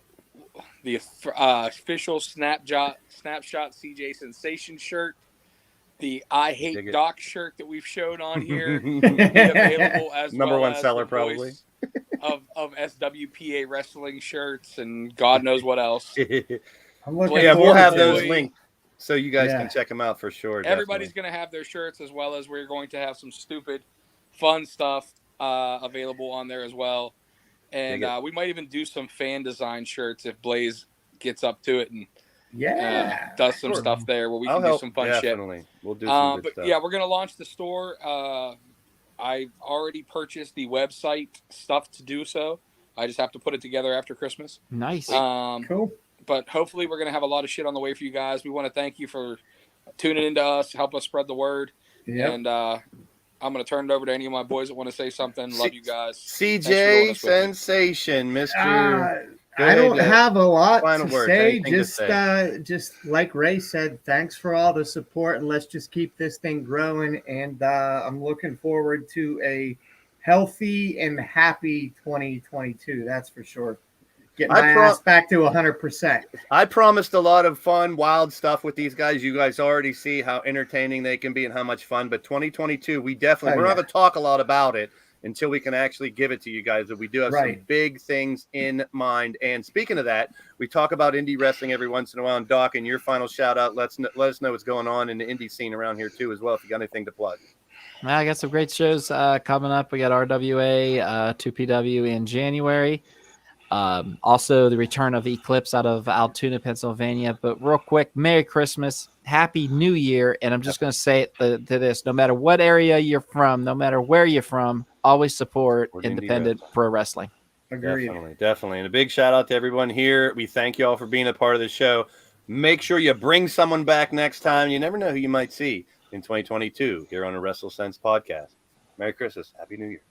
official snapshot CJ Sensation shirt. The I Hate Doc shirt that we've showed on here will be available as number well one as seller, the probably. voice of SWPA wrestling shirts and God knows what else. We'll have those linked so you guys can check them out for sure. Everybody's going to have their shirts, as well as we're going to have some stupid, fun stuff available on there as well. And we might even do some fan design shirts if Blaze gets up to it and does some stuff there where we can do some fun shit. We'll do some good stuff. Yeah, we're going to launch the store. I've already purchased the website stuff to do so. I just have to put it together after Christmas. Nice. Cool. But hopefully we're going to have a lot of shit on the way for you guys. We want to thank you for tuning into us, help us spread the word. Yep. And I'm going to turn it over to any of my boys that want to say something. Love you guys. CJ Sensation, Mr. I don't have a lot to word, say. Just like Ray said, thanks for all the support, and let's just keep this thing growing. And I'm looking forward to a healthy and happy 2022. That's for sure. Get my ass back to 100%. I promised a lot of fun, wild stuff with these guys. You guys already see how entertaining they can be and how much fun. But 2022, we're not going to talk a lot about it until we can actually give it to you guys. That we do have some big things in mind. And speaking of that, we talk about indie wrestling every once in a while. And Doc, in your final shout out, let us know what's going on in the indie scene around here too, as well. If you got anything to plug. Well, I got some great shows coming up. We got RWA, 2PW in January. Also, the return of Eclipse out of Altoona, Pennsylvania. But real quick, Merry Christmas, Happy New Year. And I'm just going to say it to this. No matter what area you're from, no matter where you're from, always support independent pro wrestling. Agreed. Definitely. And a big shout out to everyone here. We thank you all for being a part of the show. Make sure you bring someone back next time. You never know who you might see in 2022 here on a WrestleSense podcast. Merry Christmas. Happy New Year.